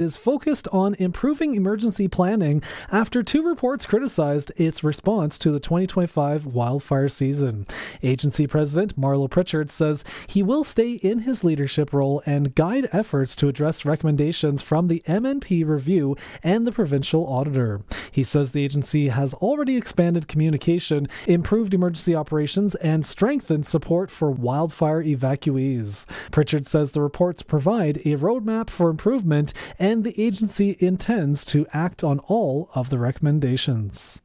is focused on improving emergency planning after 2 reports criticized its response to the 2025 wildfire season. Agency President Marlo Pritchard says he will stay in his leadership role and guide efforts to address recommendations from the MNP review and the provincial auditor. He says the agency has already expanded communication, improved emergency operations, and strengthened support for wildfire evacuees. Pritchard says the reports provide a roadmap for improvement, and the agency intends to act on all of the recommendations.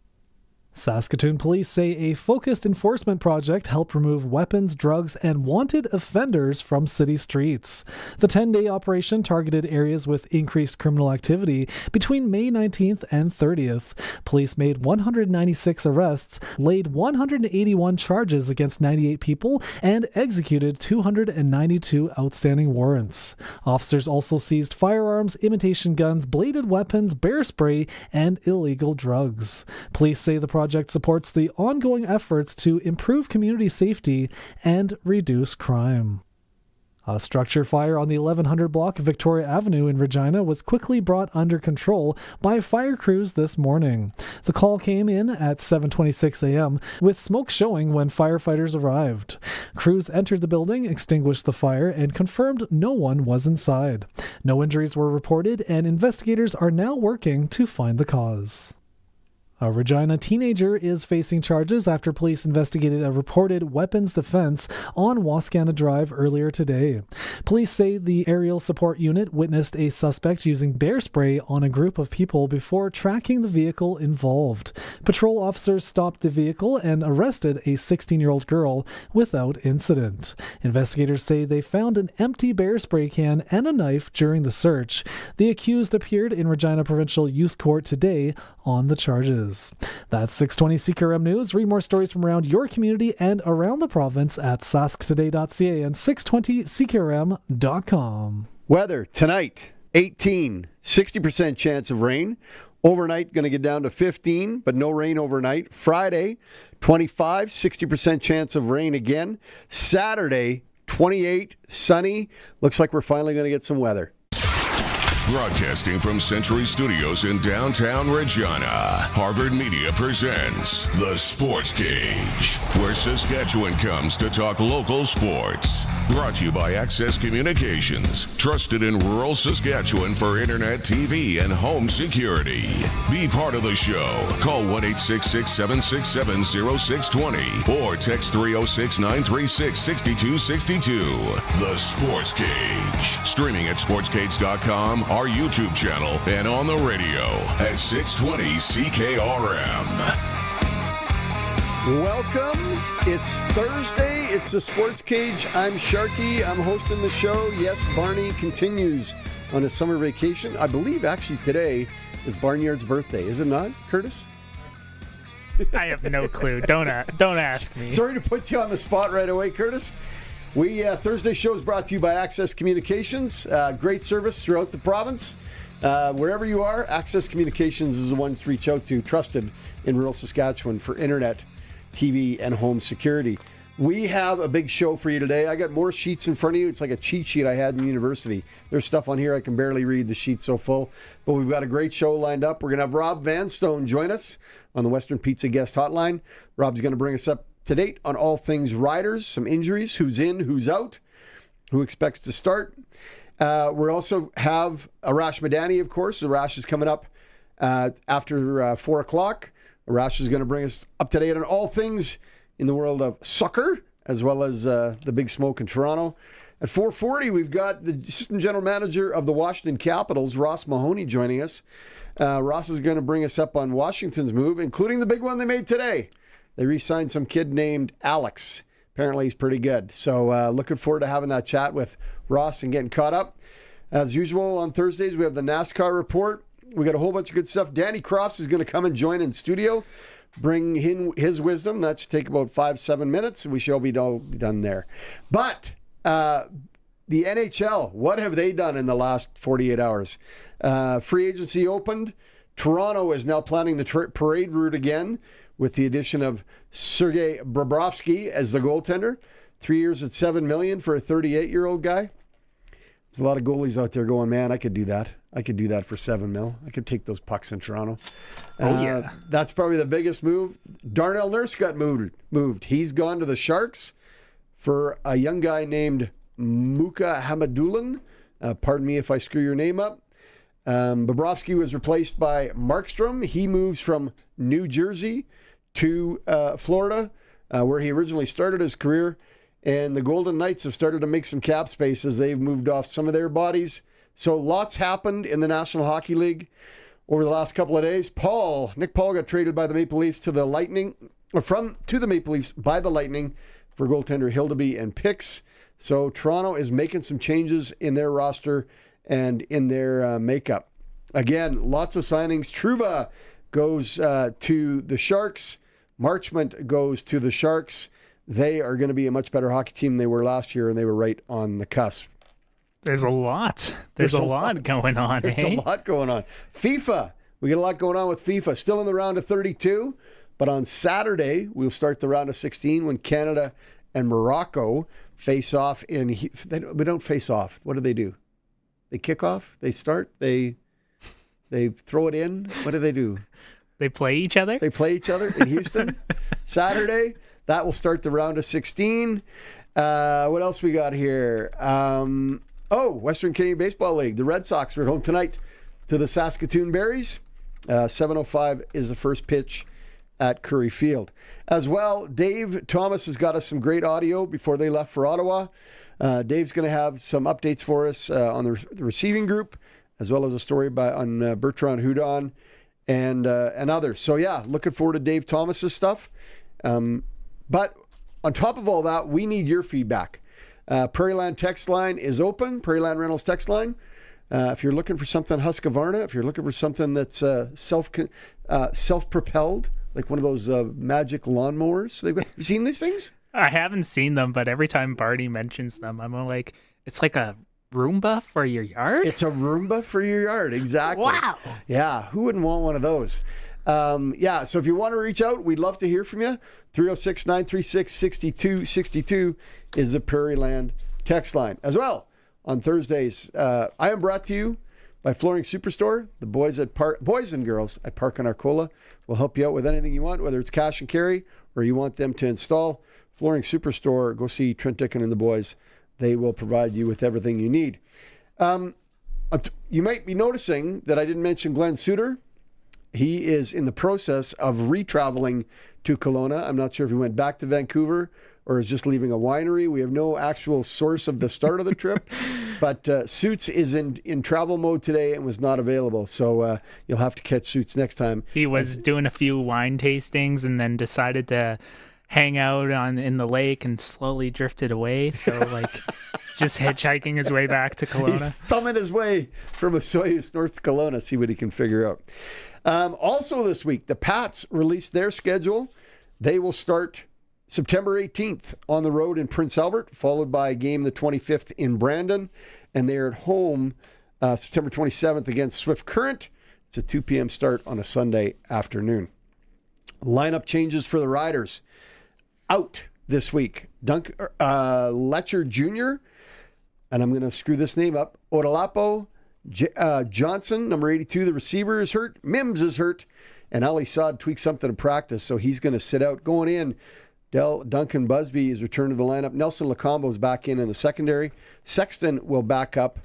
Saskatoon police say a focused enforcement project helped remove weapons, drugs, and wanted offenders from city streets. The 10-day operation targeted areas with increased criminal activity between May 19th and 30th. Police made 196 arrests, laid 181 charges against 98 people, and executed 292 outstanding warrants. Officers also seized firearms, imitation guns, bladed weapons, bear spray, and illegal drugs. Police say the project supports the ongoing efforts to improve community safety and reduce crime. A structure fire on the 1100 block of Victoria Avenue in Regina was quickly brought under control by fire crews this morning. The call came in at 7:26 a.m., with smoke showing when firefighters arrived. Crews entered the building, extinguished the fire, and confirmed no one was inside. No injuries were reported, and investigators are now working to find the cause. A Regina teenager is facing charges after police investigated a reported weapons defense on Wascana Drive earlier today. Police say the aerial support unit witnessed a suspect using bear spray on a group of people before tracking the vehicle involved. Patrol officers stopped the vehicle and arrested a 16-year-old girl without incident. Investigators say they found an empty bear spray can and a knife during the search. The accused appeared in Regina Provincial Youth Court today on the charges. That's 620 CKRM News. Read more stories from around your community and around the province at sasktoday.ca and 620ckrm.com. Weather tonight, 18, 60% chance of rain. Overnight, going to get down to 15, but no rain overnight. Friday, 25, 60% chance of rain again. Saturday, 28, sunny. Looks like we're finally going to get some weather. Broadcasting from Century Studios in downtown Regina, Harvard Media presents The Sportscage, where Saskatchewan comes to talk local sports. Brought to you by Access Communications, trusted in rural Saskatchewan for internet, TV, and home security. Be part of the show. Call 1-866-767-0620 or text 306-936-6262. The Sportscage, streaming at sportscage.com, our YouTube channel, and on the radio at 620 CKRM. Welcome. It's Thursday. It's the Sports Cage. I'm Sharky. I'm hosting the show. Yes, Barney continues on his summer vacation. I believe actually today is Barnyard's birthday. Is it not, Curtis? I have no clue. Don't ask me. Sorry to put you on the spot right away, Curtis. Thursday show is brought to you by Access Communications. Great service throughout the province. Wherever you are, Access Communications is the one to reach out to, trusted in rural Saskatchewan for internet, TV, and home security. We have a big show for you today. I got more sheets in front of you. It's like a cheat sheet I had in university. There's stuff on here I can barely read. The sheet's so full. But we've got a great show lined up. We're going to have Rob Vanstone join us on the Western Pizza Guest Hotline. Rob's going to bring us up to date on all things Riders, some injuries, who's in, who's out, who expects to start. We also have Arash Madani, of course. Arash is coming up after 4 o'clock. Arash is going to bring us up to date on all things in the world of soccer, as well as the Big Smoke in Toronto. At 4:40, we've got the Assistant General Manager of the Washington Capitals, Ross Mahoney, joining us. Ross is going to bring us up on Washington's move, including the big one they made today. They re-signed some kid named Alex. Apparently he's pretty good. So looking forward to having that chat with Ross and getting caught up. As usual, on Thursdays, we have the NASCAR report. We got a whole bunch of good stuff. Danny Crofts is going to come and join in studio, bring in his wisdom. That should take about 5-7 minutes, and we shall be done there. But the NHL, what have they done in the last 48 hours? Free agency opened. Toronto is now planning the parade route again with the addition of Sergei Bobrovsky as the goaltender. 3 years at $7 million for a 38-year-old guy. There's a lot of goalies out there going, man, I could do that. I could do that for $7 million. I could take those pucks in Toronto. Yeah. That's probably the biggest move. Darnell Nurse got moved. He's gone to the Sharks for a young guy named Muka Hamadulan. Pardon me if I screw your name up. Bobrovsky was replaced by Markstrom. He moves from New Jersey to Florida, where he originally started his career. And the Golden Knights have started to make some cap space as they've moved off some of their bodies. So lots happened in the National Hockey League over the last couple of days. Nick Paul got traded by the Maple Leafs to the Lightning, or to the Maple Leafs by the Lightning for goaltender Hildeby and picks. So Toronto is making some changes in their roster and in their makeup. Again, lots of signings. Trouba goes to the Sharks. Marchment goes to the Sharks. They are going to be a much better hockey team than they were last year, and they were right on the cusp. There's a lot. There's a lot going on. There's a lot going on. FIFA. We got a lot going on with FIFA. Still in the round of 32, but on Saturday, we'll start the round of 16 when Canada and Morocco face off we don't face off. What do? They kick off? They start? They throw it in? What do? They play each other? They play each other in Houston. Saturday. That will start the round of 16. What else we got here? Western Canadian Baseball League. The Red Sox are at home tonight to the Saskatoon Berries. 7:05 is the first pitch at Curry Field. As well, Dave Thomas has got us some great audio before they left for Ottawa. Dave's going to have some updates for us on the receiving group, as well as a story on Bertrand Hudon and others. So, yeah, looking forward to Dave Thomas's stuff. But on top of all that, we need your feedback. Prairieland text line is open, Prairieland Rentals text line. If you're looking for something Husqvarna, if you're looking for something that's self-propelled, like one of those magic lawnmowers. Have you seen these things? I haven't seen them, but every time Barney mentions them, I'm like, it's like a Roomba for your yard? It's a Roomba for your yard, exactly. Wow. Yeah, who wouldn't want one of those? So if you want to reach out, we'd love to hear from you. 306-936-6262 is the Prairieland text line. As well, on Thursdays, I am brought to you by Flooring Superstore. The boys and girls at Park and Arcola will help you out with anything you want, whether it's cash and carry or you want them to install. Flooring Superstore, go see Trent Dickin and the boys. They will provide you with everything you need. You might be noticing that I didn't mention Glenn Suter. He is in the process of retraveling to Kelowna. I'm not sure if he went back to Vancouver or is just leaving a winery. We have no actual source of the start of the trip. But Suits is in travel mode today and was not available. So you'll have to catch Suits next time. He was doing a few wine tastings and then decided to hang out in the lake and slowly drifted away. So just hitchhiking his way back to Kelowna. He's thumbing his way from Osoyoos north to Kelowna, see what he can figure out. Also this week, the Pats released their schedule. They will start September 18th on the road in Prince Albert, followed by a game the 25th in Brandon. And they're at home September 27th against Swift Current. It's a 2 p.m. start on a Sunday afternoon. Lineup changes for the Riders. Out this week. Letcher Jr., and I'm going to screw this name up, Odalapo Johnson, number 82, the receiver, is hurt. Mims is hurt. And Ali Saad tweaked something in practice, so he's going to sit out. Going in, Duncan Busby is returned to the lineup. Nelson Lacombo is back in the secondary. Sexton will back up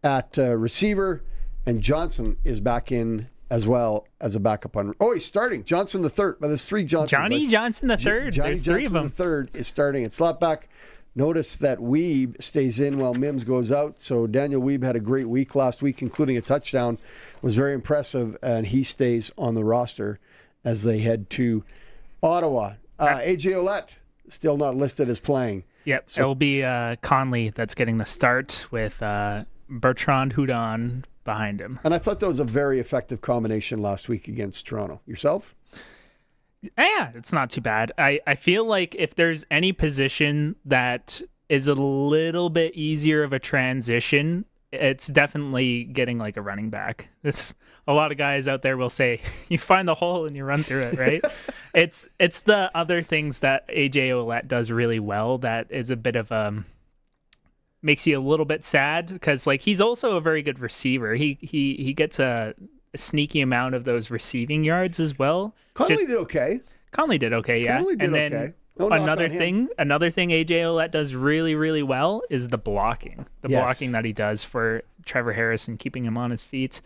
at receiver, and Johnson is back in as well as a backup on. Oh, he's starting. Johnson the third. But there's three Johnsons. Johnny Johnson the third. There's three of them. The third is starting at slot back. Notice that Weeb stays in while Mims goes out. So Daniel Weeb had a great week last week, including a touchdown. Was very impressive, and he stays on the roster as they head to Ottawa. AJ Ouellette still not listed as playing. Yep, so it'll be Conley that's getting the start with Bertrand Hudon behind him. And I thought that was a very effective combination last week against Toronto. Yourself? Yeah, it's not too bad. I feel like if there's any position that is a little bit easier of a transition, it's definitely getting like a running back. It's a lot of guys out there will say you find the hole and you run through it, right? It's the other things that AJ Ouellette does really well that is a bit of makes you a little bit sad because like he's also a very good receiver. He gets a sneaky amount of those receiving yards as well. Conley did okay. Conley did okay, yeah. Conley did and then okay. No another thing AJ Ouellette does really, really well is the blocking. Blocking that he does for Trevor Harris and keeping him on his feet.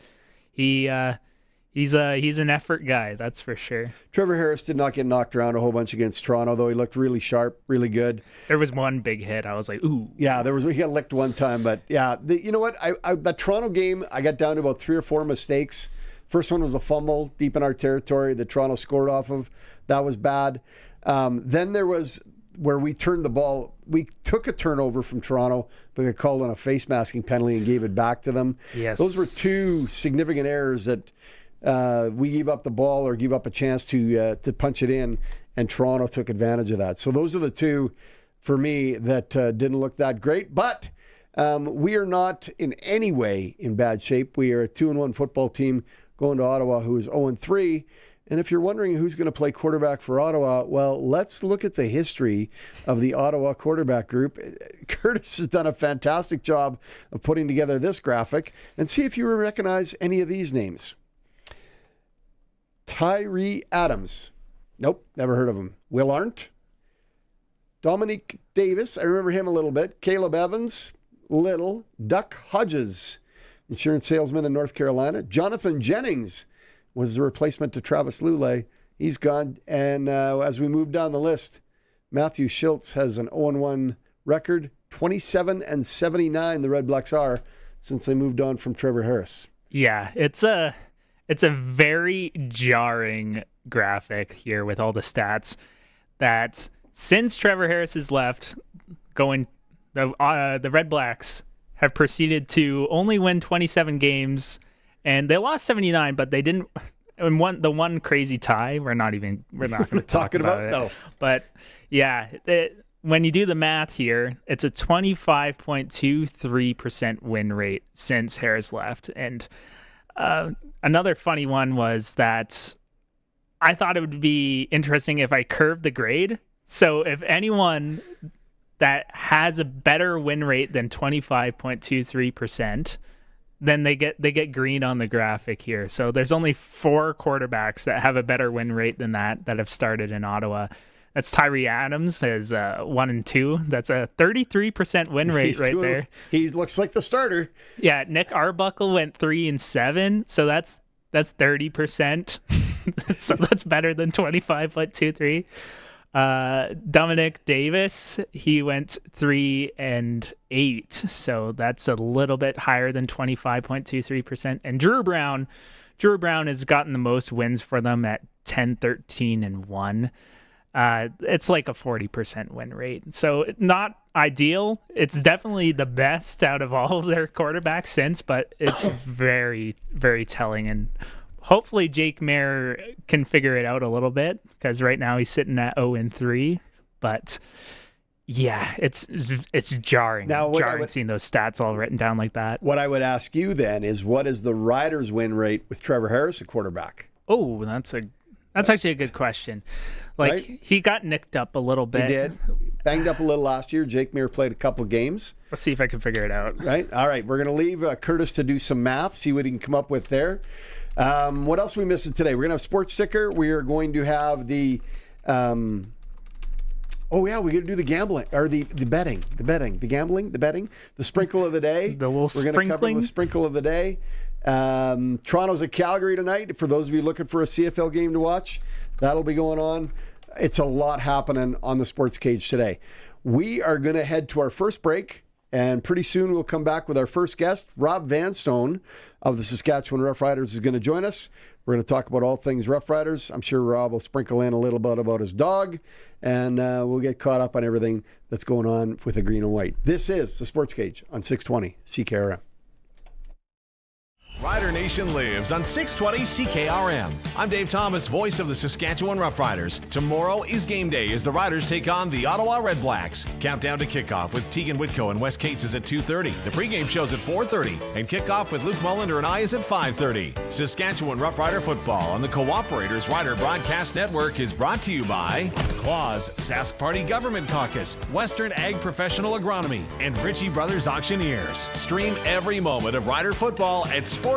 He's an effort guy, that's for sure. Trevor Harris did not get knocked around a whole bunch against Toronto, though he looked really sharp, really good. There was one big hit. I was like, ooh. Yeah, he got licked one time, but yeah, you know what? That Toronto game, I got down to about 3 or 4 mistakes. First one was a fumble deep in our territory that Toronto scored off of. That was bad. Then there was where we turned the ball. We took a turnover from Toronto, but got called on a face masking penalty and gave it back to them. Yes. Those were 2 significant errors that we gave up the ball or gave up a chance to punch it in, and Toronto took advantage of that. So those are the 2 for me that didn't look that great. But we are not in any way in bad shape. We are a 2-1 football team going to Ottawa, who is 0-3. And if you're wondering who's going to play quarterback for Ottawa, well, let's look at the history of the Ottawa quarterback group. Curtis has done a fantastic job of putting together this graphic, and see if you recognize any of these names. Tyree Adams. Nope, never heard of him. Will Arndt. Dominique Davis. I remember him a little bit. Caleb Evans. Little. Duck Hodges, insurance salesman in North Carolina. Jonathan Jennings was the replacement to Travis Lulay. He's gone. And as we move down the list, Matthew Schultz has an 0-1 record. 27-79 the Red Blacks are since they moved on from Trevor Harris. Yeah, it's a very jarring graphic here with all the stats that since Trevor Harris has left, the Red Blacks have proceeded to only win 27 games, and they lost 79, but they didn't. And the one crazy tie, we're not going to talk about it. No. But yeah, when you do the math here, it's a 25.23% win rate since Harris left. And another funny one was that I thought it would be interesting if I curved the grade. So if anyone that has a better win rate than 25.23%, then they get green on the graphic here. So there's only 4 quarterbacks that have a better win rate than that have started in Ottawa. That's Tyree Adams as 1 and 2. That's a 33% win rate there. He looks like the starter. Yeah, Nick Arbuckle went 3 and 7. So that's 30%. So that's better than 25.23. Dominic Davis, he went 3 and 8, so that's a little bit higher than 25.23%. And Drew Brown has gotten the most wins for them at 10, 13, and 1. It's like a 40% win rate, so not ideal. It's definitely the best out of all of their quarterbacks since, but it's very, very telling. And hopefully Jake Mayer can figure it out a little bit, because right now he's sitting at 0-3. But yeah, it's jarring. Seeing those stats all written down like that. What I would ask you then is, what is the Riders' win rate with Trevor Harris at quarterback? Oh, that's actually a good question. Right? He got nicked up a little bit. He did. Banged up a little last year. Jake Mayer played a couple games. Let's see if I can figure it out. Right. All right. We're going to leave Curtis to do some math, see what he can come up with there. What else are we missing today? We're going to have sports sticker. We are going to have the we're going to do the gambling, or the betting, the sprinkle of the day. The little We're going to cover the sprinkle of the day. Toronto's at Calgary tonight. For those of you looking for a CFL game to watch, that'll be going on. It's a lot happening on the Sports Cage today. We are going to head to our first break, and pretty soon we'll come back with our first guest. Rob Vanstone of the Saskatchewan Roughriders is going to join us. We're going to talk about all things Roughriders. I'm sure Rob will sprinkle in a little bit about his dog, and we'll get caught up on everything that's going on with the green and white. This is the Sports Cage on 620 CKRM. Rider Nation lives on 620 CKRM. I'm Dave Thomas, voice of the Saskatchewan Roughriders. Tomorrow is game day as the Riders take on the Ottawa Red Blacks. Countdown to kickoff with Tegan Whitco and Wes Cates is at 2:30. The pregame show's at 4:30, and kickoff with Luke Mullender and I is at 5:30. Saskatchewan Roughrider football on the Cooperators Rider Broadcast Network is brought to you by Claus, Sask Party Government Caucus, Western Ag Professional Agronomy, and Ritchie Brothers Auctioneers. Stream every moment of Rider football at Sportscage.com.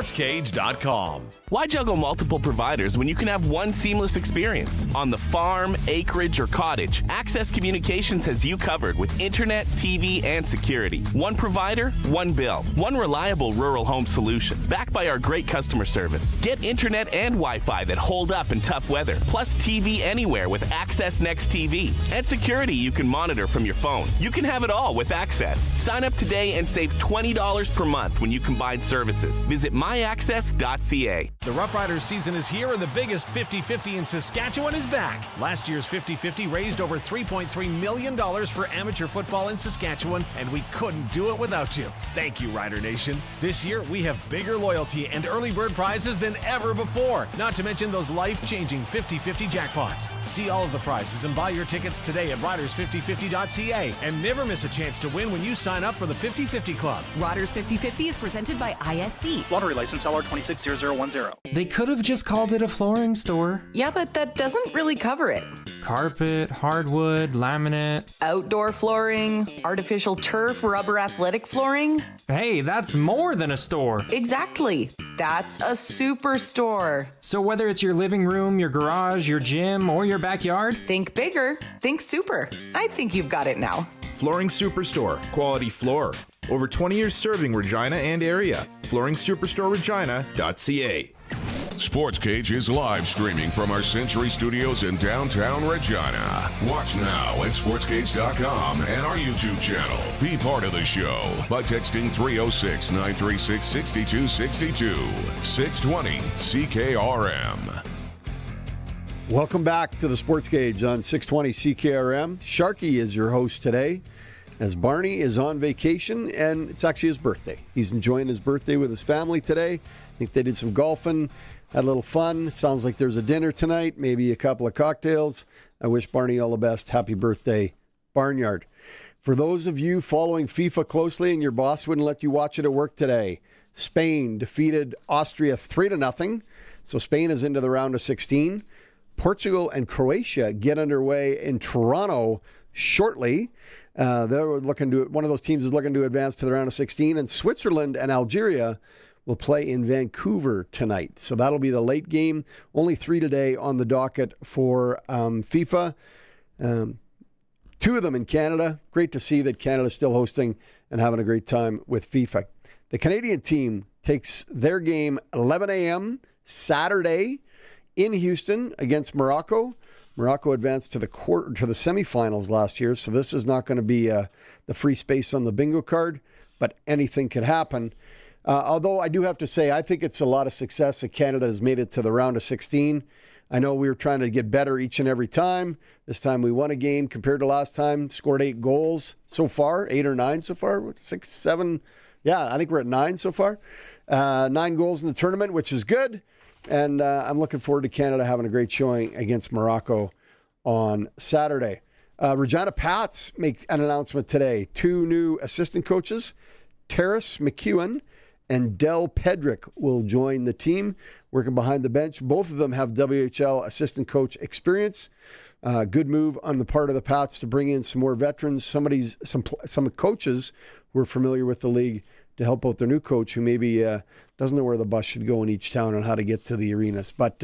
Why juggle multiple providers when you can have one seamless experience? On the farm, acreage, or cottage, Access Communications has you covered with internet, TV, and security. One provider, one bill. One reliable rural home solution, backed by our great customer service. Get internet and Wi-Fi that hold up in tough weather, plus TV anywhere with Access Next TV. And security you can monitor from your phone. You can have it all with Access. Sign up today and save $20 per month when you combine services. Visit myaccess.ca. The Roughriders season is here, and the biggest 50-50 in Saskatchewan is back. Last year's 50-50 raised over $3.3 million for amateur football in Saskatchewan, and we couldn't do it without you. Thank you, Rider Nation. This year, we have bigger loyalty and early bird prizes than ever before, not to mention those life-changing 50-50 jackpots. See all of the prizes and buy your tickets today at riders5050.ca, and never miss a chance to win when you sign up for the 50-50 Club. Riders 50-50 is presented by ISC. Lottery license LR260010. They could have just called it a flooring store. Yeah, but that doesn't really cover it. Carpet, hardwood, laminate. Outdoor flooring, artificial turf, rubber athletic flooring. Hey, that's more than a store. Exactly. That's a superstore. So whether it's your living room, your garage, your gym, or your backyard, think bigger, think super. I think you've got it now. Flooring Superstore. Quality floor. Over 20 years serving Regina and area. FlooringSuperstoreRegina.ca. Sportscage is live streaming from our Century Studios in downtown Regina. Watch now at Sportscage.com and our YouTube channel. Be part of the show by texting 306-936-6262. 620 CKRM. Welcome back to the Sportscage on 620 CKRM. Sharky is your host today, as Barney is on vacation, and it's actually his birthday. He's enjoying his birthday with his family today. I think they did some golfing, had a little fun. Sounds like there's a dinner tonight, maybe a couple of cocktails. I wish Barney all the best. Happy birthday, Barnyard. For those of you following FIFA closely and your boss wouldn't let you watch it at work today, Spain defeated Austria 3-0. So Spain is into the round of 16. Portugal and Croatia get underway in Toronto shortly. They're looking to, one of those teams is looking to advance to the round of 16, and Switzerland and Algeria will play in Vancouver tonight. So that'll be the late game. Only 3 today on the docket for FIFA. 2 of them in Canada. Great to see that Canada's still hosting and having a great time with FIFA. The Canadian team takes their game 11 a.m. Saturday in Houston against Morocco. Morocco advanced to the semifinals last year, so this is not going to be the free space on the bingo card, but anything could happen. Although I do have to say, I think it's a lot of success that Canada has made it to the round of 16. I know we were trying to get better each and every time. This time we won a game compared to last time, scored 8 goals so far, 8 or 9 so far, 6, 7. Yeah, I think we're at 9 so far. 9 goals in the tournament, which is good. And I'm looking forward to Canada having a great showing against Morocco on Saturday. Regina Pats make an announcement today. 2 new assistant coaches, Terrace McEwen and Del Pedrick, will join the team, working behind the bench. Both of them have WHL assistant coach experience. Good move on the part of the Pats to bring in some more veterans, some coaches who are familiar with the league, to help out their new coach who maybe doesn't know where the bus should go in each town and how to get to the arenas. But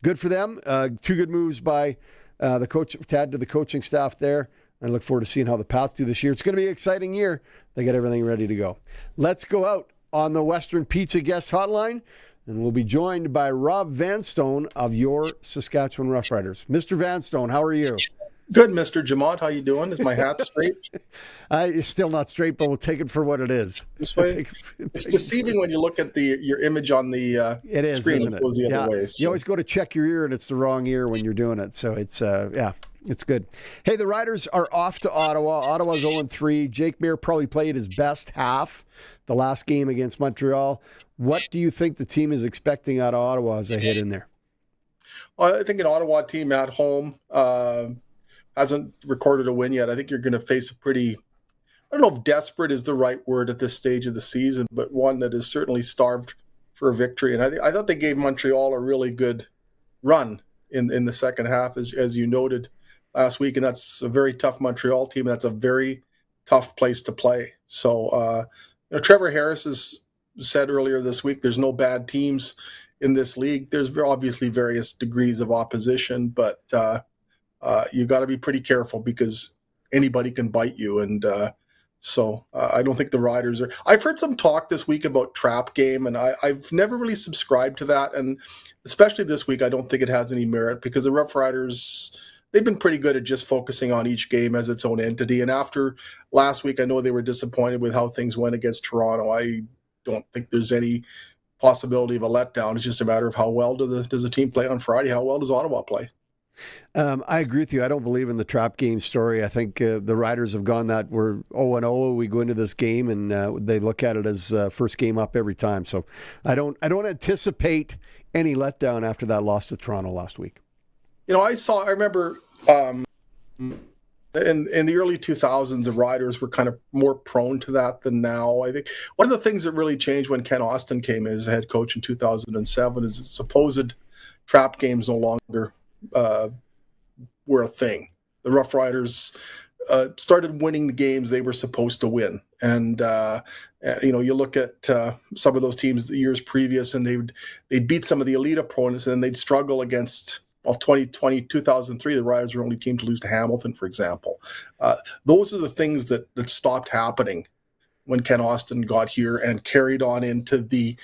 good for them. 2 good moves by the coach to add to the coaching staff there. I look forward to seeing how the Pats do this year. It's going to be an exciting year. They got everything ready to go. Let's go out on the Western Pizza Guest Hotline, and we'll be joined by Rob Vanstone of your Saskatchewan Roughriders. Mr. Vanstone, how are you? Good, Mr. Jamont. How you doing? Is my hat straight? It's still not straight, but we'll take it for what it is. This way? It's deceiving when you look at your image on the screen and it goes the other way. So. You always go to check your ear, and it's the wrong ear when you're doing it. So it's, it's good. Hey, the Riders are off to Ottawa. Ottawa's 0-3. Jake Mayer probably played his best half the last game against Montreal. What do you think the team is expecting out of Ottawa as they head in there? Well, I think an Ottawa team at home hasn't recorded a win yet. I think you're going to face a pretty, I don't know if desperate is the right word at this stage of the season, but one that is certainly starved for a victory. And I thought they gave Montreal a really good run in the second half, as you noted last week. And that's a very tough Montreal team. That's a very tough place to play. So, Trevor Harris has said earlier this week, there's no bad teams in this league. There's obviously various degrees of opposition, but you got to be pretty careful because anybody can bite you. And so I don't think the Riders are. I've heard some talk this week about trap game, and I've never really subscribed to that. And especially this week, I don't think it has any merit because the Roughriders, they've been pretty good at just focusing on each game as its own entity. And after last week, I know they were disappointed with how things went against Toronto. I don't think there's any possibility of a letdown. It's just a matter of how well does the team play on Friday? How well does Ottawa play? I agree with you. I don't believe in the trap game story. I think the Riders have gone that we're 0-0. We go into this game and they look at it as first game up every time. So I don't anticipate any letdown after that loss to Toronto last week. I remember in the early 2000s, the Riders were kind of more prone to that than now. I think one of the things that really changed when Ken Austin came in as head coach in 2007 is that supposed trap games no longer were a thing. The Roughriders started winning the games they were supposed to win. And, you look at some of those teams the years previous, and they'd beat some of the elite opponents, and they'd struggle against, 2003, the Riders were the only team to lose to Hamilton, for example. Those are the things that stopped happening when Ken Austin got here and carried on into the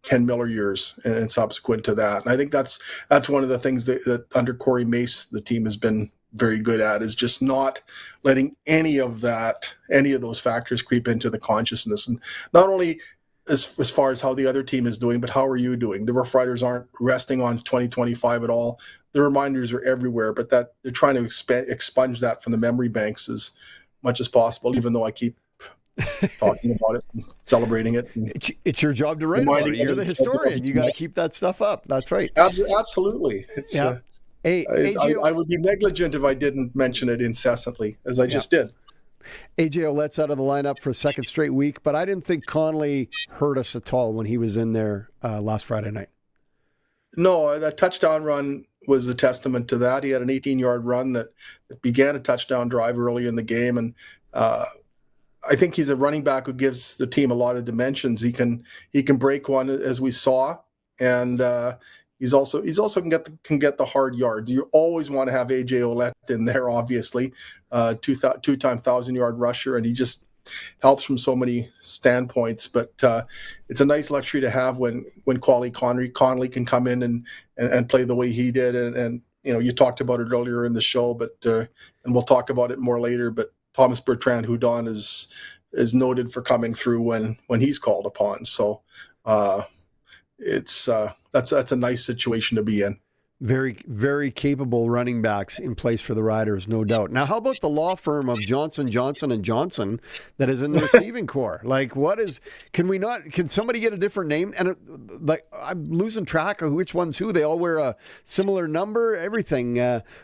Ken Miller years and subsequent to that. And I think that's one of the things that under Corey Mace, the team has been very good at, is just not letting any of those factors creep into the consciousness. And not only as far as how the other team is doing, but how are you doing? The Roughriders aren't resting on 2025 at all. The reminders are everywhere, but that they're trying to expunge that from the memory banks as much as possible, even though I keep talking about it and celebrating it. And it's your job to write about it. You're the historian. You got to keep that stuff up. That's right. Absolutely. It's I would be negligent if I didn't mention it incessantly, as I just did. AJ Ouellette's out of the lineup for a second straight week, but I didn't think Connolly hurt us at all when he was in there last Friday night. No, that touchdown run was a testament to that. He had an 18-yard run that began a touchdown drive early in the game, and I think he's a running back who gives the team a lot of dimensions. He can break one, as we saw, and he's also can get the hard yards. You always want to have AJ Ouellette in there, obviously, two-time 1,000-yard rusher, and he just helps from so many standpoints. But it's a nice luxury to have when Quali Connolly can come in and play the way he did. And you talked about it earlier in the show, but and we'll talk about it more later. But Thomas Bertrand Houdon is noted for coming through when he's called upon. So that's a nice situation to be in. Very, very capable running backs in place for the Riders, no doubt. Now, how about the law firm of Johnson, Johnson & Johnson that is in the receiving corps? Like, can somebody get a different name? And I'm losing track of which one's who. They all wear a similar number, everything.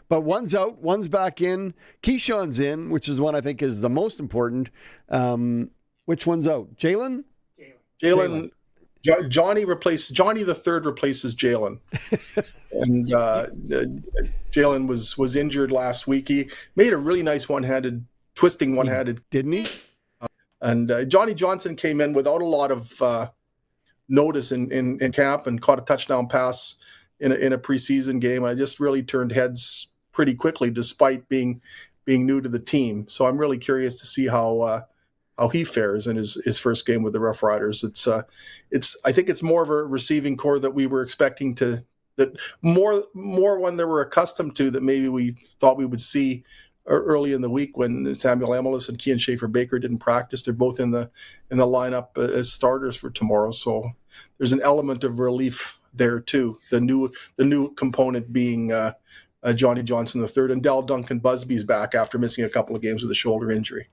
But one's out, one's back in. Keyshawn's in, which is one I think is the most important. Which one's out? Jalen? Johnny the third replaces Jalen. And Jalen was injured last week. He made a really nice twisting one-handed. Didn't he? And Johnny Johnson came in without a lot of notice in camp and caught a touchdown pass in a preseason game. I just really turned heads pretty quickly, despite being new to the team. So I'm really curious to see how he fares in his first game with the Roughriders. I think it's more of a receiving core that we were expecting that more one that we're accustomed to, that maybe we thought we would see early in the week when Samuel Emelis and Kean Schaefer-Baker didn't practice. They're both in the lineup as starters for tomorrow. So there's an element of relief there too. The new component being Johnny Johnson III, and Dell Duncan Busby's back after missing a couple of games with a shoulder injury.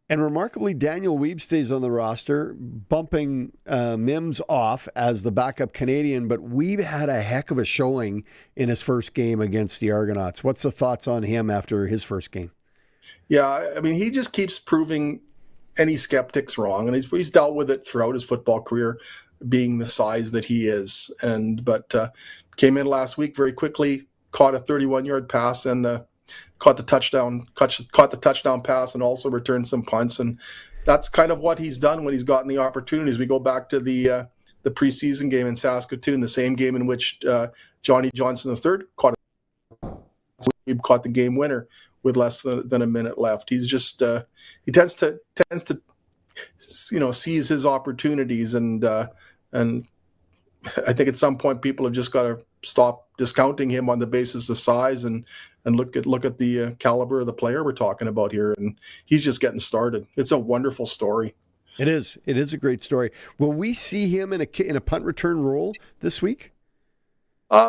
And remarkably, Daniel Weeb stays on the roster, bumping Mims off as the backup Canadian, but Weeb had a heck of a showing in his first game against the Argonauts. What's the thoughts on him after his first game? Yeah, I mean, he just keeps proving any skeptics wrong, and he's dealt with it throughout his football career, being the size that he is. But came in last week very quickly, caught a 31-yard pass, and caught the touchdown pass, and also returned some punts. And that's kind of what he's done when he's gotten the opportunities. We go back to the preseason game in Saskatoon, the same game in which Johnny Johnson III caught the game winner with less than a minute left. He's just he tends to seize his opportunities, and I think at some point people have just got to stop discounting him on the basis of size and look at the caliber of the player we're talking about here. And he's just getting started. It's a wonderful story. It is a great story. Will we see him in a punt return role this week?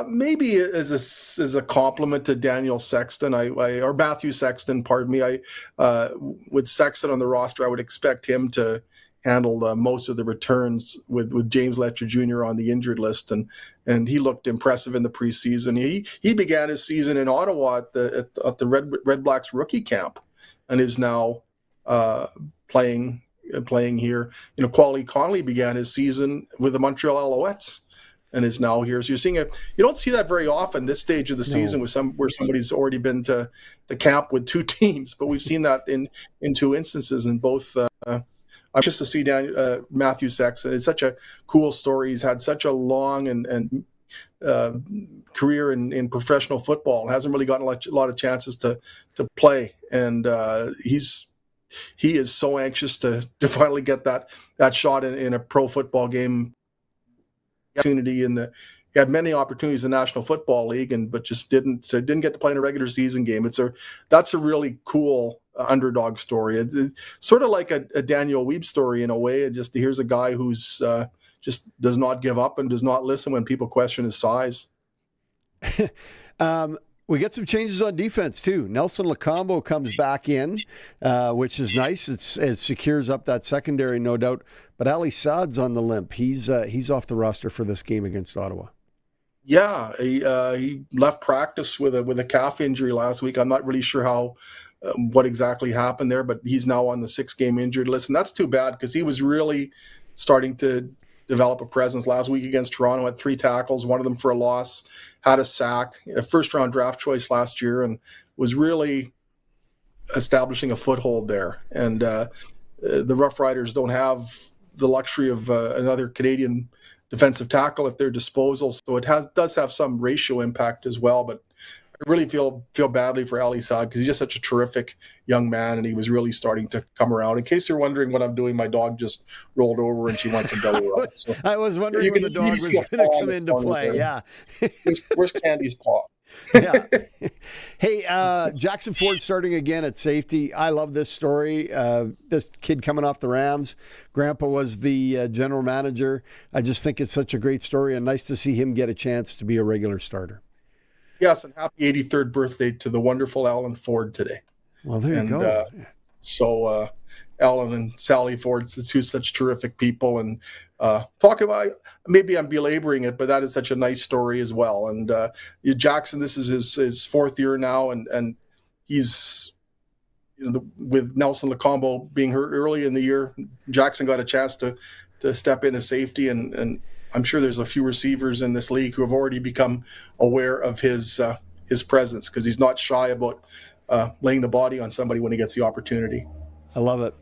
Maybe as a compliment to Daniel Sexton, or Matthew Sexton, pardon me. With Sexton on the roster, I would expect him to handle most of the returns with James Letcher Jr. on the injured list, and he looked impressive in the preseason. He began his season in Ottawa at the Red Blacks rookie camp, and is now playing here. Quali Connolly began his season with the Montreal Alouettes, and is now here. So you're seeing you don't see that very often this stage of the season where somebody's already been to the camp with two teams, but we've seen that in two instances in both. I'm just to see Matthew Sexton. It's such a cool story. He's had such a long and career in professional football, and hasn't really gotten a lot of chances to play. And he is so anxious to finally get that shot in a pro football game. Opportunity he had many opportunities in the National Football League, but just didn't get to play in a regular season game. That's a really cool underdog story. It's sort of like a Daniel Weeb story in a way. Here's a guy who's just does not give up and does not listen when people question his size. We get some changes on defense too. Nelson Lacombo comes back in, which is nice. It secures up that secondary, no doubt. But Ali Saad's on the limp. He's off the roster for this game against Ottawa. Yeah, he left practice with a calf injury last week. I'm not really sure what exactly happened there, but he's now on the 6-game injured list, and that's too bad because he was really starting to develop a presence last week against Toronto. Had 3 tackles, one of them for a loss, had a sack, a first-round draft choice last year, and was really establishing a foothold there. And the Roughriders don't have the luxury of another Canadian defensive tackle at their disposal, so it does have some ratio impact as well. But I really feel badly for Ali Saad because he's just such a terrific young man, and he was really starting to come around. In case you're wondering what I'm doing, my dog just rolled over and she wants a belly rub. So I was wondering when the dog was going to come into play. Yeah, where's Candy's paw? Yeah. Hey, Jackson Ford starting again at safety. I love this story. This kid coming off the Rams. Grandpa was the general manager. I just think it's such a great story, and nice to see him get a chance to be a regular starter. Yes, and happy 83rd birthday to the wonderful Alan Ford today. Well, there you go. So Alan and Sally Ford, two such terrific people, and talk about, maybe I'm belaboring it, but that is such a nice story as well. And Jackson, this is his 4th year now, and he's with Nelson Lacombo being hurt early in the year, Jackson got a chance to step in as safety, and I'm sure there's a few receivers in this league who have already become aware of his presence because he's not shy about laying the body on somebody when he gets the opportunity. I love it.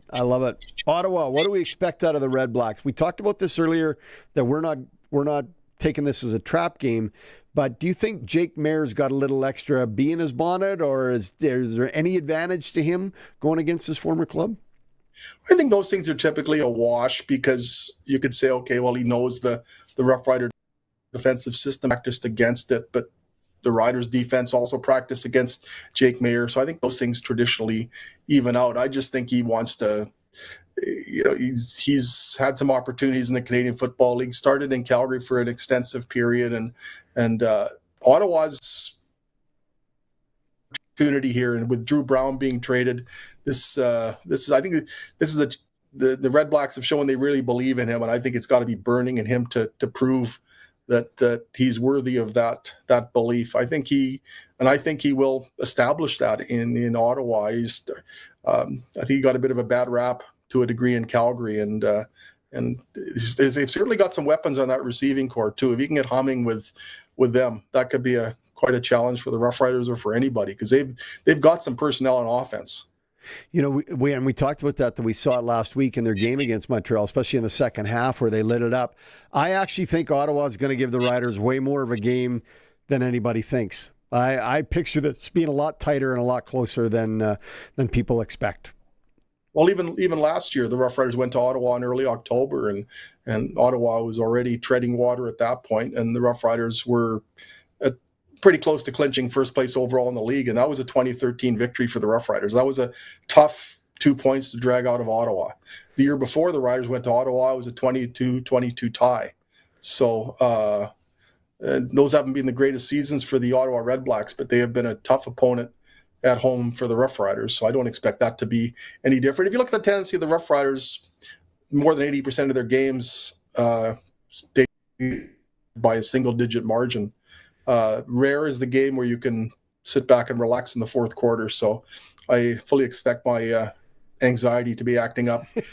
Ottawa, what do we expect out of the Red Blacks? We talked about this earlier, that we're not taking this as a trap game, but do you think Jake Mayer's got a little extra bee in his bonnet, or is there any advantage to him going against his former club? I think those things are typically a wash because you could say, okay, well, he knows the Roughrider defensive system, practiced against it, but the Riders defense also practiced against Jake Mayer. So I think those things traditionally even out. I just think he wants to, he's had some opportunities in the Canadian Football League, started in Calgary for an extensive period, and Ottawa's opportunity here, and with Drew Brown being traded, the Red Blacks have shown they really believe in him, and I think it's got to be burning in him to prove that he's worthy of that belief. I think he will establish that in Ottawa. I think he got a bit of a bad rap to a degree in Calgary, and they've certainly got some weapons on that receiving core too. If he can get humming with them, that could be quite a challenge for the Roughriders or for anybody, because they've got some personnel on offense. You know, we talked about that we saw it last week in their game against Montreal, especially in the second half where they lit it up. I actually think Ottawa is going to give the Riders way more of a game than anybody thinks. I picture this being a lot tighter and a lot closer than people expect. Well, even last year, the Roughriders went to Ottawa in early October, and Ottawa was already treading water at that point, and the Roughriders were pretty close to clinching first place overall in the league, and that was a 2013 victory for the Roughriders. That was a tough 2 points to drag out of Ottawa. The year before the Riders went to Ottawa, it was a 22-22 tie. So those haven't been the greatest seasons for the Ottawa Red Blacks, but they have been a tough opponent at home for the Roughriders, so I don't expect that to be any different. If you look at the tendency of the Roughriders, more than 80% of their games stay by a single-digit margin. Rare is the game where you can sit back and relax in the fourth quarter, so I fully expect my anxiety to be acting up into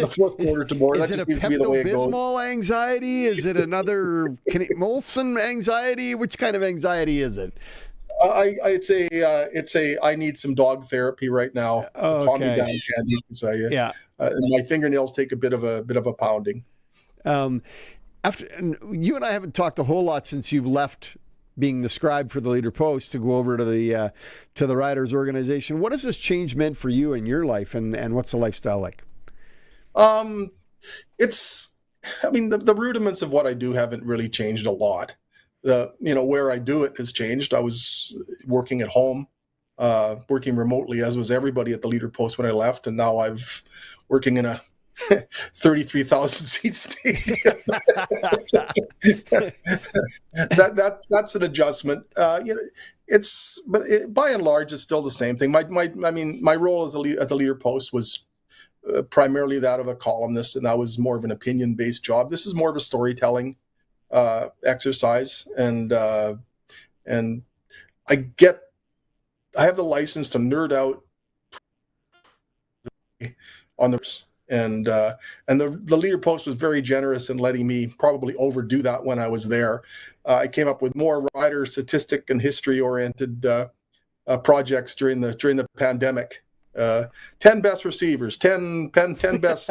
the fourth quarter tomorrow. That just seems to be the way it goes. Is it a Pepto-Bismol anxiety? Is it another Molson anxiety? Which kind of anxiety is it? I'd say it's I need some dog therapy right now. Okay. Calm me down, Candy. Yeah. My fingernails take a bit of a pounding. After you and I haven't talked a whole lot since you've left being the scribe for the Leader Post to go over to the Riders organization. What has this change meant for you in your life, and what's the lifestyle like? The rudiments of what I do haven't really changed a lot. Where I do it has changed. I was working at home, working remotely, as was everybody at the Leader Post when I left, and now I'm working in a 33,000 seat stadium. That's an adjustment. By and large, it's still the same thing. My role at the Leader Post was primarily that of a columnist, and that was more of an opinion-based job. This is more of a storytelling exercise, and I have the license to nerd out on the. And the Leader Post was very generous in letting me probably overdo that when I was there. I came up with more Rider statistic and history oriented projects during the pandemic. 10 best receivers, 10 best.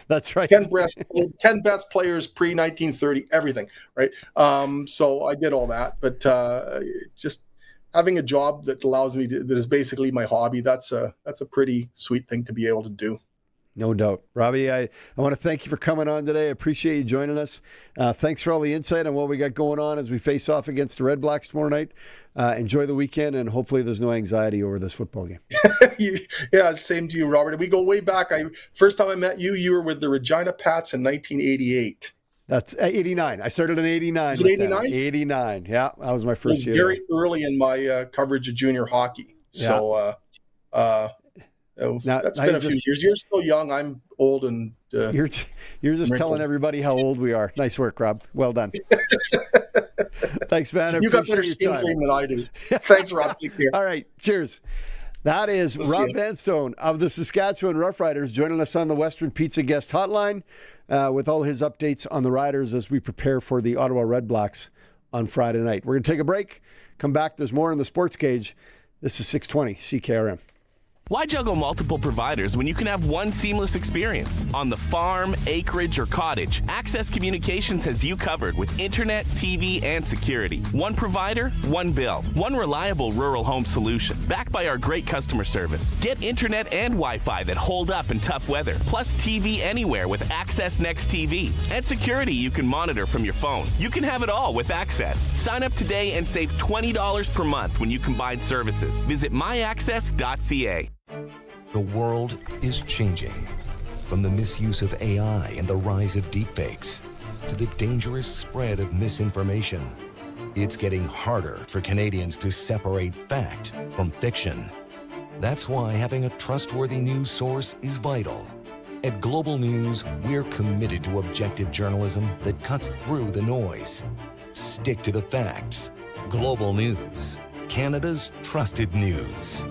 That's right. 10 best players pre-1930, everything. Right. So I did all that, but just having a job that allows me that is basically my hobby. That's a pretty sweet thing to be able to do. No doubt. Robbie, I want to thank you for coming on today. I appreciate you joining us. Thanks for all the insight on what we got going on as we face off against the Red Blacks tomorrow night. Enjoy the weekend, and hopefully there's no anxiety over this football game. Yeah, same to you, Robert. We go way back. First time I met you, you were with the Regina Pats in 1988. That's 89. I started in 89. Is it 89? 89. Yeah, that was my first year. It was very early in my coverage of junior hockey. So that's been a few years. You're still young. I'm old, and you're just wrinkled. Telling everybody how old we are. Nice work, Rob. Well done. Thanks, man. You got better skin cream than I do. Thanks, Rob. Take care. All right. Cheers. That is Rob Vanstone of the Saskatchewan Roughriders joining us on the Western Pizza Guest Hotline with all his updates on the Riders as we prepare for the Ottawa Red Blacks on Friday night. We're going to take a break. Come back. There's more in the Sportscage. This is 620 CKRM. Why juggle multiple providers when you can have one seamless experience? On the farm, acreage, or cottage, Access Communications has you covered with internet, TV, and security. One provider, one bill. One reliable rural home solution, backed by our great customer service. Get internet and Wi-Fi that hold up in tough weather, plus TV anywhere with Access Next TV. And security you can monitor from your phone. You can have it all with Access. Sign up today and save $20 per month when you combine services. Visit myaccess.ca. The world is changing. From the misuse of AI and the rise of deepfakes to the dangerous spread of misinformation, It's getting harder for Canadians to separate fact from fiction. That's why having a trustworthy news source is vital. At Global News, we're committed to objective journalism that cuts through the noise. Stick to the facts. Global News, Canada's trusted news.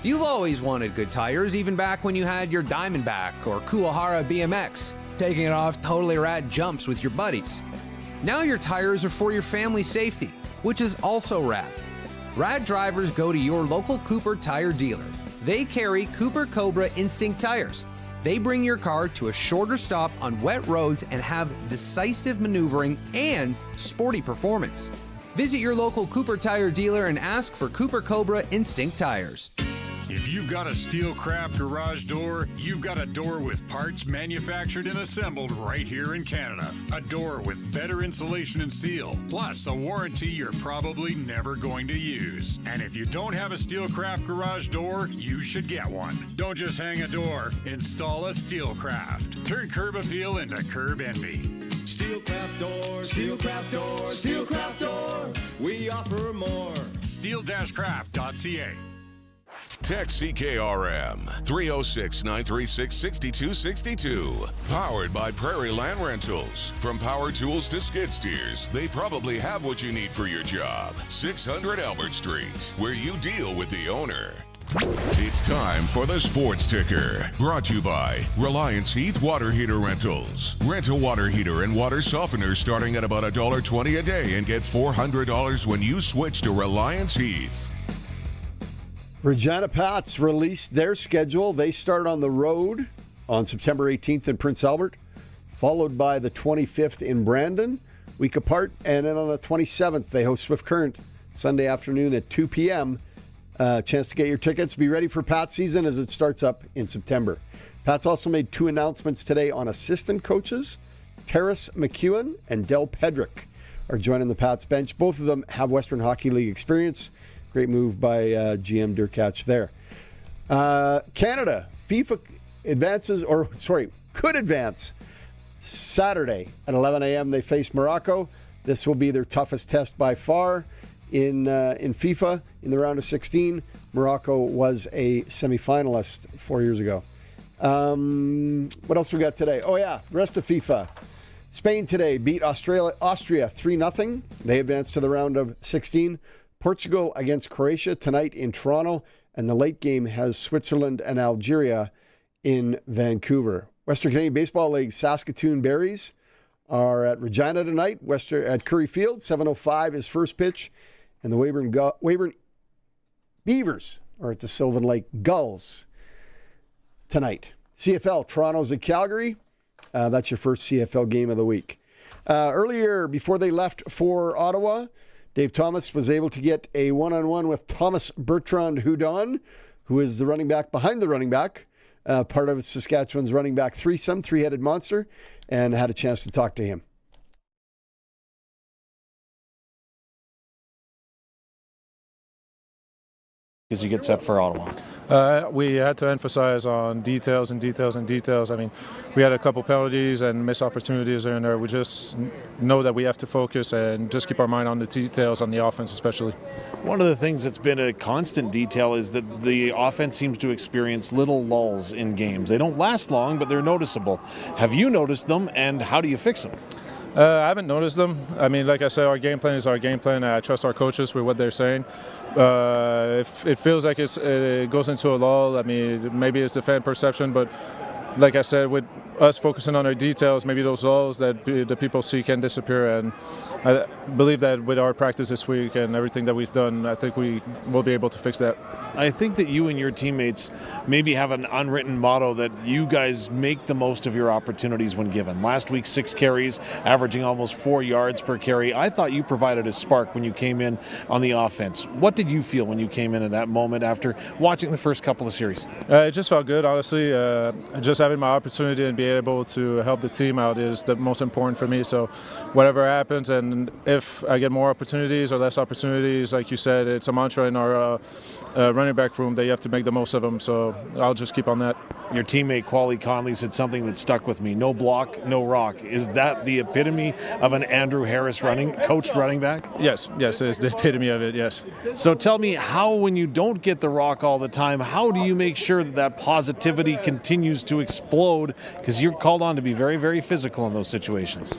You've always wanted good tires, even back when you had your Diamondback or Kuwahara BMX, taking it off totally rad jumps with your buddies. Now your tires are for your family's safety, which is also rad. Rad drivers go to your local Cooper tire dealer. They carry Cooper Cobra Instinct tires. They bring your car to a shorter stop on wet roads and have decisive maneuvering and sporty performance. Visit your local Cooper tire dealer and ask for Cooper Cobra Instinct tires. If you've got a Steelcraft garage door, you've got a door with parts manufactured and assembled right here in Canada. A door with better insulation and seal, plus a warranty you're probably never going to use. And if you don't have a Steelcraft garage door, you should get one. Don't just hang a door, install a Steelcraft. Turn curb appeal into curb envy. Steelcraft door, Steelcraft door, Steelcraft door. We offer more. Steel-craft.ca. Text CKRM 306-936-6262. Powered by Prairie Land Rentals. From power tools to skid steers, they probably have what you need for your job. 600 Albert Street, where you deal with the owner. It's time for the Sports Ticker. Brought to you by Reliance Heath Water Heater Rentals. Rent a water heater and water softener starting at about $1.20 a day and get $400 when you switch to Reliance Heath. Regina Pats released their schedule. They start on the road on September 18th in Prince Albert, followed by the 25th in Brandon, week apart. And then on the 27th, they host Swift Current Sunday afternoon at 2 p.m. Chance to get your tickets. Be ready for Pats season as it starts up in September. Pats also made 2 announcements today on assistant coaches. Terrace McEwen and Del Pedrick are joining the Pats bench. Both of them have Western Hockey League experience. Great move by GM Durkach there. Canada, FIFA could advance Saturday at 11 a.m. They face Morocco. This will be their toughest test by far in FIFA in the round of 16. Morocco was a semifinalist 4 years ago. What else we got today? Oh yeah, rest of FIFA. Spain today beat Austria 3-0. They advanced to the round of 16. Portugal against Croatia tonight in Toronto, and the late game has Switzerland and Algeria in Vancouver. Western Canadian Baseball League Saskatoon Berries are at Regina tonight. At Curry Field, 7:05 is first pitch, and the Weyburn Beavers are at the Sylvan Lake Gulls tonight. CFL, Toronto's at Calgary. That's your first CFL game of the week. Earlier, before they left for Ottawa, Dave Thomas was able to get a one-on-one with Thomas Bertrand Houdon, who is the running back behind the running back, part of Saskatchewan's running back threesome, three-headed monster, and had a chance to talk to him. As you get set for Ottawa? We had to emphasize on details and details and details. I mean, we had a couple penalties and missed opportunities here and there. We just know that we have to focus and just keep our mind on the details on the offense especially. One of the things that's been a constant detail is that the offense seems to experience little lulls in games. They don't last long, but they're noticeable. Have you noticed them, and how do you fix them? I haven't noticed them. I mean, like I said, our game plan is our game plan. I trust our coaches with what they're saying. If it feels like it goes into a lull, I mean, maybe it's the fan perception, but like I said, with us focusing on our details, maybe those lulls that the people see can disappear. And I believe that with our practice this week and everything that we've done, I think we will be able to fix that. I think that you and your teammates maybe have an unwritten motto that you guys make the most of your opportunities when given. Last week, 6 carries, averaging almost 4 yards per carry. I thought you provided a spark when you came in on the offense. What did you feel when you came in at that moment after watching the first couple of series? It just felt good, honestly. Just having my opportunity and being be able to help the team out is the most important for me. So whatever happens, and if I get more opportunities or less opportunities, like you said, it's a mantra in our running back room that you have to make the most of them. So I'll just keep on that. Your teammate Quali Conley said something that stuck with me. No block, no rock. Is that the epitome of an Andrew Harris coached running back? Yes, it's the epitome of it, yes. So tell me how, when you don't get the rock all the time, how do you make sure that positivity continues to explode? Because you're called on to be very, very physical in those situations.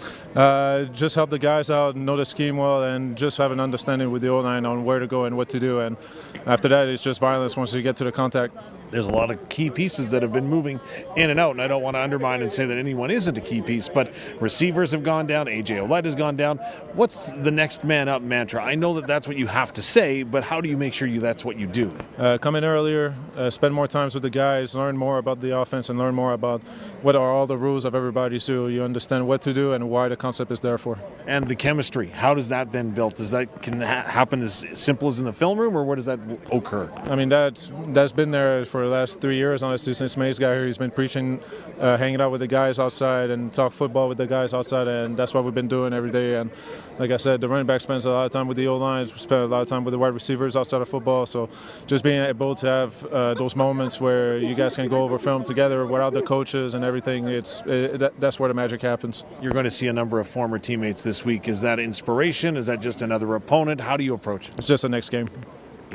Just help the guys out, know the scheme well, and just have an understanding with the O-line on where to go and what to do. And after that, it's just violence once you get to the contact. There's a lot of key pieces that have been moving in and out, and I don't want to undermine and say that anyone isn't a key piece, but receivers have gone down, A.J. Ouellette has gone down. What's the next man up mantra? I know that that's what you have to say, but how do you make sure that's what you do? Come in earlier, spend more time with the guys, learn more about the offense, and learn more about what are all the rules of everybody, so you understand what to do and why the concept is there for. And the chemistry, how does that then build? Does that can happen as simple as in the film room, or where does that occur? I mean, that's been there for the last 3 years, honestly, since May's got here. He's been preaching, hanging out with the guys outside and talk football with the guys outside, and that's what we've been doing every day. And like I said, the running back spends a lot of time with the O-line, spend a lot of time with the wide receivers outside of football. So just being able to have those moments where you guys can go over film together without the coaches and everything, that's where the magic happens. You're going to see a number of former teammates this week. Is that inspiration? Is that just another opponent? How do you approach it? It's just the next game.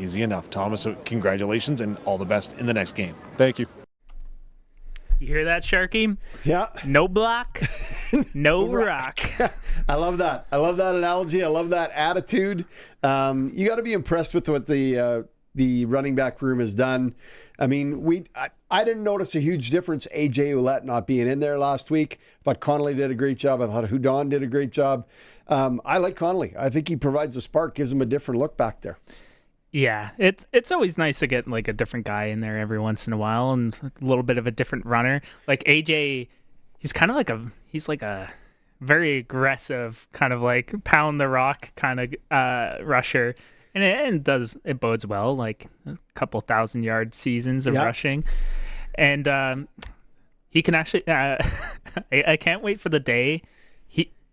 Easy enough. Thomas, congratulations and all the best in the next game. Thank you. You hear that, Sharky? Yeah. No block, no rock. I love that. I love that analogy. I love that attitude. You got to be impressed with what the running back room has done. I mean, I didn't notice a huge difference, A.J. Ouellette not being in there last week. I thought Connolly did a great job. I thought Hudon did a great job. I like Connolly. I think he provides a spark, gives him a different look back there. Yeah, it's always nice to get like a different guy in there every once in a while and a little bit of a different runner. Like AJ, he's kind of like a very aggressive kind of like pound the rock kind of rusher, and it bodes well, like a couple 1,000-yard seasons of rushing, and he can actually. I can't wait for the day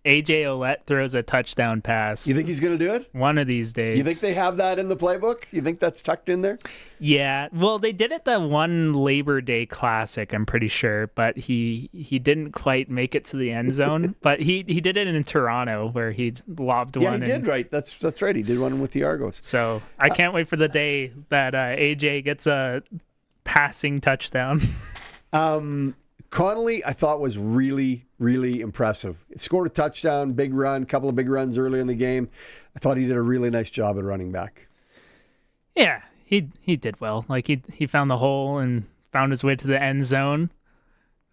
A.J. Ouellette throws a touchdown pass. You think he's going to do it? One of these days. You think they have that in the playbook? You think that's tucked in there? Yeah. Well, they did it that one Labor Day Classic, I'm pretty sure, but he didn't quite make it to the end zone. But he did it in Toronto where he lobbed one. Yeah, he did, right. That's right. He did one with the Argos. So I can't wait for the day that A.J. gets a passing touchdown. Connolly, I thought, was really, really impressive. Scored a touchdown, big run, couple of big runs early in the game. I thought he did a really nice job at running back. Yeah, he did well. Like he found the hole and found his way to the end zone.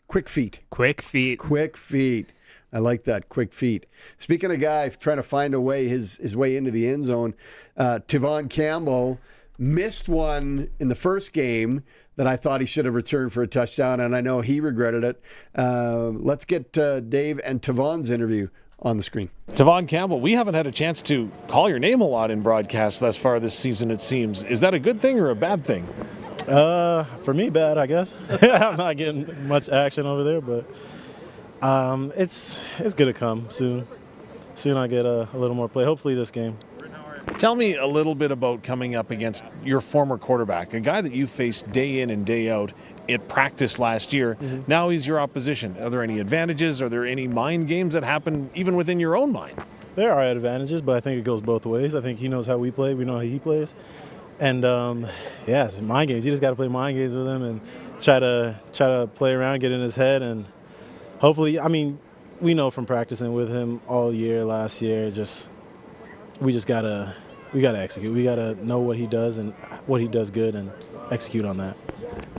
Quick feet. Quick feet. I like that, quick feet. Speaking of guy trying to find a way his way into the end zone, Tevon Campbell missed one in the first game that I thought he should have returned for a touchdown, and I know he regretted it. Let's get Dave and Tevon's interview on the screen. Tevon Campbell, we haven't had a chance to call your name a lot in broadcasts thus far this season, it seems. Is that a good thing or a bad thing? For me, bad, I guess. I'm not getting much action over there, but it's going to come soon. Soon I get a little more play, hopefully this game. Tell me a little bit about coming up against your former quarterback, a guy that you faced day in and day out at practice last year. Mm-hmm. Now he's your opposition. Are there any advantages? Are there any mind games that happen even within your own mind? There are advantages, but I think it goes both ways. I think he knows how we play. We know how he plays. And, it's mind games. You just got to play mind games with him and try to play around, get in his head. And hopefully, I mean, we know from practicing with him all year, last year, we gotta execute. We gotta know what he does and what he does good and execute on that.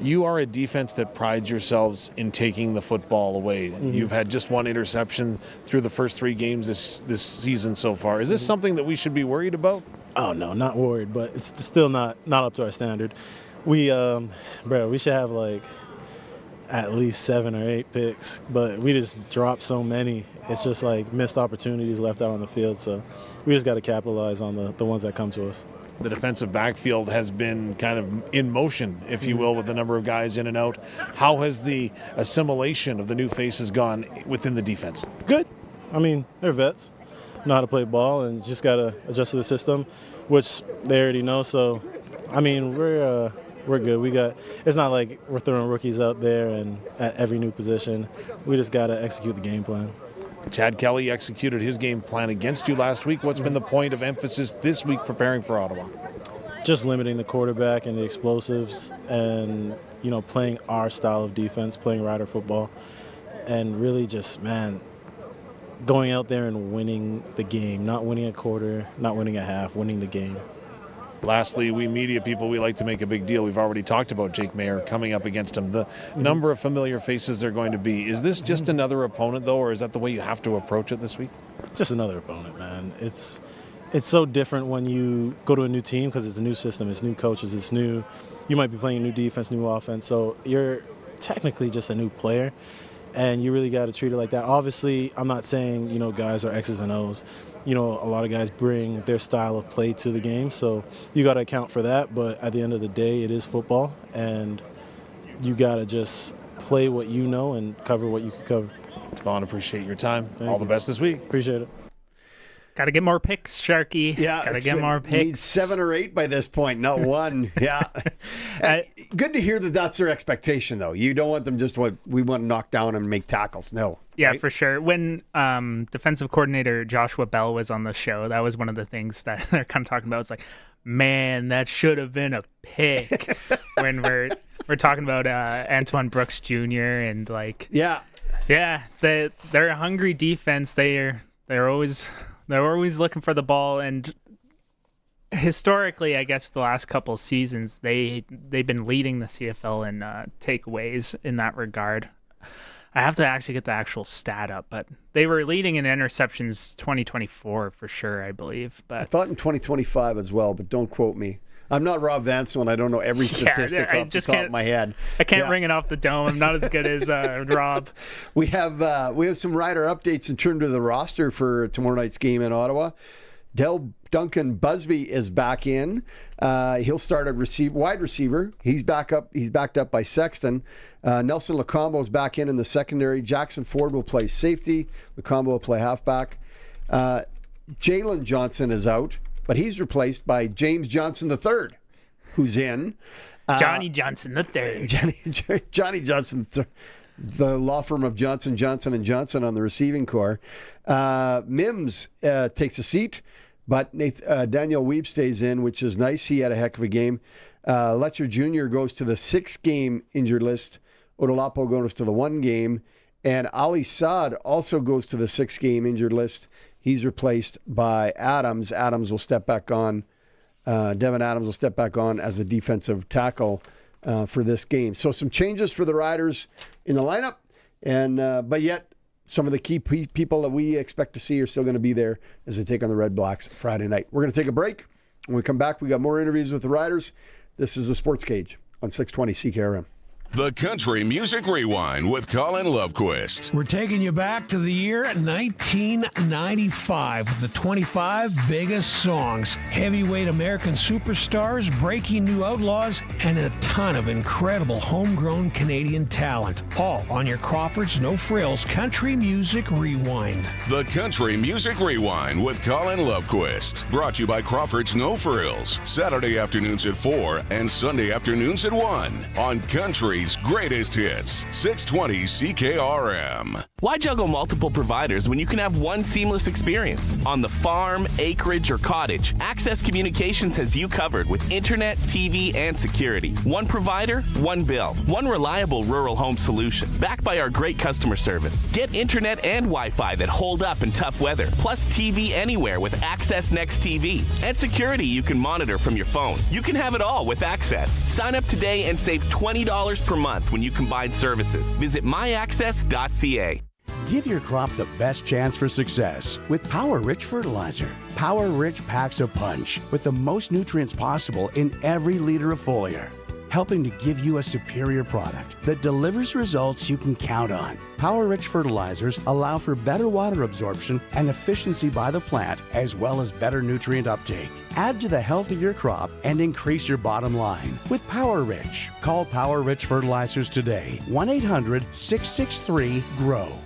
You are a defense that prides yourselves in taking the football away. Mm-hmm. You've had just one interception through the first 3 games this season so far. Is this something that we should be worried about? Oh no, not worried, but it's still not up to our standard. We should have like at least 7 or 8 picks, but we just dropped so many. It's just like missed opportunities left out on the field, so we just got to capitalize on the ones that come to us. the defensive backfield has been kind of in motion, if you will, with the number of guys in and out. How has the assimilation of the new faces gone within the defense? Good. I mean, they're vets, know how to play ball, and just got to adjust to the system, which they already know. So, I mean, we're good. It's not like we're throwing rookies out there and at every new position. We just got to execute the game plan. Chad Kelly executed his game plan against you last week. What's been the point of emphasis this week preparing for Ottawa? Just limiting the quarterback and the explosives and, playing our style of defense, playing rider football, and really just, going out there and winning the game, not winning a quarter, not winning a half, winning the game. Lastly, we media people, we like to make a big deal. We've already talked about Jake Mayer coming up against him. The number of familiar faces they're going to be. Is this just another opponent, though, or is that the way you have to approach it this week? Just another opponent, man. It's so different when you go to a new team because it's a new system, it's new coaches, it's new. You might be playing a new defense, new offense, so you're technically just a new player, and you really got to treat it like that. Obviously, I'm not saying, guys are X's and O's. A lot of guys bring their style of play to the game, so you got to account for that. But at the end of the day, it is football, and you got to just play what you know and cover what you can cover. Devon, appreciate your time. All the best this week. Appreciate it. Got to get more picks, Sharky. Yeah. Got to get more picks. Need 7 or 8 by this point, not 1. Yeah. Good to hear that that's their expectation, though. You don't want them just we want to knock down and make tackles. No. Yeah, right? for sure. When defensive coordinator Joshua Bell was on the show, that was one of the things that they're kind of talking about. It's like, man, that should have been a pick. When we're talking about Antoine Brooks Jr. and they're a hungry defense. They're always looking for the ball, and historically, I guess the last couple of seasons they've been leading the CFL in takeaways in that regard. I have to actually get the actual stat up, but they were leading in interceptions 2024 for sure, I believe. But I thought in 2025 as well, but don't quote me. I'm not Rob Vanstone. I don't know every statistic off the top of my head. I can't ring it off the dome. I'm not as good as Rob. We have some rider updates in terms of the roster for tomorrow night's game in Ottawa. Duncan Busby is back in. He'll start at wide receiver. He's backed up by Sexton. Nelson Lacombo is back in the secondary. Jackson Ford will play safety. Lacombo will play halfback. Jalen Johnson is out, but he's replaced by James Johnson III, who's in. Johnny Johnson III. Johnny Johnson III. The law firm of Johnson, Johnson & Johnson on the receiving corps. Mims takes a seat, but Daniel Weeb stays in, which is nice. He had a heck of a game. Letcher Jr. goes to the 6-game injured list. Odolapo goes to the 1 game. And Ali Saad also goes to the 6-game injured list. He's replaced by Adams. Adams will step back on. Devin Adams will step back on as a defensive tackle for this game. So some changes for the Riders in the lineup, and but yet some of the key people that we expect to see are still going to be there as they take on the Red Blacks Friday night. We're going to take a break. When we come back, we got more interviews with the Riders. This is the Sportscage on 620 CKRM. The Country Music Rewind with Colin Lovequist. We're taking you back to the year 1995 with the 25 biggest songs, heavyweight American superstars, breaking new outlaws, and a ton of incredible homegrown Canadian talent. All on your Crawford's No Frills Country Music Rewind. The Country Music Rewind with Colin Lovequist. Brought to you by Crawford's No Frills. Saturday afternoons at 4 and Sunday afternoons at 1 on Country's greatest hits, 620 CKRM. Why juggle multiple providers when you can have one seamless experience? On the farm, acreage, or cottage, Access Communications has you covered with internet, TV, and security. One provider, one bill. One reliable rural home solution, backed by our great customer service. Get internet and Wi-Fi that hold up in tough weather, plus TV anywhere with Access Next TV. And security you can monitor from your phone. You can have it all with Access. Sign up today and save $20 per month when you combine services. Visit myaccess.ca. Give your crop the best chance for success with Power Rich Fertilizer. Power Rich packs a punch with the most nutrients possible in every liter of foliar. helping to give you a superior product that delivers results you can count on. Power-rich fertilizers allow for better water absorption and efficiency by the plant, as well as better nutrient uptake. Add to the health of your crop and increase your bottom line with Power-Rich. Call Power-Rich Fertilizers today. 1-800-663-GROW.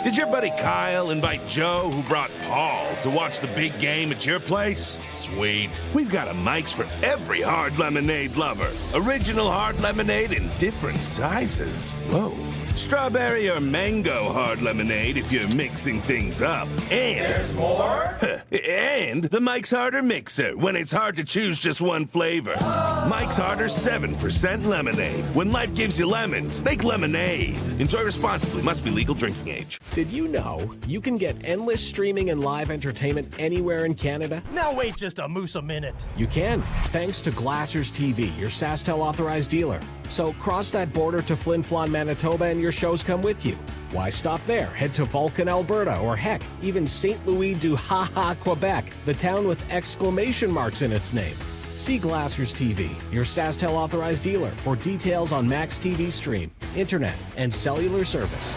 Did your buddy Kyle invite Joe, who brought Paul, to watch the big game at your place? Sweet. We've got a Mike's for every hard lemonade lover. Original hard lemonade in different sizes. Whoa. Strawberry or mango hard lemonade if you're mixing things up. And there's more? And the Mike's Harder Mixer when it's hard to choose just one flavor. Mike's Harder 7% lemonade. When life gives you lemons, make lemonade. Enjoy responsibly. Must be legal drinking age. Did you know you can get endless streaming and live entertainment anywhere in Canada? Now wait just a moose a minute. You can, thanks to Glassers TV, your SaskTel authorized dealer. So cross that border to Flin Flon, Manitoba, and your shows come with you. Why stop there? Head to Vulcan, Alberta, or heck, even St. Louis du Ha-Ha, Quebec, the town with exclamation marks in its name. See Glassers TV, your SaskTel authorized dealer, for details on Max TV Stream, internet, and cellular service.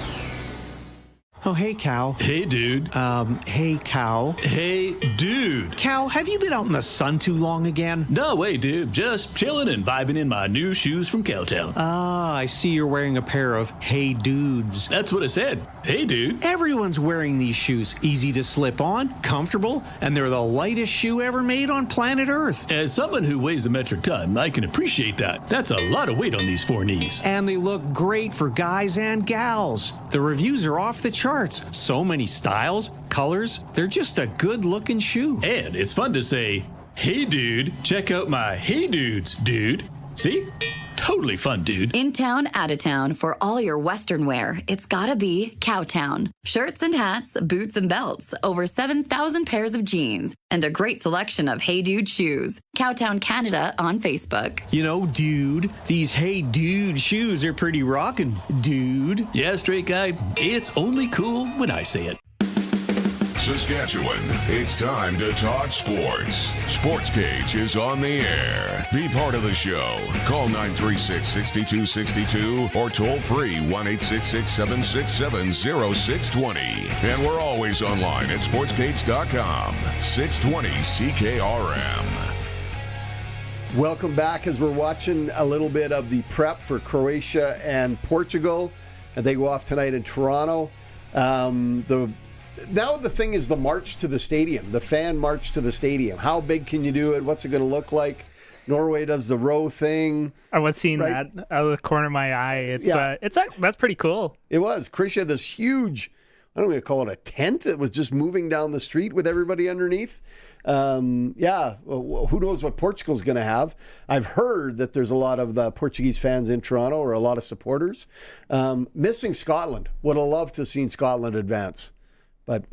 Oh, hey, Cal. Hey, dude. Hey, Cal. Hey, dude. Cal, have you been out in the sun too long again? No way, dude. Just chilling and vibing in my new shoes from Cowtown. Ah, I see you're wearing a pair of Hey Dudes. That's what I said. Hey, dude. Everyone's wearing these shoes. Easy to slip on, comfortable, and they're the lightest shoe ever made on planet Earth. As someone who weighs a metric ton, I can appreciate that. That's a lot of weight on these four knees. And they look great for guys and gals. The reviews are off the charts. So many styles, colors. They're just a good-looking shoe. And it's fun to say, hey, dude, check out my Hey Dudes, dude. See? Totally fun, dude. In town, out of town, for all your Western wear, it's gotta be Cowtown. Shirts and hats, boots and belts, over 7,000 pairs of jeans, and a great selection of Hey Dude shoes. Cowtown Canada on Facebook. You know, dude, these Hey Dude shoes are pretty rockin', dude. Yeah, straight guy, it's only cool when I say it. Saskatchewan, it's time to talk sports. Sportscage is on the air. Be part of the show. Call 936-6262 or toll free 1-866-767-0620. And we're always online at sportscage.com. 620 CKRM. Welcome back as we're watching a little bit of the prep for Croatia and Portugal. And they go off tonight in Toronto. Now the thing is the march to the stadium, the fan march to the stadium. How big can you do it? What's it going to look like? Norway does the row thing. I was seeing that out of the corner of my eye. That's pretty cool. It was. Croatia had this huge, I don't want to call it a tent that was just moving down the street with everybody underneath. Who knows what Portugal's going to have. I've heard that there's a lot of the Portuguese fans in Toronto, or a lot of supporters. Missing Scotland. Would have loved to have seen Scotland advance, but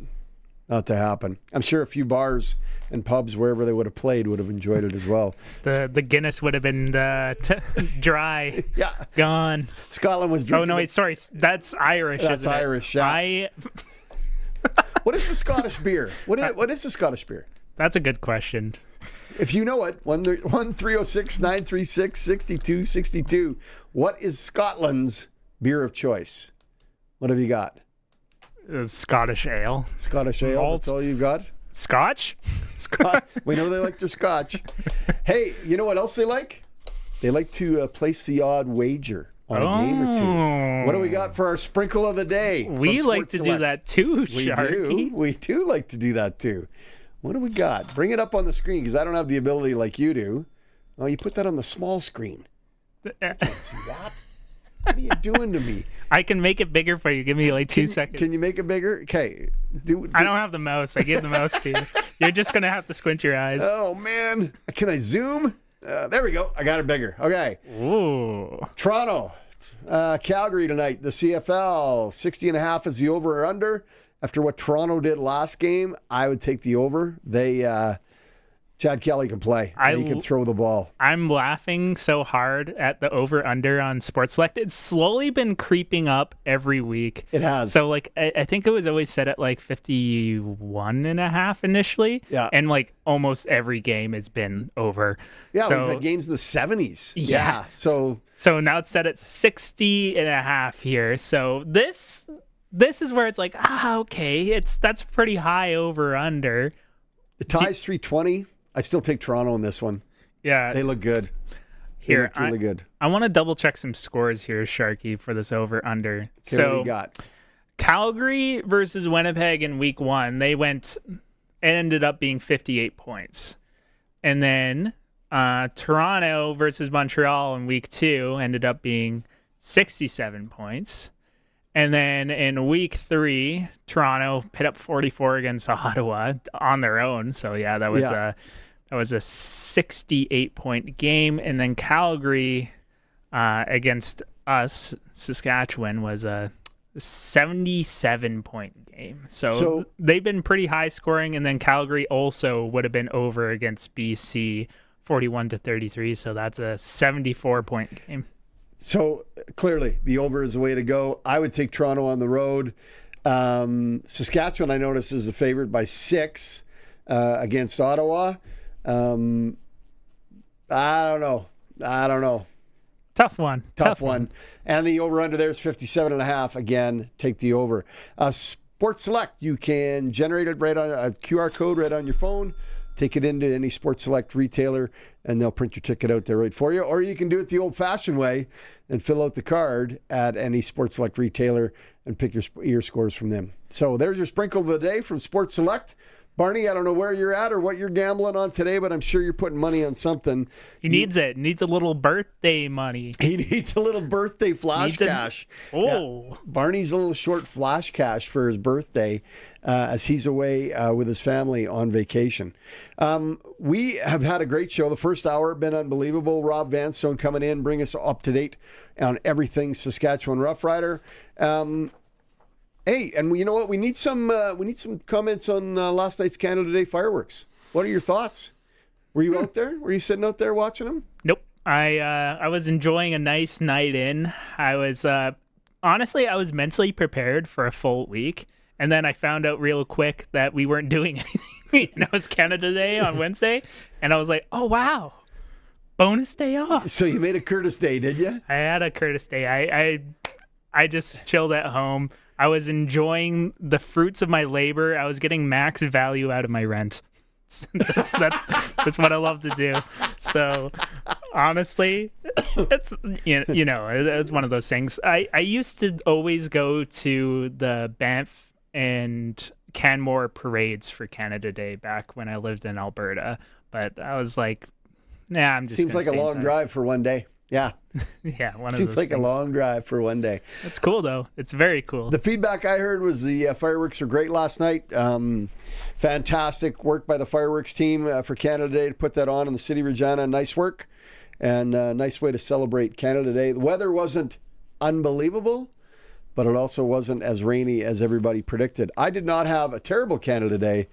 not to happen. I'm sure a few bars and pubs wherever they would have played would have enjoyed it as well. The Guinness would have been dry. Yeah. Gone. Scotland was drinking. Oh, no, wait, sorry. That's Irish, That's Irish, yeah. What is the Scottish beer? What is the Scottish beer? That's a good question. If you know it, 1-306-936-6262. What is Scotland's beer of choice? What have you got? Scottish ale. Scottish ale, Malt. That's all you've got? Scotch? We know they like their scotch. Hey, you know what else they like? They like to place the odd wager on a game or two. What do we got for our sprinkle of the day? We like to do that too, Sharky. We do like to do that too. What do we got? Bring it up on the screen, because I don't have the ability like you do. Oh, you put that on the small screen. I can't see that. What are you doing to me? I can make it bigger for you. Give me like 2 seconds. Can you make it bigger? Okay. I don't have the mouse. I give the mouse to you. You're just going to have to squint your eyes. Oh, man. Can I zoom? There we go. I got it bigger. Okay. Ooh. Toronto. Calgary tonight. The CFL. 60.5 is the over or under. After what Toronto did last game, I would take the over. They Chad Kelly can play. And he can throw the ball. I'm laughing so hard at the over-under on Sports Select. It's slowly been creeping up every week. It has. So, like, I think it was always set at, like, 51.5 initially. Yeah. And, like, almost every game has been over. Yeah, so, we've had games in the 70s. Yeah. So now it's set at 60.5 here. So this is where it's like, okay, that's pretty high over-under. The tie's 320. I still take Toronto in this one. Yeah. They look good. They look really good. I want to double check some scores here, Sharky, for this over-under. Okay, So what do you got? Calgary versus Winnipeg in week 1, it ended up being 58 points. And then Toronto versus Montreal in week 2 ended up being 67 points. And then in week 3, Toronto put up 44 against Ottawa on their own. So yeah, that was a 68-point game. And then Calgary against us, Saskatchewan, was a 77-point game. So they've been pretty high scoring. And then Calgary also would have been over against BC, 41-33. So that's a 74-point game. So clearly, the over is the way to go. I would take Toronto on the road. Saskatchewan, I notice, is a favorite by 6 against Ottawa. I don't know. Tough one. And the over-under there is 57.5. Again, take the over. Sports Select, you can generate it right on a QR code right on your phone. Take it into any Sports Select retailer, and they'll print your ticket out there right for you. Or you can do it the old-fashioned way and fill out the card at any Sports Select retailer and pick your scores from them. So there's your sprinkle of the day from Sports Select. Barney, I don't know where you're at or what you're gambling on today, but I'm sure you're putting money on something. He needs it. Needs a little birthday money. He needs a little birthday flash cash. Yeah. Barney's a little short flash cash for his birthday as he's away with his family on vacation. We have had a great show. The first hour been unbelievable. Rob Vanstone coming in, bring us up to date on everything Saskatchewan Roughrider. Hey, and you know what? We need some comments on last night's Canada Day fireworks. What are your thoughts? Were you out there? Were you sitting out there watching them? Nope. I was enjoying a nice night in. I was honestly, I was mentally prepared for a full week, and then I found out real quick that we weren't doing anything. And it was Canada Day on Wednesday, and I was like, oh wow, bonus day off. So you made a Curtis Day, did you? I had a Curtis Day. I just chilled at home. I was enjoying the fruits of my labor. I was getting max value out of my rent. That's what I love to do. So honestly, it's it's one of those things. I used to always go to the Banff and Canmore parades for Canada Day back when I lived in Alberta, but I was like, nah, I'm just seems like a long drive for one day. Yeah. Yeah, one of Seems those like things. a long drive for one day. It's cool, though. It's very cool. The feedback I heard was the fireworks were great last night. Fantastic work by the fireworks team for Canada Day to put that on in the city of Regina. Nice work and nice way to celebrate Canada Day. The weather wasn't unbelievable, but it also wasn't as rainy as everybody predicted. I did not have a terrible Canada Day,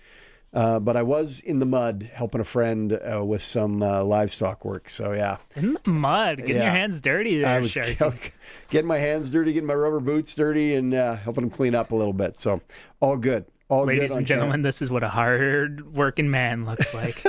but I was in the mud helping a friend with some livestock work. So, yeah. In the mud. Getting your hands dirty there, I was Sharky. getting my hands dirty, getting my rubber boots dirty, and helping them clean up a little bit. So, all good. Ladies and gentlemen, this is what a hard-working man looks like.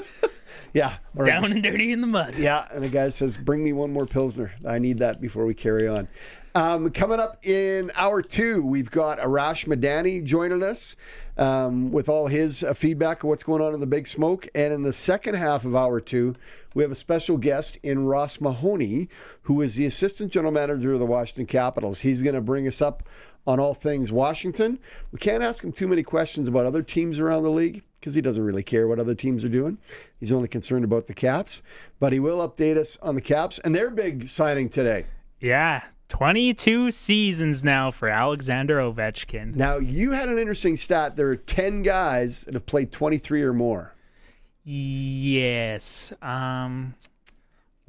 Yeah. Down and dirty in the mud. Yeah, and the guy says, bring me one more Pilsner. I need that before we carry on. Coming up in hour 2, we've got Arash Madani joining us with all his feedback of what's going on in the Big Smoke. And in the second half of hour 2, we have a special guest in Ross Mahoney, who is the assistant general manager of the Washington Capitals. He's going to bring us up on all things Washington. We can't ask him too many questions about other teams around the league because he doesn't really care what other teams are doing. He's only concerned about the Caps. But he will update us on the Caps and their big signing today. Yeah, 22 seasons now for Alexander Ovechkin. Now, you had an interesting stat. There are 10 guys that have played 23 or more. Yes. Where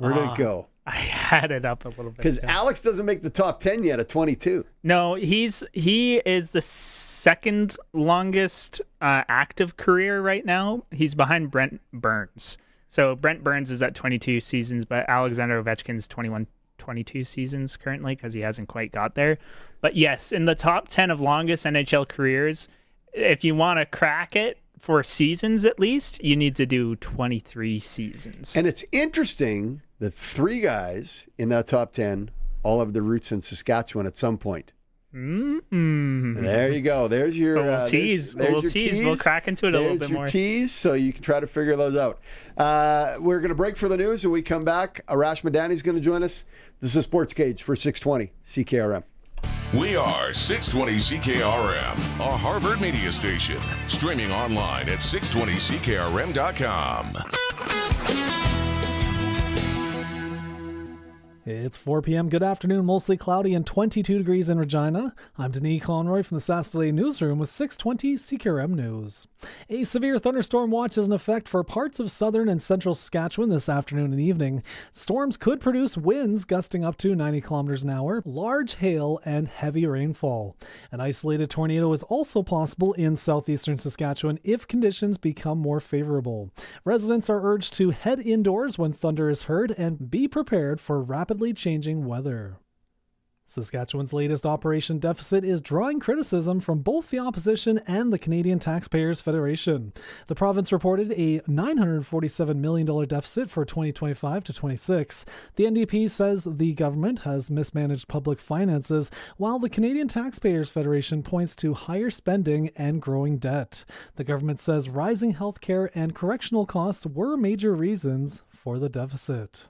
did it go? I had it up a little bit. Because Alex doesn't make the top 10 yet at 22. No, he is the second longest active career right now. He's behind Brent Burns. So Brent Burns is at 22 seasons, but Alexander Ovechkin's 22 seasons currently because he hasn't quite got there. But yes, in the top 10 of longest NHL careers, if you want to crack it for seasons at least, you need to do 23 seasons. And it's interesting that 3 guys in that top 10 all have their roots in Saskatchewan at some point. Mm-hmm. There you go. There's your little tease. There's your tease. We'll crack into it a little bit more. There's your tease, so you can try to figure those out. We're going to break for the news, and we come back. Arash Madani is going to join us. This is Sportscage for 620 CKRM. We are 620 CKRM, a Harvard media station. Streaming online at 620CKRM.com. It's 4 p.m. Good afternoon. Mostly cloudy and 22 degrees in Regina. I'm Denis Conroy from the Saskatoon Newsroom with 620 CKRM News. A severe thunderstorm watch is in effect for parts of southern and central Saskatchewan this afternoon and evening. Storms could produce winds gusting up to 90 kilometers an hour, large hail, and heavy rainfall. An isolated tornado is also possible in southeastern Saskatchewan if conditions become more favorable. Residents are urged to head indoors when thunder is heard and be prepared for rapidly changing weather. Saskatchewan's latest operation deficit is drawing criticism from both the opposition and the Canadian Taxpayers Federation. The province reported a $947 million deficit for 2025 to 26. The NDP says the government has mismanaged public finances, while the Canadian Taxpayers Federation points to higher spending and growing debt. The government says rising healthcare and correctional costs were major reasons for the deficit.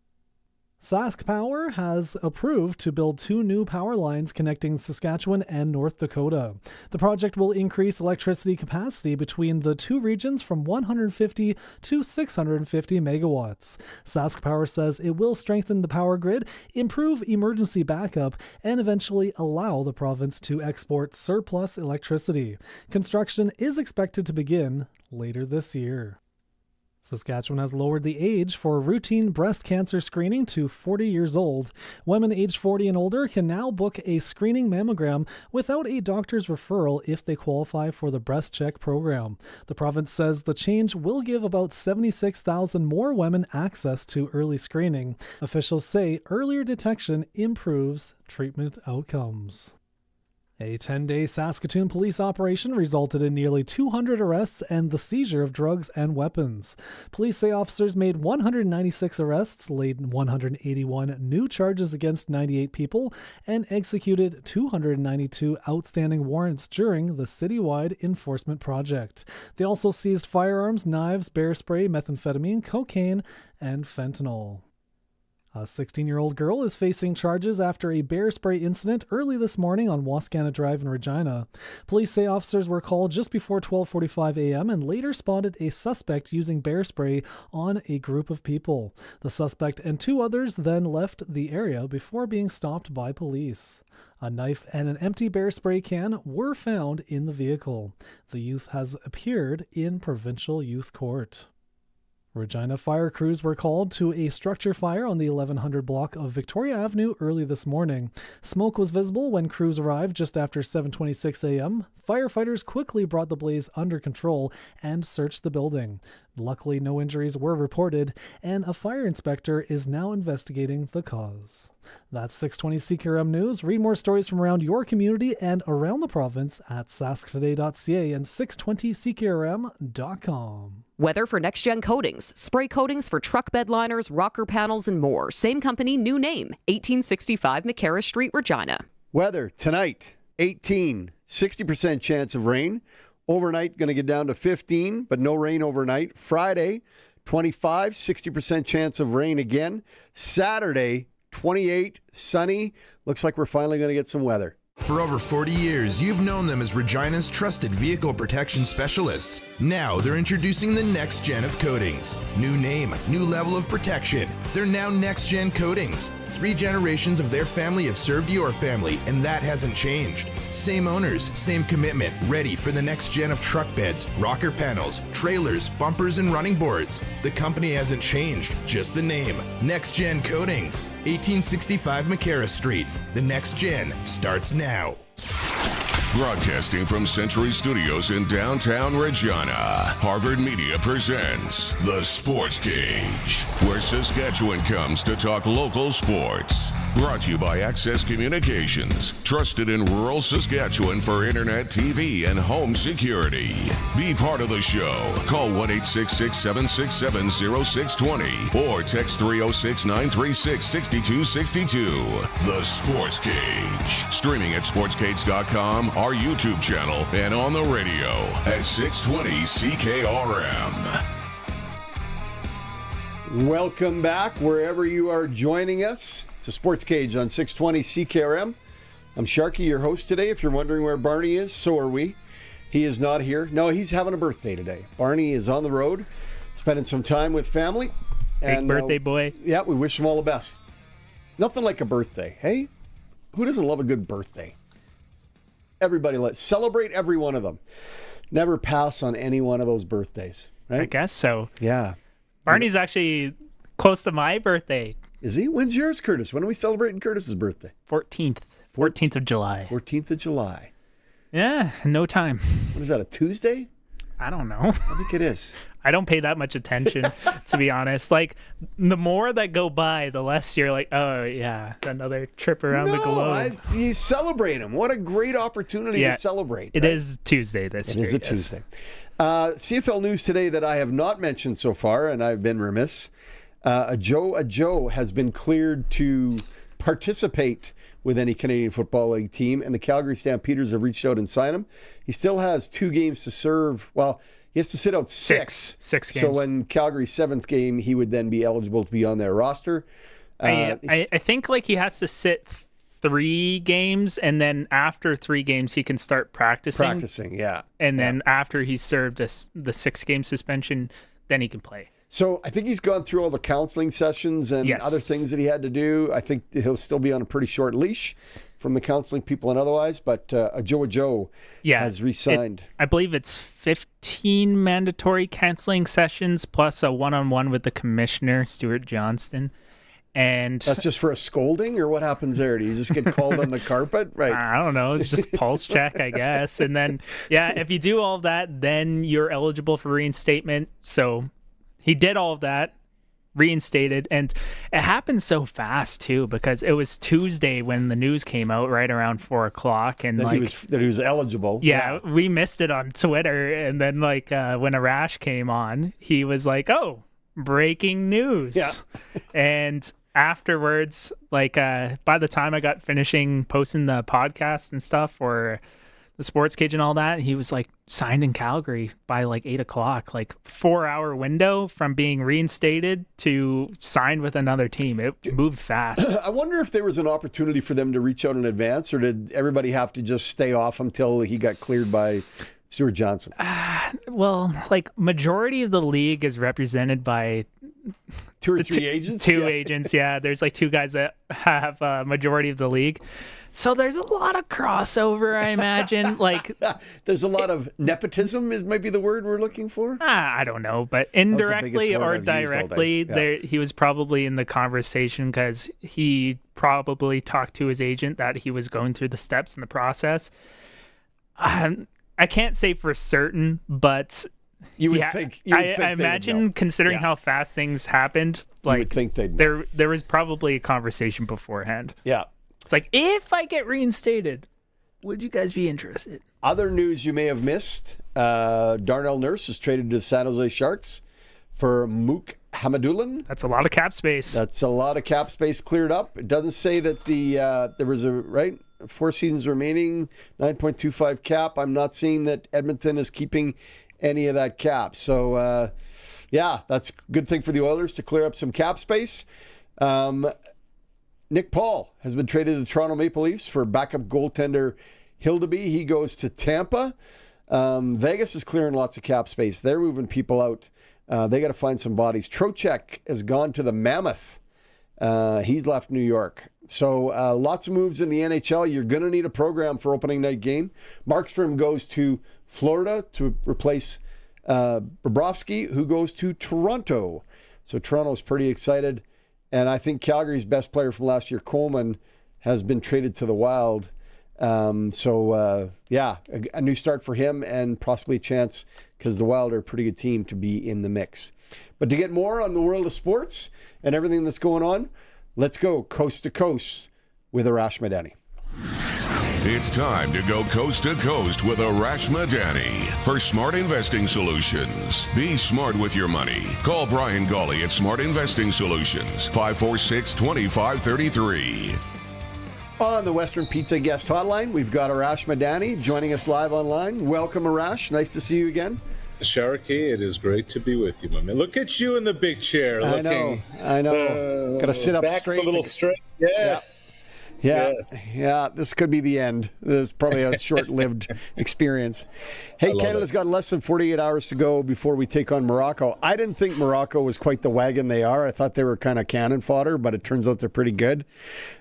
Sask Power has approved to build 2 new power lines connecting Saskatchewan and North Dakota. The project will increase electricity capacity between the 2 regions from 150 to 650 megawatts. Sask Power says it will strengthen the power grid, improve emergency backup, and eventually allow the province to export surplus electricity. Construction is expected to begin later this year. Saskatchewan has lowered the age for routine breast cancer screening to 40 years old. Women aged 40 and older can now book a screening mammogram without a doctor's referral if they qualify for the Breast Check program. The province says the change will give about 76,000 more women access to early screening. Officials say earlier detection improves treatment outcomes. A 10-day Saskatoon police operation resulted in nearly 200 arrests and the seizure of drugs and weapons. Police say officers made 196 arrests, laid 181 new charges against 98 people, and executed 292 outstanding warrants during the citywide enforcement project. They also seized firearms, knives, bear spray, methamphetamine, cocaine, and fentanyl. A 16-year-old girl is facing charges after a bear spray incident early this morning on Wascana Drive in Regina. Police say officers were called just before 12:45 a.m. and later spotted a suspect using bear spray on a group of people. The suspect and 2 others then left the area before being stopped by police. A knife and an empty bear spray can were found in the vehicle. The youth has appeared in provincial youth court. Regina fire crews were called to a structure fire on the 1100 block of Victoria Avenue early this morning. Smoke was visible when crews arrived just after 7:26 a.m. Firefighters quickly brought the blaze under control and searched the building. Luckily, no injuries were reported, and a fire inspector is now investigating the cause. That's 620 CKRM News. Read more stories from around your community and around the province at sasktoday.ca and 620CKRM.com. Weather for Next Gen Coatings. Spray coatings for truck bed liners, rocker panels, and more. Same company, new name. 1865 McCarra Street, Regina. Weather tonight, 18, 60% chance of rain. Overnight, going to get down to 15, but no rain overnight. Friday, 25, 60% chance of rain again. Saturday, 28, sunny. Looks like we're finally going to get some weather. For over 40 years, you've known them as Regina's trusted vehicle protection specialists. Now they're introducing the next gen of coatings. New name, new level of protection. They're now Next Gen Coatings. 3 generations of their family have served your family, and that hasn't changed. Same owners, same commitment, ready for the next gen of truck beds, rocker panels, trailers, bumpers, and running boards. The company hasn't changed, just the name. Next Gen Coatings, 1865 McCarra Street. The next gen starts now. Broadcasting from Century Studios in downtown Regina, Harvard Media presents The Sports Cage, where Saskatchewan comes to talk local sports. Brought to you by Access Communications, trusted in rural Saskatchewan for internet, TV, and home security. Be part of the show. Call 1-866-767-0620 or text 306-936-6262. The Sports Cage. Streaming at sportscage.com, our YouTube channel, and on the radio at 620 CKRM. Welcome back wherever you are joining us. It's a Sports Cage on 620 CKRM. I'm Sharky, your host today. If you're wondering where Barney is, so are we. He is not here. No, he's having a birthday today. Barney is on the road, spending some time with family. Big birthday boy. Yeah, we wish him all the best. Nothing like a birthday, hey? Who doesn't love a good birthday? Everybody, let's celebrate every one of them. Never pass on any one of those birthdays, right? I guess so. Yeah. Barney's actually close to my birthday. Is he? When's yours, Curtis? When are we celebrating Curtis's birthday? 14th of July. 14th of July. Yeah, no time. What is that, a Tuesday? I don't know. I think it is. I don't pay that much attention, to be honest. Like, the more that go by, the less you're like, oh, yeah, another trip around the globe. You celebrate him. What a great opportunity to celebrate. It is Tuesday this year. It is a Tuesday. CFL news today that I have not mentioned so far, and I've been remiss. Joe has been cleared to participate with any Canadian Football League team, and the Calgary Stampeders have reached out and signed him. He still has 2 games to serve. Well, he has to sit out 6. 6 games. So when Calgary's 7th game, he would then be eligible to be on their roster. I think like he has to sit 3 games, and then after 3 games, he can start practicing. Yeah. And then after he's served the 6-game suspension, then he can play. So I think he's gone through all the counseling sessions and other things that he had to do. I think he'll still be on a pretty short leash from the counseling people and otherwise, but Joe has re-signed. I believe it's 15 mandatory counseling sessions plus a one-on-one with the commissioner, Stuart Johnston. And that's just for a scolding, or what happens there? Do you just get called on the carpet? Right. I don't know. It's just pulse check, I guess. And then, if you do all of that, then you're eligible for reinstatement. So he did all of that, reinstated, and it happened so fast too, because it was Tuesday when the news came out right around 4:00, and that he was eligible. Yeah, we missed it on Twitter, and then when Arash came on, he was like, "Oh, breaking news!" Yeah, and afterwards, by the time I got finishing posting the podcast and stuff for the Sports Cage and all that, he was signed in Calgary by 8:00, 4-hour window from being reinstated to signed with another team. It moved fast. I wonder if there was an opportunity for them to reach out in advance, or did everybody have to just stay off until he got cleared by Stuart Johnson? Majority of the league is represented by 2 or 3 agents. Agents, yeah. There's 2 guys that have majority of the league. So there's a lot of crossover, I imagine. There's a lot of nepotism, might be the word we're looking for. I don't know, but indirectly or directly, he was probably in the conversation because he probably talked to his agent that he was going through the steps in the process. I can't say for certain, but I imagine, considering how fast things happened, you would think they'd know. There was probably a conversation beforehand. Yeah. It's if I get reinstated, would you guys be interested? Other news you may have missed, Darnell Nurse is traded to the San Jose Sharks for Mook Hamadullin. That's a lot of cap space. That's a lot of cap space cleared up. It doesn't say that there was 4 seasons remaining, 9.25 cap. I'm not seeing that Edmonton is keeping any of that cap. So, that's a good thing for the Oilers to clear up some cap space. Nick Paul has been traded to the Toronto Maple Leafs for backup goaltender Hildeby. He goes to Tampa. Vegas is clearing lots of cap space. They're moving people out. They got to find some bodies. Trocheck has gone to the Mammoth. He's left New York. So lots of moves in the NHL. You're going to need a program for opening night game. Markstrom goes to Florida to replace Bobrovsky, who goes to Toronto. So Toronto's pretty excited. And I think Calgary's best player from last year, Coleman, has been traded to the Wild. A new start for him and possibly a chance, because the Wild are a pretty good team, to be in the mix. But to get more on the world of sports and everything that's going on, let's go coast to coast with Arash Madani. It's time to go coast to coast with Arash Madani for Smart Investing Solutions. Be smart with your money. Call Brian Gawley at Smart Investing Solutions, 546-2533. On the Western Pizza Guest Hotline, we've got Arash Madani joining us live online. Welcome, Arash. Nice to see you again. Sharky, it is great to be with you, my man. Look at you in the big chair. I know. Got to sit up back's straight. A little straight. Yes. Yeah. Yes. Yeah, this could be the end. This is probably a short-lived experience. Hey, Canada's got less than 48 hours to go before we take on Morocco. I didn't think Morocco was quite the wagon they are. I thought they were kind of cannon fodder, but it turns out they're pretty good.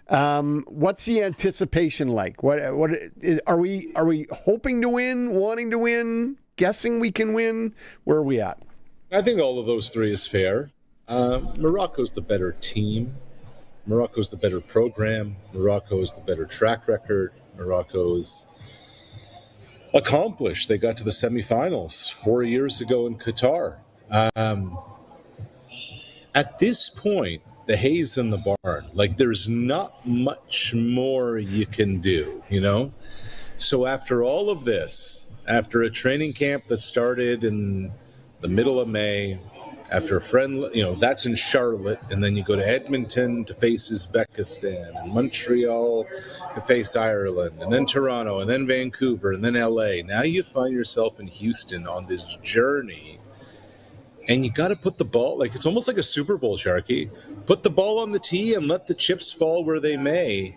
What's the anticipation like? What are we hoping to win, wanting to win, guessing we can win? Where are we at? I think all of those three is fair. Morocco's the better team. Morocco's the better program. Morocco's the better track record. Morocco's accomplished. They got to the semifinals 4 years ago in Qatar. At this point, the hay's in the barn. Like, there's not much more you can do, you know? So after all of this, after a training camp that started in the middle of May, after a friend, that's in Charlotte, and then you go to Edmonton to face Uzbekistan, and Montreal to face Ireland, and then Toronto, and then Vancouver, and then LA. Now you find yourself in Houston on this journey, and you got to put the ball, like it's almost like a Super Bowl, Sharky. Put the ball on the tee and let the chips fall where they may.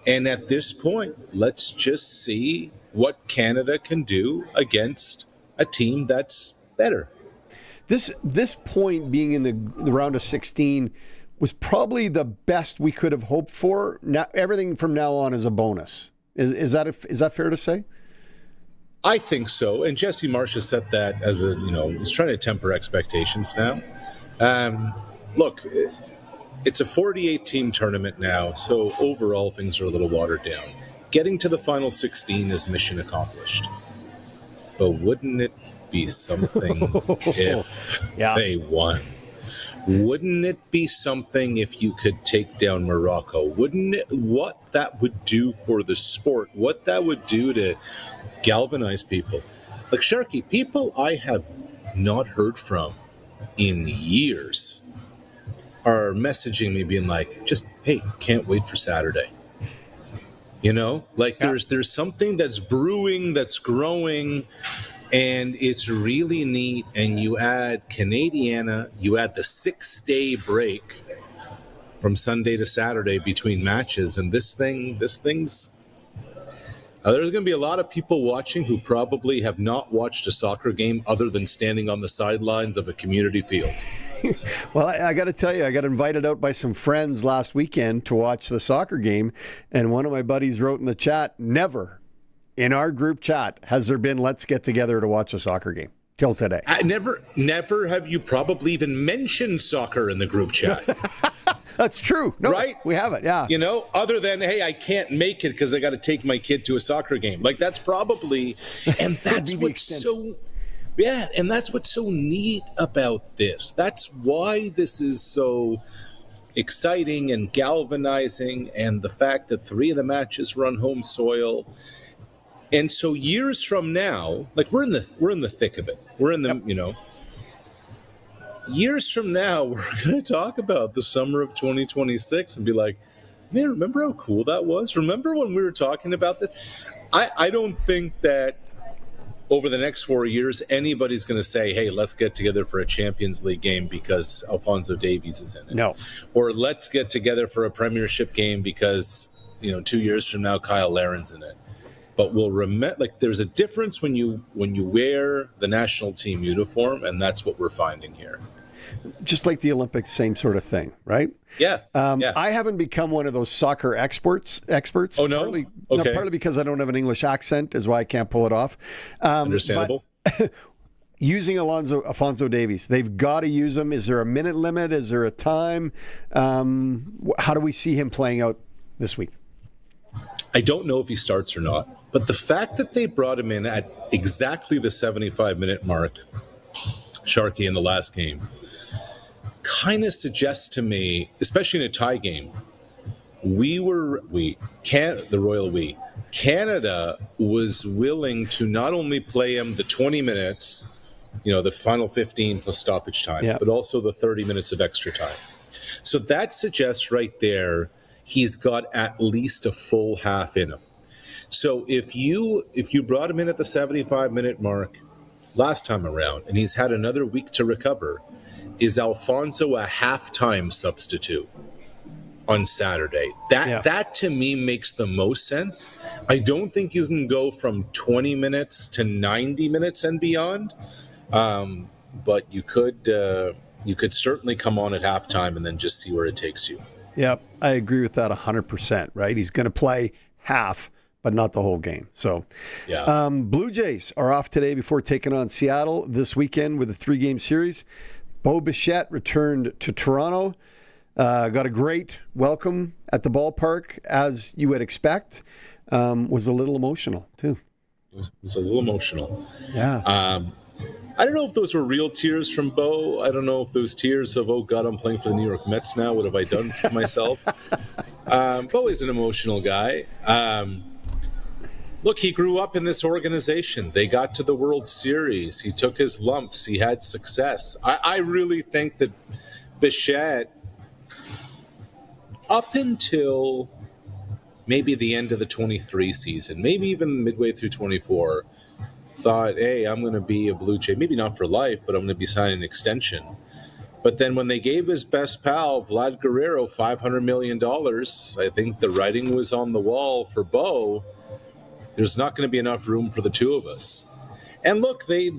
And at this point, let's just see what Canada can do against a team that's better. This point, being in the round of 16, was probably the best we could have hoped for. Now, everything from now on is a bonus. Is that fair to say? I think so. And Jesse Marsh has set that as he's trying to temper expectations now. Look, it's a 48-team tournament now, so overall things are a little watered down. Getting to the final 16 is mission accomplished. But wouldn't it be something if they won? Wouldn't it be something if you could take down Morocco? Wouldn't it, what that would do for the sport, what that would do to galvanize people? Like, Sharky, people I have not heard from in years are messaging me being like, just, hey, can't wait for Saturday. There's something that's brewing, that's growing, and it's really neat. And you add Canadiana, you add the 6-day break from Sunday to Saturday between matches, and this thing's there's going to be a lot of people watching who probably have not watched a soccer game other than standing on the sidelines of a community field. Well, I got to tell you, I got invited out by some friends last weekend to watch the soccer game, and one of my buddies wrote in the chat, never in our group chat has there been let's get together to watch a soccer game till today. Never have you probably even mentioned soccer in the group chat. That's true. No, right? We haven't, yeah. Other than, hey, I can't make it because I got to take my kid to a soccer game. Like, that's probably, and that's what's so... Yeah, and that's what's so neat about this. That's why this is so exciting and galvanizing, and the fact that 3 of the matches were on home soil. And so years from now, like we're in the thick of it. We're in the, years from now, we're going to talk about the summer of 2026 and be like, man, remember how cool that was? Remember when we were talking about that? I don't think that over the next 4 years, anybody's going to say, hey, let's get together for a Champions League game because Alphonso Davies is in it. No. Or let's get together for a Premiership game because, 2 years from now, Kyle Laren's in it. But we'll remember, there's a difference when you wear the national team uniform, and that's what we're finding here. Just like the Olympics, same sort of thing, right? Yeah. I haven't become one of those soccer experts. Oh, no? Okay. Partly because I don't have an English accent is why I can't pull it off. Understandable. Using Alphonso Davies, they've got to use him. Is there a minute limit? Is there a time? How do we see him playing out this week? I don't know if he starts or not. But the fact that they brought him in at exactly the 75-minute mark, Sharky, in the last game, kind of suggests to me, especially in a tie game, Canada was willing to not only play him the 20 minutes, the final 15 plus stoppage time, but also the 30 minutes of extra time. So that suggests right there he's got at least a full half in him. So if you brought him in at the 75-minute mark last time around and he's had another week to recover, is Alphonso a halftime substitute on Saturday? That to me makes the most sense. I don't think you can go from 20 minutes to 90 minutes and beyond, but you could certainly come on at halftime and then just see where it takes you. Yep, I agree with that 100%, right? He's going to play half, but not the whole game. So, Blue Jays are off today before taking on Seattle this weekend with a 3-game series. Bo Bichette returned to Toronto. Got a great welcome at the ballpark, as you would expect. Was a little emotional, too. It was a little emotional. Yeah. I don't know if those were real tears from Bo. I don't know if those tears of, oh, God, I'm playing for the New York Mets now. What have I done to myself? Bo is an emotional guy. Look, he grew up in this organization. They got to the World Series. He took his lumps. He had success. I really think that Bichette, up until maybe the end of the 23 season, maybe even midway through 24, thought, hey, I'm going to be a Blue Jay. Maybe not for life, but I'm going to be signing an extension. But then when they gave his best pal, Vlad Guerrero, $500 million, I think the writing was on the wall for Bo. There's not going to be enough room for the two of us. And look, they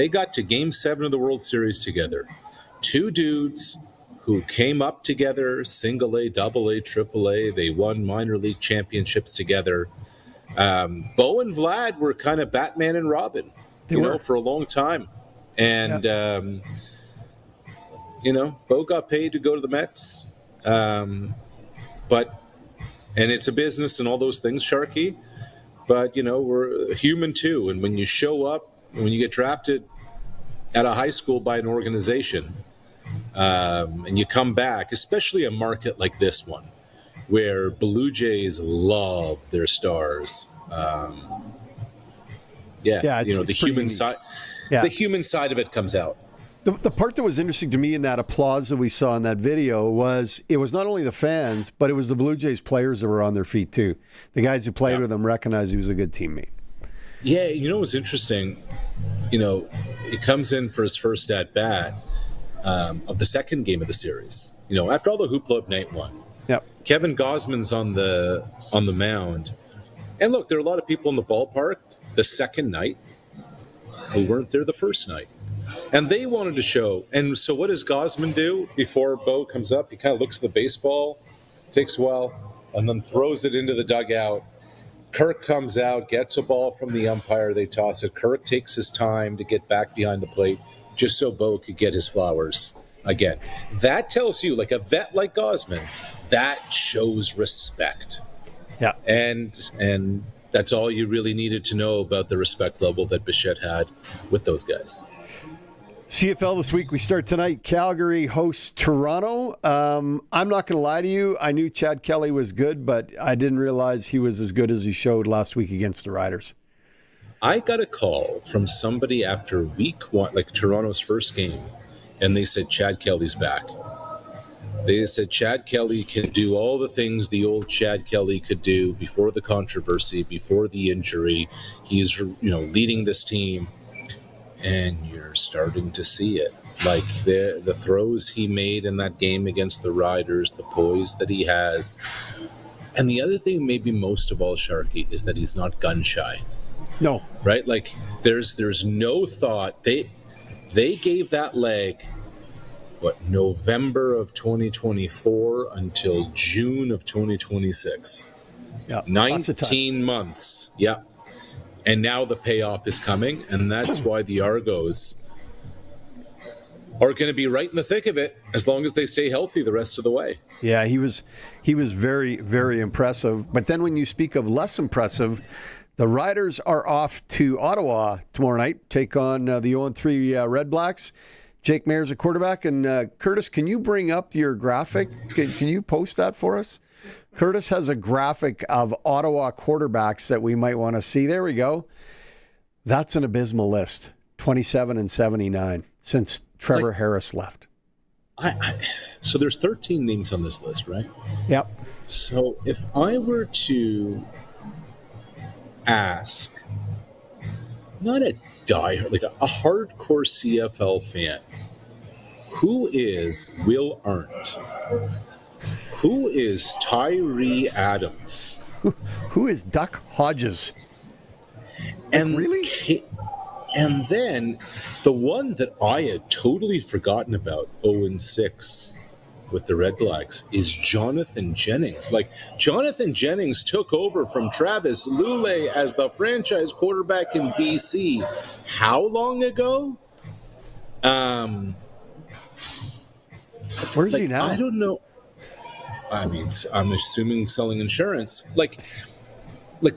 got to Game 7 of the World Series together. Two dudes who came up together, single A, double A, triple A. They won minor league championships together. Bo and Vlad were kind of Batman and Robin, for a long time. And, Bo got paid to go to the Mets. And it's a business and all those things, Sharky. But, we're human too. And when you show up, when you get drafted at a high school by an organization, and you come back, especially a market like this one, where Blue Jays love their stars. The human side. Yeah. The human side of it comes out. The part that was interesting to me in that applause that we saw in that video was it was not only the fans, but it was the Blue Jays players that were on their feet too. The guys who played with him recognized he was a good teammate. Yeah, it was interesting. It comes in for his first at-bat of the second game of the series. After all the hoopla of night one. Yep. Kevin Gausman's on the mound. And look, there are a lot of people in the ballpark the second night who weren't there the first night. And they wanted to show. And so what does Gausman do before Bo comes up? He kind of looks at the baseball, takes a while, and then throws it into the dugout. Kirk comes out, gets a ball from the umpire. They toss it. Kirk takes his time to get back behind the plate just so Bo could get his flowers again. That tells you, like a vet like Gausman, that shows respect. Yeah. And that's all you really needed to know about the respect level that Bichette had with those guys. CFL this week, we start tonight. Calgary hosts Toronto. I'm not going to lie to you. I knew Chad Kelly was good, but I didn't realize he was as good as he showed last week against the Riders. I got a call from somebody after week one, like Toronto's first game, and they said, Chad Kelly's back. They said Chad Kelly can do all the things the old Chad Kelly could do before the controversy, before the injury. He's, leading this team, and you're starting to see it. Like the throws he made in that game against the Riders, the poise that he has. And the other thing, maybe most of all, Sharky, is that he's not gun shy. No. Right? Like there's no thought. They gave that leg November of 2024 until June of 2026. Yeah, 19 months. Yeah. And now the payoff is coming, and that's why the Argos are going to be right in the thick of it as long as they stay healthy the rest of the way. Yeah, he was very, very impressive. But then when you speak of less impressive, the Riders are off to Ottawa tomorrow night, take on the 0-3 Red Blacks. Jake Mayer's a quarterback. And Curtis, can you bring up your graphic? Can you post that for us? Curtis has a graphic of Ottawa quarterbacks that we might want to see. There we go. That's an abysmal list, 27 and 79, since Trevor Harris left. So there's 13 names on this list, right? Yep. So if I were to ask, not a diehard, like a hardcore CFL fan, who is Will Arndt? Who is Tyree Adams? Who is Duck Hodges? And really? And then the one that I had totally forgotten about, 0-6 with the Red Blacks, is Jonathan Jennings. Like, Jonathan Jennings took over from Travis Lulay as the franchise quarterback in BC. How long ago? Where's he now? I don't know. I mean, I'm assuming selling insurance. Like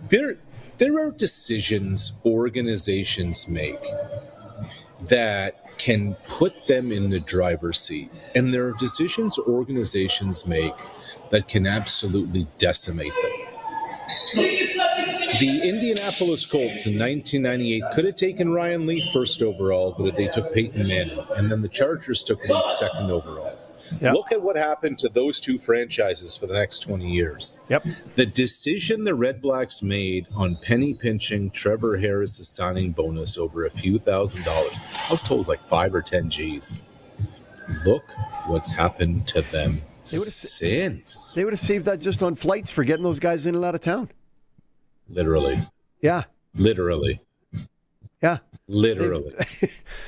there are decisions organizations make that can put them in the driver's seat. And there are decisions organizations make that can absolutely decimate them. The Indianapolis Colts in 1998 could have taken Ryan Leaf first overall, but they took Peyton Manning. And then the Chargers took Leaf second overall. Yep. Look at what happened to those two franchises for the next 20 years. Yep. The decision the Red Blacks made on penny pinching Trevor Harris's signing bonus over a few $1,000. I was told it was like 5 or 10 G's. Look what's happened to them since. They would have saved that just on flights for getting those guys in and out of town. Literally. Yeah. Literally. Yeah. Literally.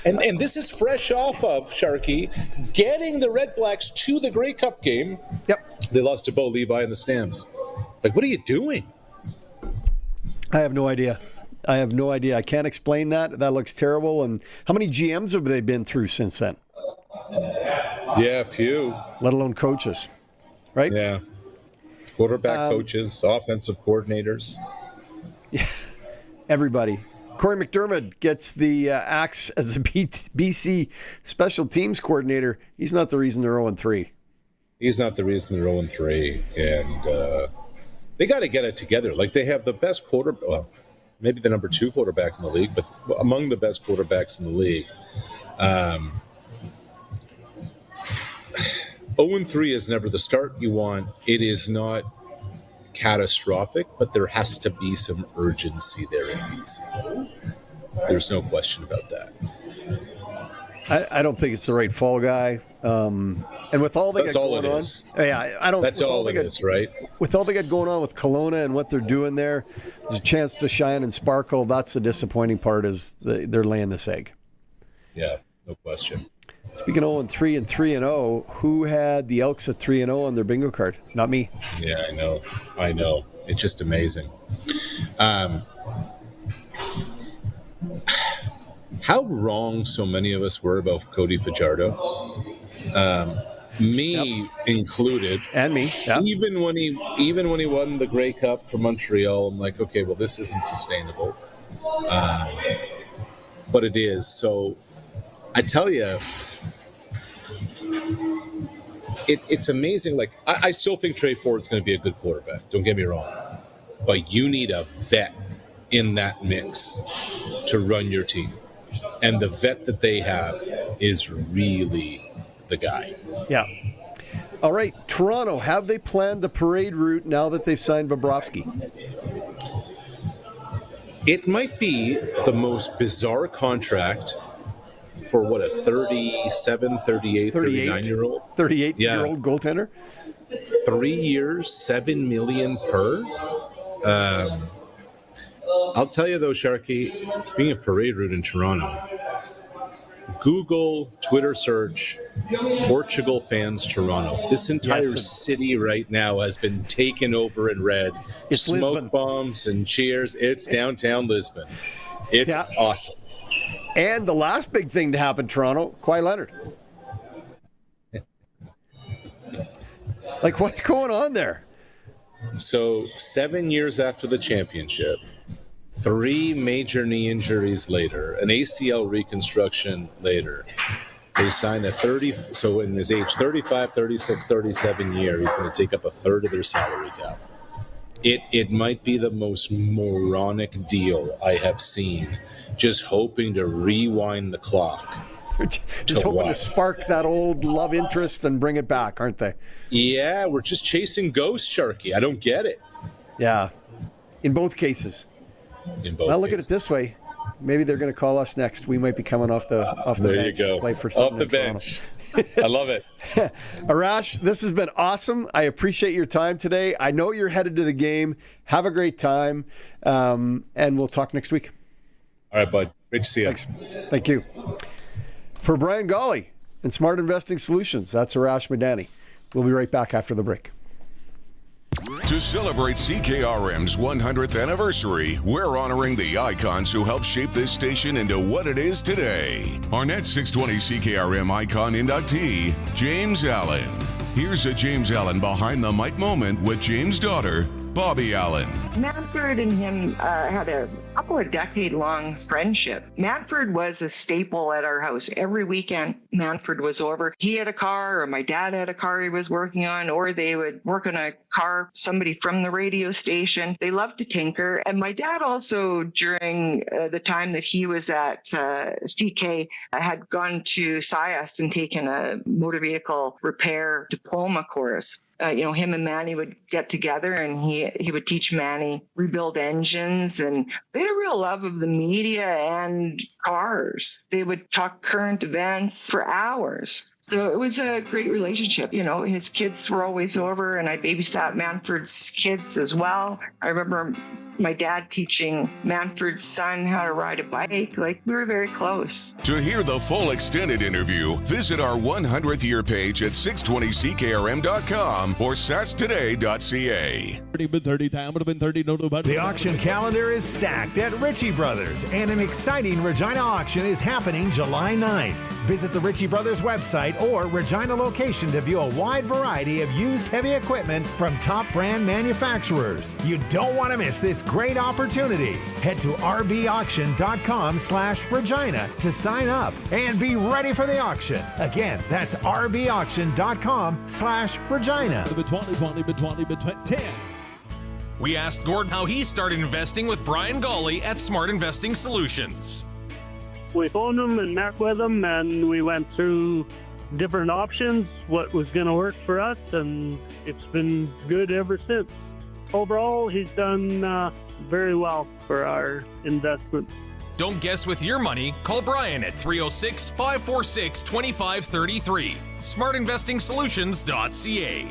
And this is fresh off of, Sharky, getting the Red Blacks to the Grey Cup game. Yep. They lost to Bo Levi in the Stamps. Like, what are you doing? I have no idea. I can't explain that. That looks terrible. And how many GMs have they been through since then? Yeah, a few. Let alone coaches, right? Yeah. Quarterback coaches, offensive coordinators. Yeah. Everybody. Corey McDermott gets the axe as a BC special teams coordinator. He's not the reason they're 0-3. He's not the reason they're 0-3. And they got to get it together. Like, they have the best quarterback, well, maybe the number 2 quarterback in the league, but among the best quarterbacks in the league. 0-3 is never the start you want. It is not catastrophic, but there has to be some urgency there in BC. There's no question about that. I don't think it's the right fall guy. And with all they got going on, I don't. That's all it is, right? With all they got going on with Kelowna and what they're doing there, there's a chance to shine and sparkle. That's the disappointing part, is they're laying this egg. Yeah, no question. Speaking of 0-3 and 3-0, who had the Elks at 3-0 on their bingo card? Not me. Yeah, I know. It's just amazing. How wrong so many of us were about Cody Fajardo. Me included. And me. Yep. Even when he won the Grey Cup for Montreal, I'm like, okay, well, this isn't sustainable. But it is. So I tell you, it's amazing. Like, I still think Trey Ford's going to be a good quarterback. Don't get me wrong. But you need a vet in that mix to run your team. And the vet that they have is really the guy. Yeah. All right, Toronto, have they planned the parade route now that they've signed Bobrovsky? It might be the most bizarre contract for what, a 37, 38, 39-year-old? 38-year-old goaltender? 3 years, $7 million per. I'll tell you though, Sharky, speaking of parade route in Toronto, Google, Twitter search, Portugal fans Toronto. This entire city right now has been taken over in red. It's Smoke Lisbon. bombs and cheers. It's downtown Lisbon. It's awesome. And the last big thing to happen, Toronto, Kawhi Leonard. Like, what's going on there? So 7 years after the championship, 3 major knee injuries later, an ACL reconstruction later, they signed so in his age 35, 36, 37 year, he's going to take up a third of their salary cap. It might be the most moronic deal I have seen, just hoping to rewind the clock. Just hoping to spark that old love interest and bring it back, aren't they? Yeah, we're just chasing ghosts, Sharky. I don't get it. Yeah, in both cases. Well, look at it this way. Maybe they're going to call us next. We might be coming off the there bench you go. to play for Off something the in bench. Toronto. I love it. Arash, this has been awesome. I appreciate your time today. I know you're headed to the game. Have a great time, and we'll talk next week. All right, bud. Great to see you. Thanks. Thank you. For Brian Golly and Smart Investing Solutions, that's Arash Madani. We'll be right back after the break. To celebrate CKRM's 100th anniversary, we're honoring the icons who helped shape this station into what it is today. Our next 620 CKRM icon inductee, James Allen. Here's a James Allen behind the mic moment with James' daughter, Bobby Allen. Manfred and him had a couple of decade-long friendship. Manfred was a staple at our house. Every weekend, Manfred was over. He had a car, or my dad had a car he was working on, or they would work on a car, somebody from the radio station. They loved to tinker. And my dad also, during the time that he was at CK, had gone to SciAst and taken a motor vehicle repair diploma course. Him and Manny would get together and he would teach Manny rebuild engines, and they had a real love of the media and cars. They would talk current events for hours. So it was a great relationship. His kids were always over, and I babysat Manfred's kids as well. I remember my dad teaching Manfred's son how to ride a bike. Like, we were very close. To hear the full extended interview, visit our 100th year page at 620ckrm.com or sastoday.ca. The auction calendar is stacked at Ritchie Brothers, and an exciting Regina auction is happening July 9th. Visit the Ritchie Brothers website or Regina location to view a wide variety of used heavy equipment from top brand manufacturers. You don't want to miss this great opportunity. Head to rbauction.com/Regina to sign up and be ready for the auction. Again, that's rbauction.com/Regina. We asked Gordon how he started investing with Brian Golly at Smart Investing Solutions. We phoned them and met with them, and we went through different options, what was going to work for us, and it's been good ever since. Overall, he's done very well for our investment. Don't guess with your money. Call Brian at 306-546-2533. SmartInvestingSolutions.ca.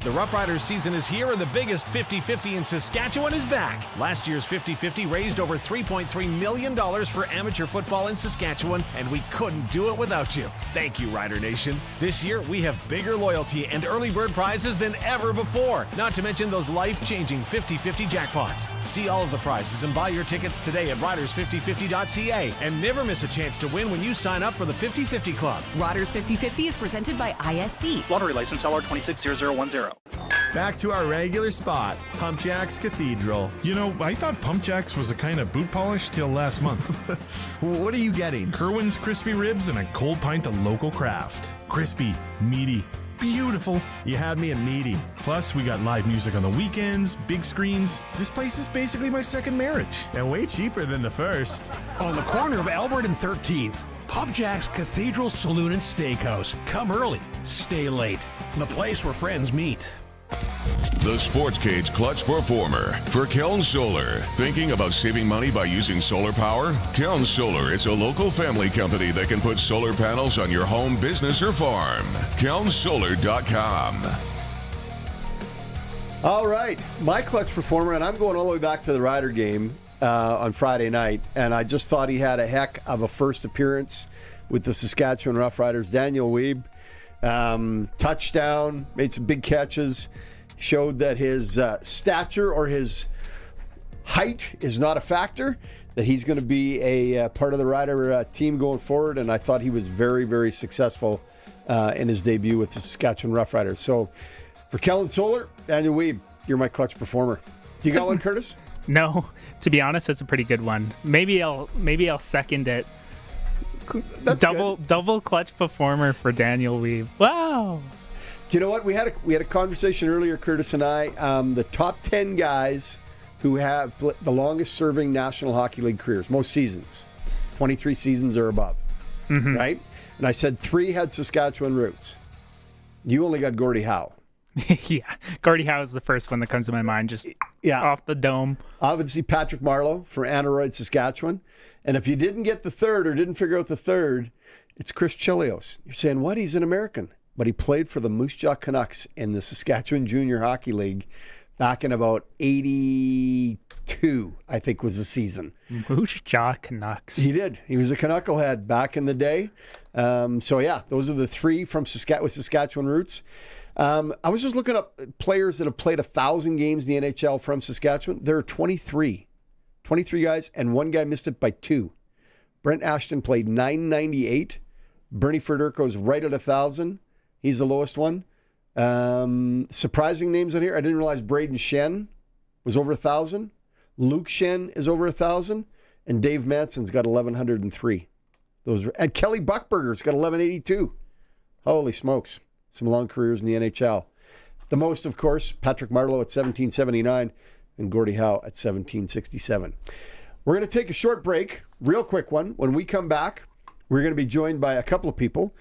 The Roughriders season is here, and the biggest 50-50 in Saskatchewan is back. Last year's 50-50 raised over $3.3 million for amateur football in Saskatchewan, and we couldn't do it without you. Thank you, Rider Nation. This year, we have bigger loyalty and early bird prizes than ever before, not to mention those life-changing 50-50 jackpots. See all of the prizes and buy your tickets today at riders5050.ca, and never miss a chance to win when you sign up for the 50-50 Club. Riders 50-50 is presented by ISC. Lottery license LR260010. Back to our regular spot, Pump Jacks Cathedral. I thought Pump Jacks was a kind of boot polish till last month. What are you getting? Kerwin's crispy ribs and a cold pint of local craft. Crispy, meaty, beautiful. You had me at meaty. Plus, we got live music on the weekends, big screens. This place is basically my second marriage. And way cheaper than the first. On the corner of Albert and 13th, Pub Jack's Cathedral Saloon and Steakhouse. Come early, stay late. The place where friends meet. The Sportscage Clutch Performer for Keln Solar. Thinking about saving money by using solar power? Keln Solar is a local family company that can put solar panels on your home, business, or farm. KelnSolar.com. All right, my Clutch Performer, and I'm going all the way back to the Rider game on Friday night, and I just thought he had a heck of a first appearance with the Saskatchewan Roughriders. Daniel Weeb, touchdown, made some big catches, showed that his stature or his height is not a factor, that he's going to be a part of the Rider team going forward, and I thought he was very, very successful in his debut with the Saskatchewan Roughriders. So for Keln Solar, Daniel Weeb, you're my Clutch Performer. You got one, Curtis? No, to be honest, it's a pretty good one. Maybe I'll second it. That's double Clutch Performer for Daniel Weeb. Wow. Do you know what? We had a conversation earlier, Curtis and I. The top 10 guys who have the longest serving National Hockey League careers, most seasons, 23 seasons or above, right? And I said 3 had Saskatchewan roots. You only got Gordie Howe. Yeah, Gordie Howe is the first one that comes to my mind, just off the dome. Obviously, Patrick Marleau for Aneroid, Saskatchewan. And if you didn't get the third or didn't figure out the third, it's Chris Chelios. You're saying, what? He's an American. But he played for the Moose Jaw Canucks in the Saskatchewan Junior Hockey League back in about 82, I think was the season. Moose Jaw Canucks. He did. He was a Canucklehead back in the day. Those are the 3 from with Saskatchewan roots. I was just looking up players that have played 1,000 games in the NHL from Saskatchewan. There are 23 guys, and one guy missed it by 2. Brent Ashton played 998. Bernie Fedorko's right at 1,000. He's the lowest one. Surprising names on here. I didn't realize Braden Shen was over 1,000. Luke Shen is over 1,000. And Dave Manson's got 1,103. And Kelly Buckberger's got 1,182. Holy smokes. Some long careers in the NHL. The most, of course, Patrick Marleau at 1,779 and Gordie Howe at 1,767. We're going to take a short break, real quick one. When we come back, we're going to be joined by a couple of people.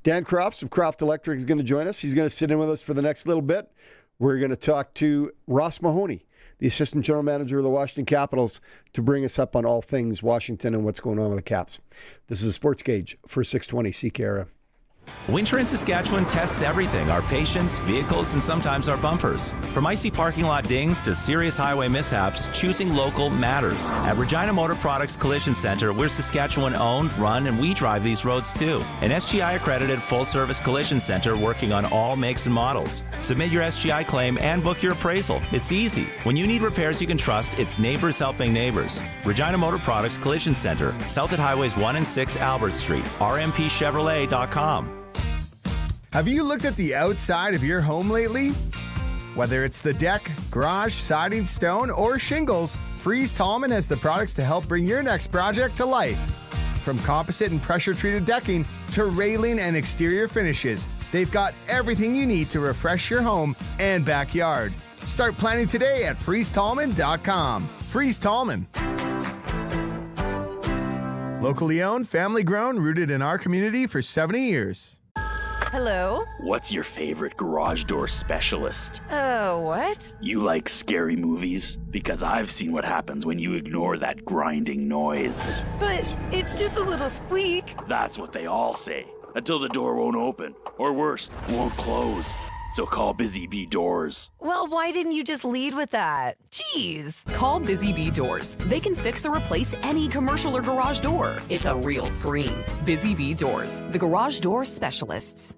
Dan Crofts of Croft Electric is going to join us. He's going to sit in with us for the next little bit. We're going to talk to Ross Mahoney, the Assistant General Manager of the Washington Capitals, to bring us up on all things Washington and what's going on with the Caps. This is Sportscage for 620 CKRM. Winter in Saskatchewan tests everything, our patience, vehicles, and sometimes our bumpers. From icy parking lot dings to serious highway mishaps, choosing local matters. At Regina Motor Products Collision Center, we're Saskatchewan-owned, run, and we drive these roads too. An SGI-accredited full-service collision center working on all makes and models. Submit your SGI claim and book your appraisal. It's easy. When you need repairs you can trust, it's neighbors helping neighbors. Regina Motor Products Collision Center, south at Highways 1 and 6 Albert Street, rmpchevrolet.com. Have you looked at the outside of your home lately? Whether it's the deck, garage, siding, stone, or shingles, Freeze Tallman has the products to help bring your next project to life. From composite and pressure-treated decking to railing and exterior finishes, they've got everything you need to refresh your home and backyard. Start planning today at freezetallman.com. Freeze Tallman. Locally owned, family grown, rooted in our community for 70 years. Hello? What's your favorite garage door specialist? What? You like scary movies? Because I've seen what happens when you ignore that grinding noise. But it's just a little squeak. That's what they all say. Until the door won't open. Or worse, won't close. So call Busy Bee Doors. Well, why didn't you just lead with that? Jeez. Call Busy Bee Doors. They can fix or replace any commercial or garage door. It's a real scream. Busy Bee Doors, the garage door specialists.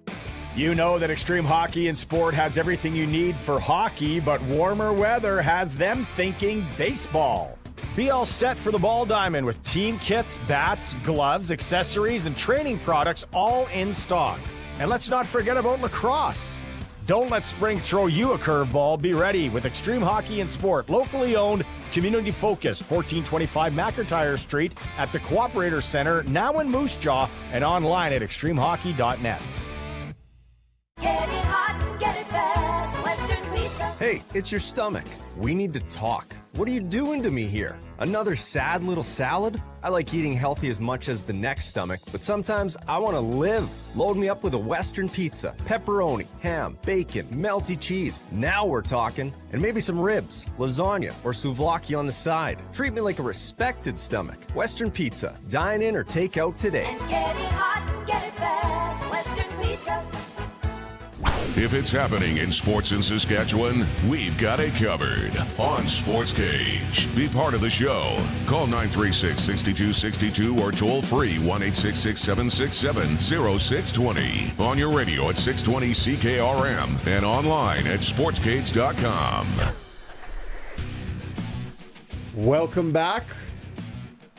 You know that Extreme Hockey and Sport has everything you need for hockey, but warmer weather has them thinking baseball. Be all set for the ball diamond with team kits, bats, gloves, accessories, and training products all in stock. And let's not forget about lacrosse. Don't let spring throw you a curveball. Be ready with Extreme Hockey and Sport, locally owned, community-focused, 1425 McIntyre Street at the Cooperator Center, now in Moose Jaw, and online at extremehockey.net. Get it hot, get it fast, Western Pizza. Hey, it's your stomach. We need to talk. What are you doing to me here? Another sad little salad? I like eating healthy as much as the next stomach, but sometimes I want to live. Load me up with a Western pizza, pepperoni, ham, bacon, melty cheese. Now we're talking. And maybe some ribs, lasagna, or souvlaki on the side. Treat me like a respected stomach. Western Pizza. Dine in or take out today. And get it hot and get it fast. Western Pizza. If it's happening in sports in Saskatchewan, we've got it covered on Sportscage. Be part of the show. Call 936-6262 or toll free 1-866-767-0620. On your radio at 620 CKRM and online at sportscage.com. Welcome back.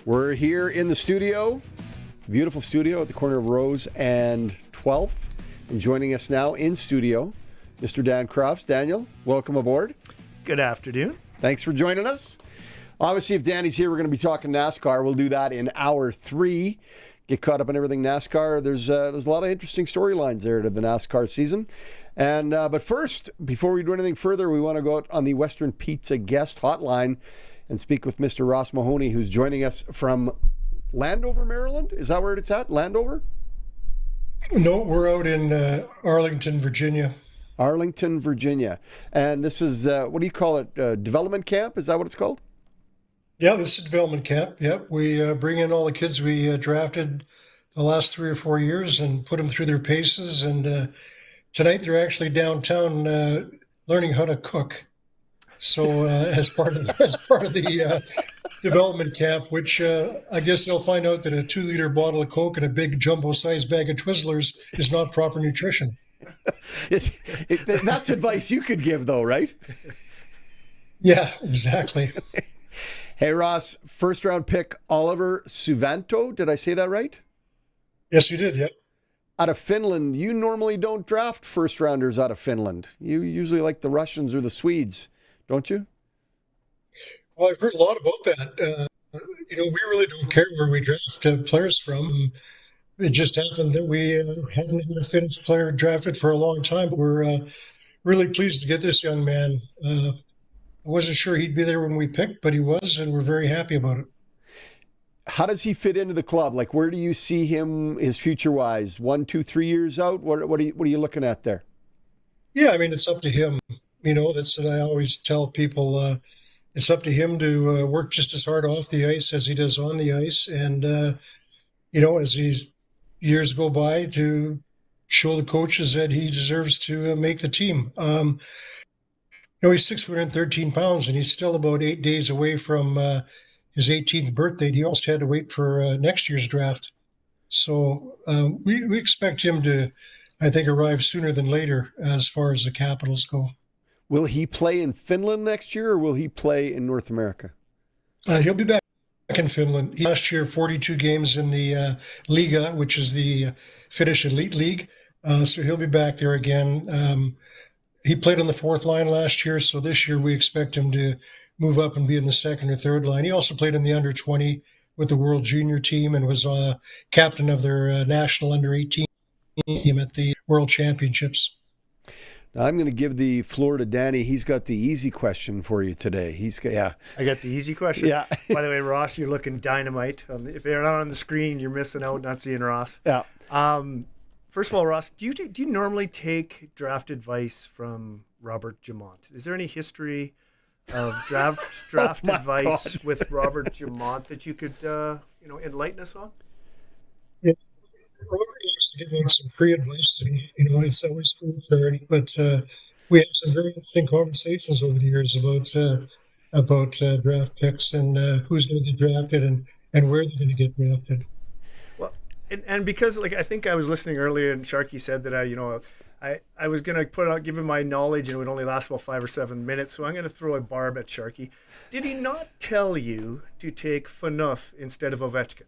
We're here in the studio, beautiful studio at the corner of Rose and 12th. And joining us now in studio, Mr. Dan Crofts. Daniel, welcome aboard. Good afternoon. Thanks for joining us. Obviously, if Danny's here, we're going to be talking NASCAR. We'll do that in hour 3. Get caught up in everything NASCAR. There's a lot of interesting storylines there to the NASCAR season. And but first, before we do anything further, we want to go out on the Western Pizza guest hotline and speak with Mr. Ross Mahoney, who's joining us from Landover, Maryland. Is that where it's at? Landover? No, we're out in Arlington, Virginia. Arlington, Virginia. And this is, what do you call it, development camp? Is that what it's called? Yeah, this is development camp. Yep, we bring in all the kids we drafted the last 3 or 4 years and put them through their paces. And tonight they're actually downtown learning how to cook. So as part of the development camp, which I guess they'll find out that a 2-liter bottle of Coke and a big jumbo-sized bag of Twizzlers is not proper nutrition. That's advice you could give, though, right? Yeah, exactly. Hey, Ross, first-round pick Oliver Suvanto. Did I say that right? Yes, you did, yep. Out of Finland. You normally don't draft first-rounders out of Finland. You usually like the Russians or the Swedes, don't you? Well, I've heard a lot about that. We really don't care where we draft players from. It just happened that we hadn't had a Finnish player drafted for a long time. But we're really pleased to get this young man. I wasn't sure he'd be there when we picked, but he was, and we're very happy about it. How does he fit into the club? Like, where do you see him, his future-wise? 1, 2, 3 years out? What are you looking at there? Yeah, I mean, it's up to him. That's what I always tell people. It's up to him to work just as hard off the ice as he does on the ice. And, as these years go by, to show the coaches that he deserves to make the team. He's 6 foot and 13 pounds, and he's still about 8 days away from his 18th birthday. He almost had to wait for next year's draft. So we expect him to, I think, arrive sooner than later as far as the Capitals go. Will he play in Finland next year, or will he play in North America? He'll be back in Finland. Last year, 42 games in the Liga, which is the Finnish Elite League. So he'll be back there again. He played on the 4th line last year, so this year we expect him to move up and be in the 2nd or 3rd line. He also played in the under-20 with the World Junior team and was captain of their national under-18 team at the World Championships. Now, I'm going to give the floor to Danny. He's got the easy question for you today. I got the easy question? Yeah. By the way, Ross, you're looking dynamite. If you're not on the screen, you're missing out not seeing Ross. Yeah. First of all, Ross, do you normally take draft advice from Robert Jamont? Is there any history of draft advice God. with Robert Jamont that you could enlighten us on? Yeah. Robert likes to give out some free advice to me. It's always for charity, but we have some very interesting conversations over the years about draft picks and who's going to get drafted and where they're going to get drafted. Well, and because I think I was listening earlier, and Sharky said that I was going to give him my knowledge, and it would only last about 5 or 7 minutes. So I'm going to throw a barb at Sharky. Did he not tell you to take Phaneuf instead of Ovechkin?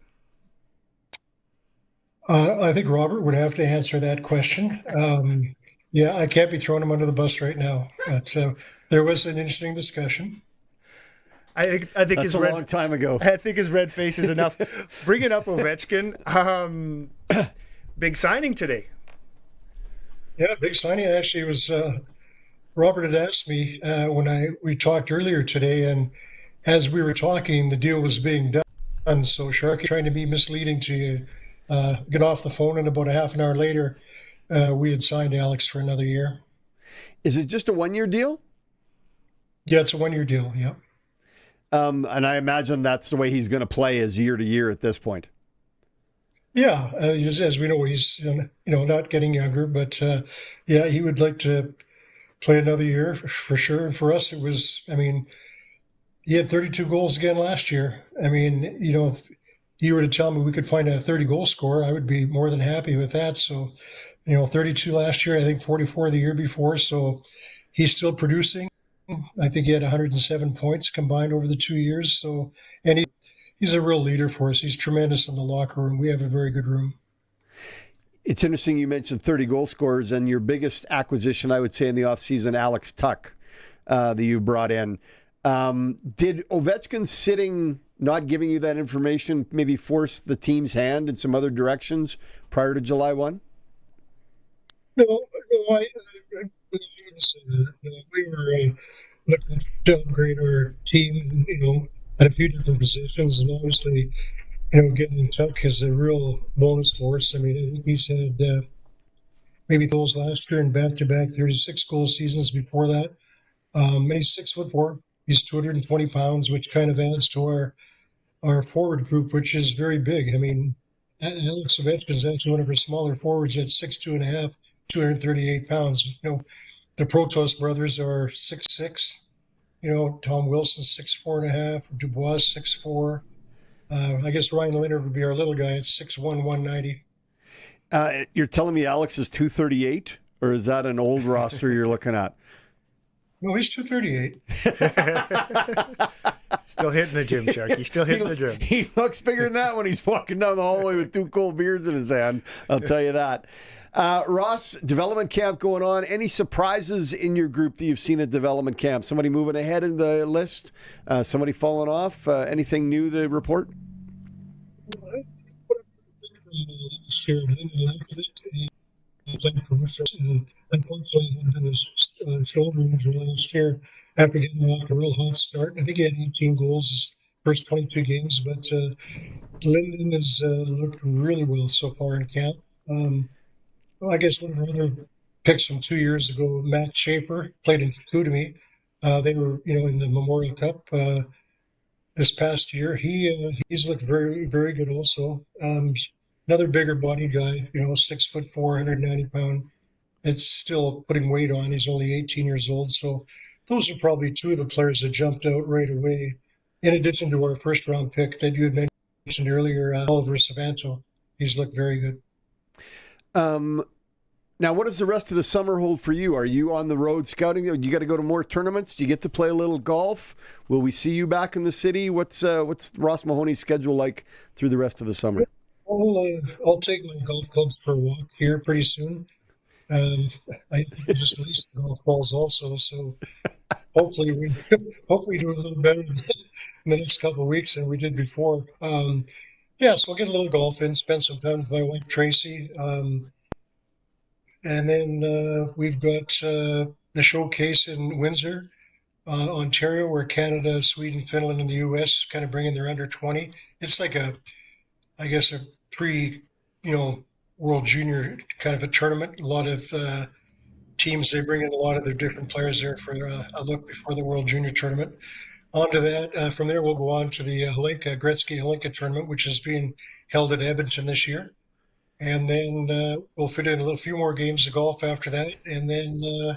I think Robert would have to answer that question. Yeah, I can't be throwing him under the bus right now. But there was an interesting discussion. I think That's his a long time ago. I think his red face is enough. Bringing up Ovechkin, big signing today. Yeah, big signing. Actually, it was Robert had asked me when we talked earlier today, and as we were talking, the deal was being done. So Sharky trying to be misleading to you. Get off the phone, and about a half an hour later, we had signed Alex for another year. Is it just a 1-year deal? Yeah, it's a 1-year deal. Yeah. And I imagine that's the way he's going to play is year to year at this point. Yeah, as we know, he's not getting younger, but yeah, he would like to play another year for sure. And for us, it was, he had 32 goals again last year. If you were to tell me we could find a 30-goal scorer, I would be more than happy with that. So, 32 last year, I think 44 the year before. So he's still producing. I think he had 107 points combined over the 2 years. So, and he's a real leader for us. He's tremendous in the locker room. We have a very good room. It's interesting you mentioned 30 goal scorers, and your biggest acquisition, I would say, in the offseason, Alex Tuck, that you brought in. Did Ovechkin sitting, not giving you that information, maybe force the team's hand in some other directions prior to July 1? No, I wouldn't say that. We were looking to upgrade our team, at a few different positions, and obviously, getting Tuck is a real bonus for us. I think he's had maybe goals last year and back-to-back 36-goal seasons before that. And he's 6'4". He's 220 pounds, which kind of adds to our forward group, which is very big. Alex Ovechkin is actually one of our smaller forwards at 6'2.5", 238 pounds. The Protos brothers are 6'6". Tom Wilson 6'4.5", Dubois 6'4". I guess Ryan Leonard would be our little guy at 6'1", 190. You're telling me Alex is 238, or is that an old roster you're looking at? No, he's 238. Still hitting the gym, Sharky. Still hitting the gym. He looks bigger than that when he's walking down the hallway with 2 cold beers in his hand. I'll tell you that. Ross, development camp going on. Any surprises in your group that you've seen at development camp? Somebody moving ahead in the list? Somebody falling off? Anything new to report? Played for us, and unfortunately he had his shoulder injury last year after getting off to a real hot start. I think he had 18 goals his first 22 games, but Linden has looked really well so far in camp. I guess one of our other picks from 2 years ago, Matt Schaefer, played in Chicoutimi. They were, in the Memorial Cup this past year. He's looked very, very good also. Another bigger body guy, 6'4", 190 pound. It's still putting weight on. He's only 18 years old. So those are probably two of the players that jumped out right away. In addition to our first round pick that you had mentioned earlier, Oliver Savanto. He's looked very good. Now, what does the rest of the summer hold for you? Are you on the road scouting? You got to go to more tournaments? Do you get to play a little golf? Will we see you back in the city? What's Ross Mahoney's schedule like through the rest of the summer? I'll take my golf clubs for a walk here pretty soon. I think I just leased the golf balls also, so hopefully we do a little better in the next couple of weeks than we did before. So I'll get a little golf in, spend some time with my wife Tracy, and then we've got the showcase in Windsor, Ontario, where Canada, Sweden, Finland, and the U.S. kind of bring in their under 20. It's like a pre, World Junior kind of a tournament. A lot of teams, they bring in a lot of their different players there for a look before the World Junior tournament. On to that, from there we'll go on to the Gretzky Holinka tournament, which is being held at Edmonton this year. And then we'll fit in a few more games of golf after that. And then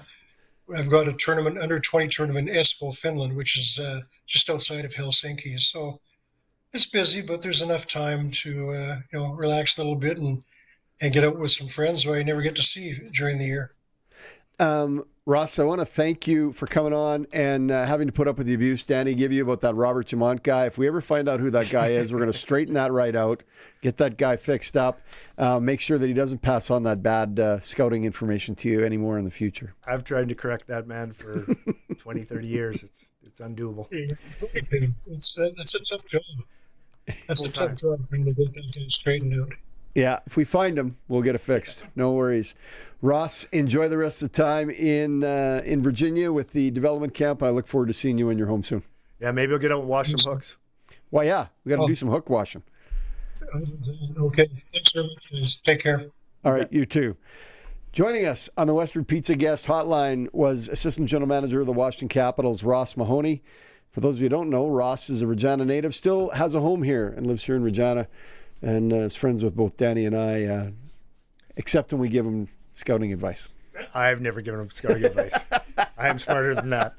I've got a tournament, under 20 tournament in Espoo, Finland, which is just outside of Helsinki. So it's busy, but there's enough time to relax a little bit and get out with some friends who I never get to see during the year. Ross, I want to thank you for coming on and having to put up with the abuse Danny gave you about that Robert Jamont guy. If we ever find out who that guy is, we're going to straighten that right out, get that guy fixed up, make sure that he doesn't pass on that bad scouting information to you anymore in the future. I've tried to correct that man for 20, 30 years. It's undoable. That's a tough job. That's a tough job for him to get that guy straightened out. Yeah, if we find them, we'll get it fixed. No worries. Ross, enjoy the rest of the time in Virginia with the development camp. I look forward to seeing you in your home soon. Yeah, maybe we'll get out and wash some hooks. Well, yeah, we got to do some hook washing. Okay, thanks very much, guys. Take care. All right, you too. Joining us on the Western Pizza Guest Hotline was Assistant General Manager of the Washington Capitals, Ross Mahoney. For those of you who don't know, Ross is a Regina native, still has a home here and lives here in Regina, and is friends with both Danny and I, except when we give him scouting advice. I've never given him scouting advice. I am smarter than that.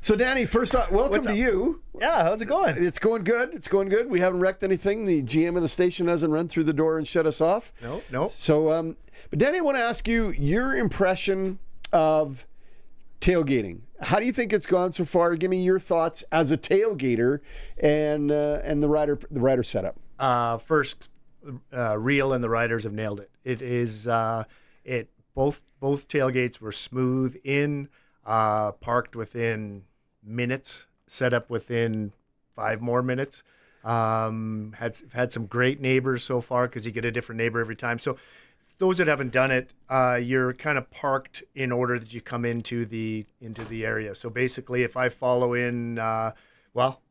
So, Danny, first off, welcome to you. Yeah, how's it going? It's going good. It's going good. We haven't wrecked anything. The GM of the station hasn't run through the door and shut us off. No. So, but Danny, I want to ask you your impression of tailgating. How do you think it's gone so far? Give me your thoughts as a tailgater and the rider setup. First, Real and the Riders have nailed it. It is both tailgates were smooth in, parked within minutes, set up within 5 more minutes. Had some great neighbors so far because you get a different neighbor every time. So those that haven't done it, you're kind of parked in order that you come into the area. So basically, if I follow in,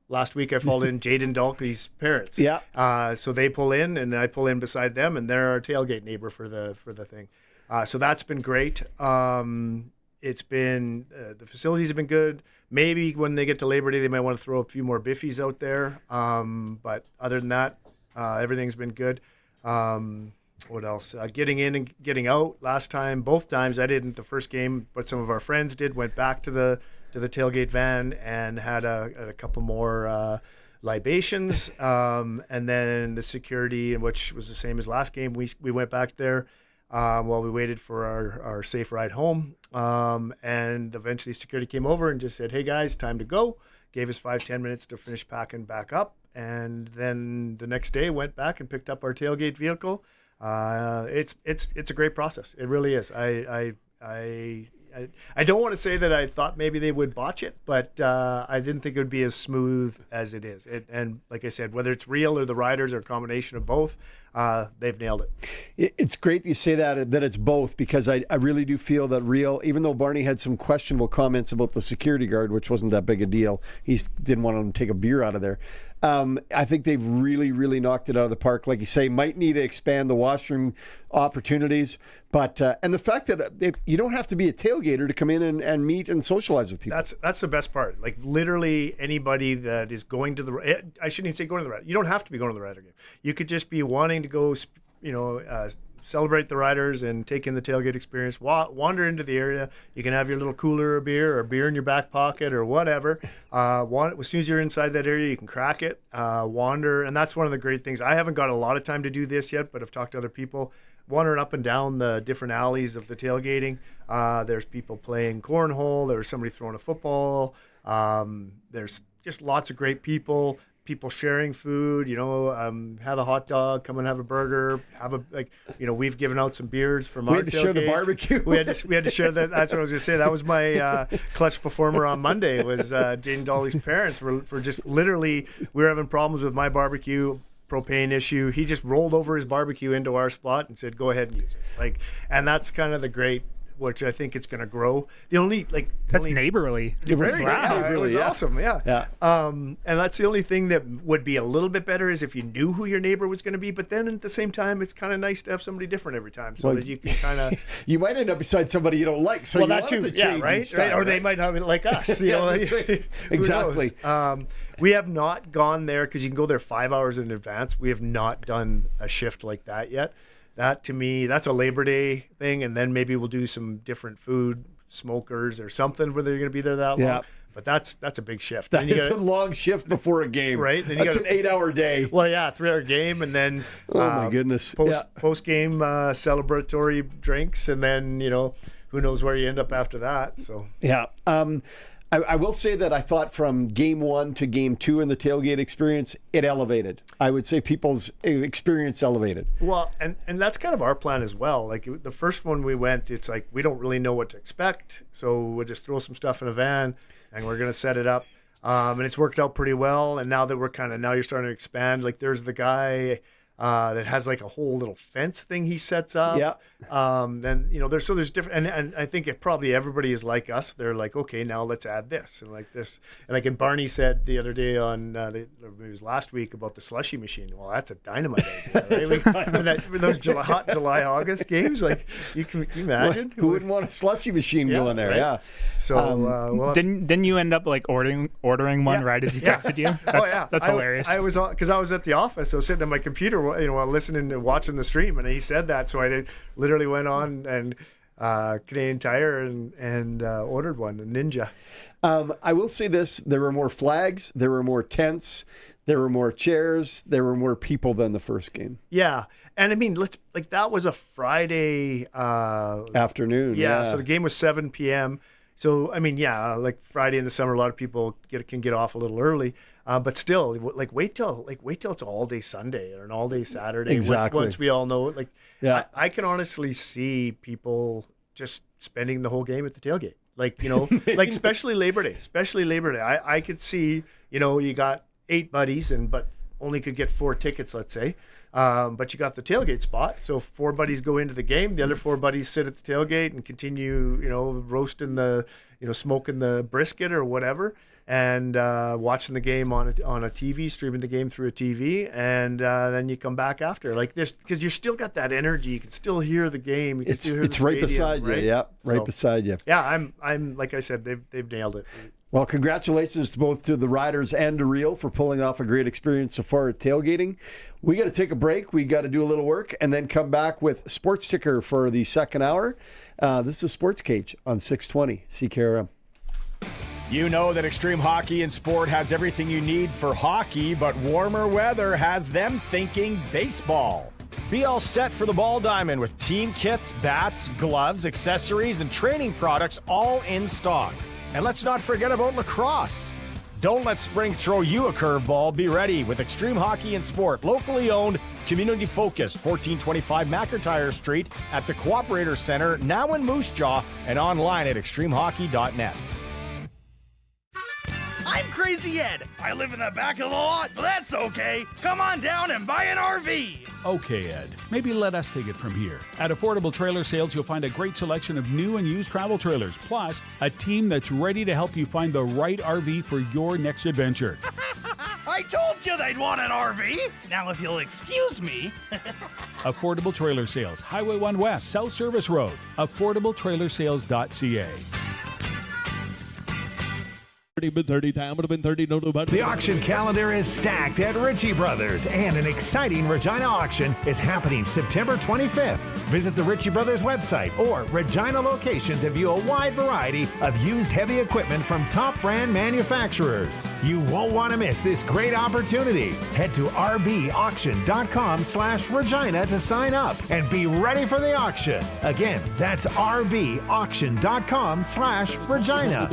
last week I followed in Jaden Dalkey's parents. Yeah. So they pull in, and I pull in beside them, and they're our tailgate neighbor for the thing. So that's been great. It's been the facilities have been good. Maybe when they get to Labor Day, they might want to throw a few more biffies out there. But other than that, everything's been good. What else? Getting in and getting out. Both times I didn't the first game, but some of our friends did. Went back to the tailgate van and had a couple more libations. And then the security, which was the same as last game, we went back there while we waited for our safe ride home. And eventually security came over and just said, "Hey guys, time to go." Gave us 5-10 minutes to finish packing back up. And then the next day went back and picked up our tailgate vehicle. It's a great process. It really is. I don't want to say that I thought maybe they would botch it, but I didn't think it would be as smooth as it is. And like I said, whether it's Real or the Riders or a combination of both, they've nailed it. It's great that you say that it's both, because I really do feel that Real, even though Barney had some questionable comments about the security guard, which wasn't that big a deal, he didn't want him to take a beer out of there. I think they've really, really knocked it out of the park. Like you say, might need to expand the washroom opportunities, but and the fact that you don't have to be a tailgater to come in and meet and socialize with people. That's the best part. Like literally anybody that is going to I shouldn't even say going to the Rider. You don't have to be going to the Rider game. You could just be wanting to go, celebrate the Riders and take in the tailgate experience. Wander into the area. You can have your little cooler of beer or beer in your back pocket or whatever. As soon as you're inside that area, you can crack it, wander. And that's one of the great things. I haven't got a lot of time to do this yet, but I've talked to other people. Wandering up and down the different alleys of the tailgating. There's people playing cornhole. There's somebody throwing a football. There's just lots of great people sharing food, have a hot dog, come and have a burger, we've given out some beers from our tailgate. We had to share the barbecue. we had to share that. That's what I was going to say. That was my clutch performer on Monday was Jane Dolly's parents for just literally, we were having problems with my barbecue propane issue. He just rolled over his barbecue into our spot and said, "Go ahead and use it." And that's kind of the great, which I think it's going to grow. That's neighborly. It was awesome. Yeah. And that's the only thing that would be a little bit better is if you knew who your neighbor was going to be. But then at the same time, it's kind of nice to have somebody different every time, so that you can kind of. You might end up beside somebody you don't like, so you want to change. Right. Or they might have it like us. Exactly. We have not gone there because you can go there 5 hours in advance. We have not done a shift like that yet. That, to me, that's a Labor Day thing, and then maybe we'll do some different food, smokers or something where they're going to be there that long. But that's a big shift. That is a long shift before a game. Right? Then that's an 8-hour day. Well, yeah, 3-hour game, and then my goodness, post-game celebratory drinks, and then, who knows where you end up after that. So yeah. I will say that I thought from game 1 to game 2 in the tailgate experience, it elevated. I would say people's experience elevated. Well, and that's kind of our plan as well. Like the first one we went, it's like we don't really know what to expect. So we'll just throw some stuff in a van and we're going to set it up. And it's worked out pretty well. And now that now you're starting to expand, like there's the guy that has like a whole little fence thing he sets up. Yeah. Then there's different, and I think probably everybody is like us. They're like, okay, now let's add this and like this, and like Barney said the other day on it was last week about the slushy machine. Well, that's a dynamite idea, right? Those hot July August games, like you imagine who wouldn't want a slushy machine going there? Right? Yeah. So didn't you end up like ordering one right as he texted you? That's hilarious. I was because I was at the office. I was sitting at my computer, while listening and watching the stream, and he said that, so I literally went on and Canadian Tire and ordered one, a Ninja. I will say this: there were more flags, there were more tents, there were more chairs, there were more people than the first game. Yeah, and I mean, that was a Friday afternoon. Yeah, so the game was 7 p.m. So I mean, like Friday in the summer, a lot of people can get off a little early. But still, wait till it's all day Sunday or an all day Saturday. Exactly. Once we all know it, I can honestly see people just spending the whole game at the tailgate. Especially Labor Day. I could see, you got 8 buddies but only could get 4 tickets, let's say. But you got the tailgate spot, so 4 buddies go into the game. The other 4 buddies sit at the tailgate and continue, roasting smoking the brisket or whatever, and watching the game on a TV, streaming the game through a TV, and then you come back after like this because you still got that energy. You can still hear the game. You can still hear it's the right stadium, beside right? you. Yeah, right beside you. Yeah, I'm like I said, they've nailed it. Well, congratulations to both to the Riders and to Real for pulling off a great experience so far at tailgating. We got to take a break. We got to do a little work and then come back with Sports Ticker for the second hour. This is Sportscage on 620 CKRM. You know that Extreme Hockey and Sport has everything you need for hockey, but warmer weather has them thinking baseball. Be all set for the ball diamond with team kits, bats, gloves, accessories, and training products all in stock. And let's not forget about lacrosse. Don't let spring throw you a curveball. Be ready with Extreme Hockey and Sport, locally owned, community focused, 1425 McIntyre Street at the Cooperator Center, now in Moose Jaw, and online at extremehockey.net. I'm Crazy Ed. I live in the back of the lot, but that's okay. Come on down and buy an RV. Okay, Ed. Maybe let us take it from here. At Affordable Trailer Sales, you'll find a great selection of new and used travel trailers, plus a team that's ready to help you find the right RV for your next adventure. I told you they'd want an RV. Now, if you'll excuse me. Affordable Trailer Sales, Highway 1 West, South Service Road. AffordableTrailerSales.ca. The auction calendar is stacked at Ritchie Brothers, and an exciting Regina auction is happening September 25th. Visit the Ritchie Brothers website or Regina location to view a wide variety of used heavy equipment from top brand manufacturers. You won't want to miss this great opportunity. Head to rbauction.com/Regina to sign up and be ready for the auction. Again, that's rbauction.com/Regina.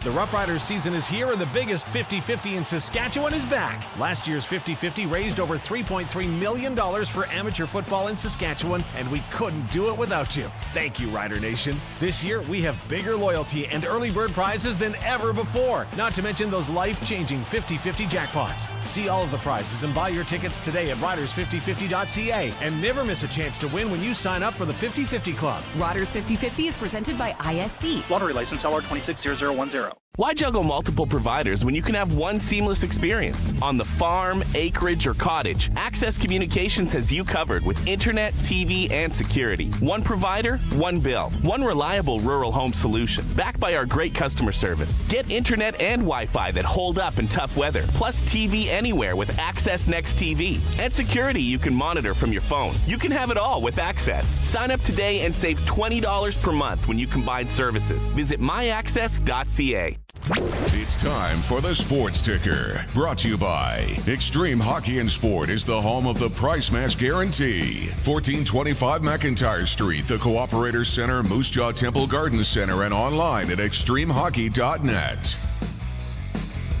The Roughriders season is here, and the biggest 50-50 in Saskatchewan is back. Last year's 50-50 raised over $3.3 million for amateur football in Saskatchewan, and we couldn't do it without you. Thank you, Rider Nation. This year, we have bigger loyalty and early bird prizes than ever before, not to mention those life-changing 50-50 jackpots. See all of the prizes and buy your tickets today at riders5050.ca, and never miss a chance to win when you sign up for the 50-50 Club. Riders 50-50 is presented by ISC. Lottery license LR260010. Why juggle multiple providers when you can have one seamless experience? On the farm, acreage, or cottage, Access Communications has you covered with internet, TV, and security. One provider, one bill. One reliable rural home solution, backed by our great customer service. Get internet and Wi-Fi that hold up in tough weather, plus TV anywhere with Access Next TV. And security you can monitor from your phone. You can have it all with Access. Sign up today and save $20 per month when you combine services. Visit myaccess.ca. It's time for the Sports Ticker, brought to you by Extreme Hockey and Sport is the home of the price match guarantee. 1425 McIntyre Street, the Cooperator Center, Moose Jaw Temple Garden Center, and online at extremehockey.net.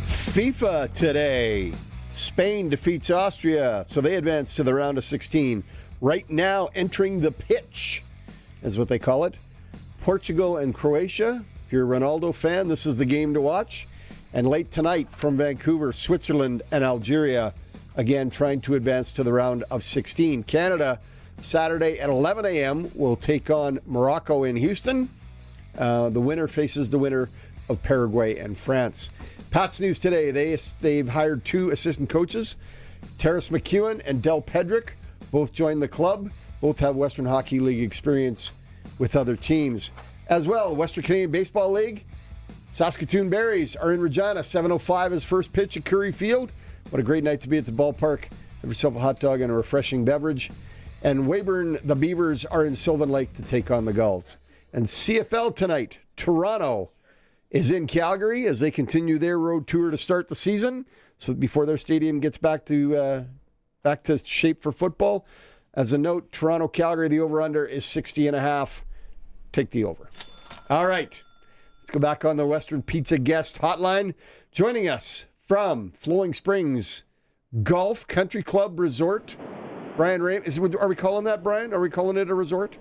FIFA today. Spain defeats Austria, so they advance to the round of 16. Right now, entering the pitch, is what they call it. Portugal and Croatia. If you're a Ronaldo fan, this is the game to watch. And late tonight from Vancouver, Switzerland and Algeria again, trying to advance to the round of 16. Canada, Saturday at 11 a.m., will take on Morocco in Houston. The winner faces the winner of Paraguay and France. Pats news today, they've hired 2 assistant coaches, Terrace McEwen and Del Pedrick. Both joined the club. Both have Western Hockey League experience with other teams. As well, Western Canadian Baseball League, Saskatoon Berries are in Regina. 7:05 is first pitch at Curry Field. What a great night to be at the ballpark. Have yourself a hot dog and a refreshing beverage. And Weyburn, the Beavers, are in Sylvan Lake to take on the Gulls. And CFL tonight, Toronto is in Calgary as they continue their road tour to start the season. So before their stadium gets back to shape for football. As a note, Toronto-Calgary, the over-under is 60.5. Take the over. All right. Let's go back on the Western Pizza guest hotline. Joining us from Flowing Springs Golf Country Club Resort, Brian Raymond. Are we calling that, Brian? Are we calling it a resort?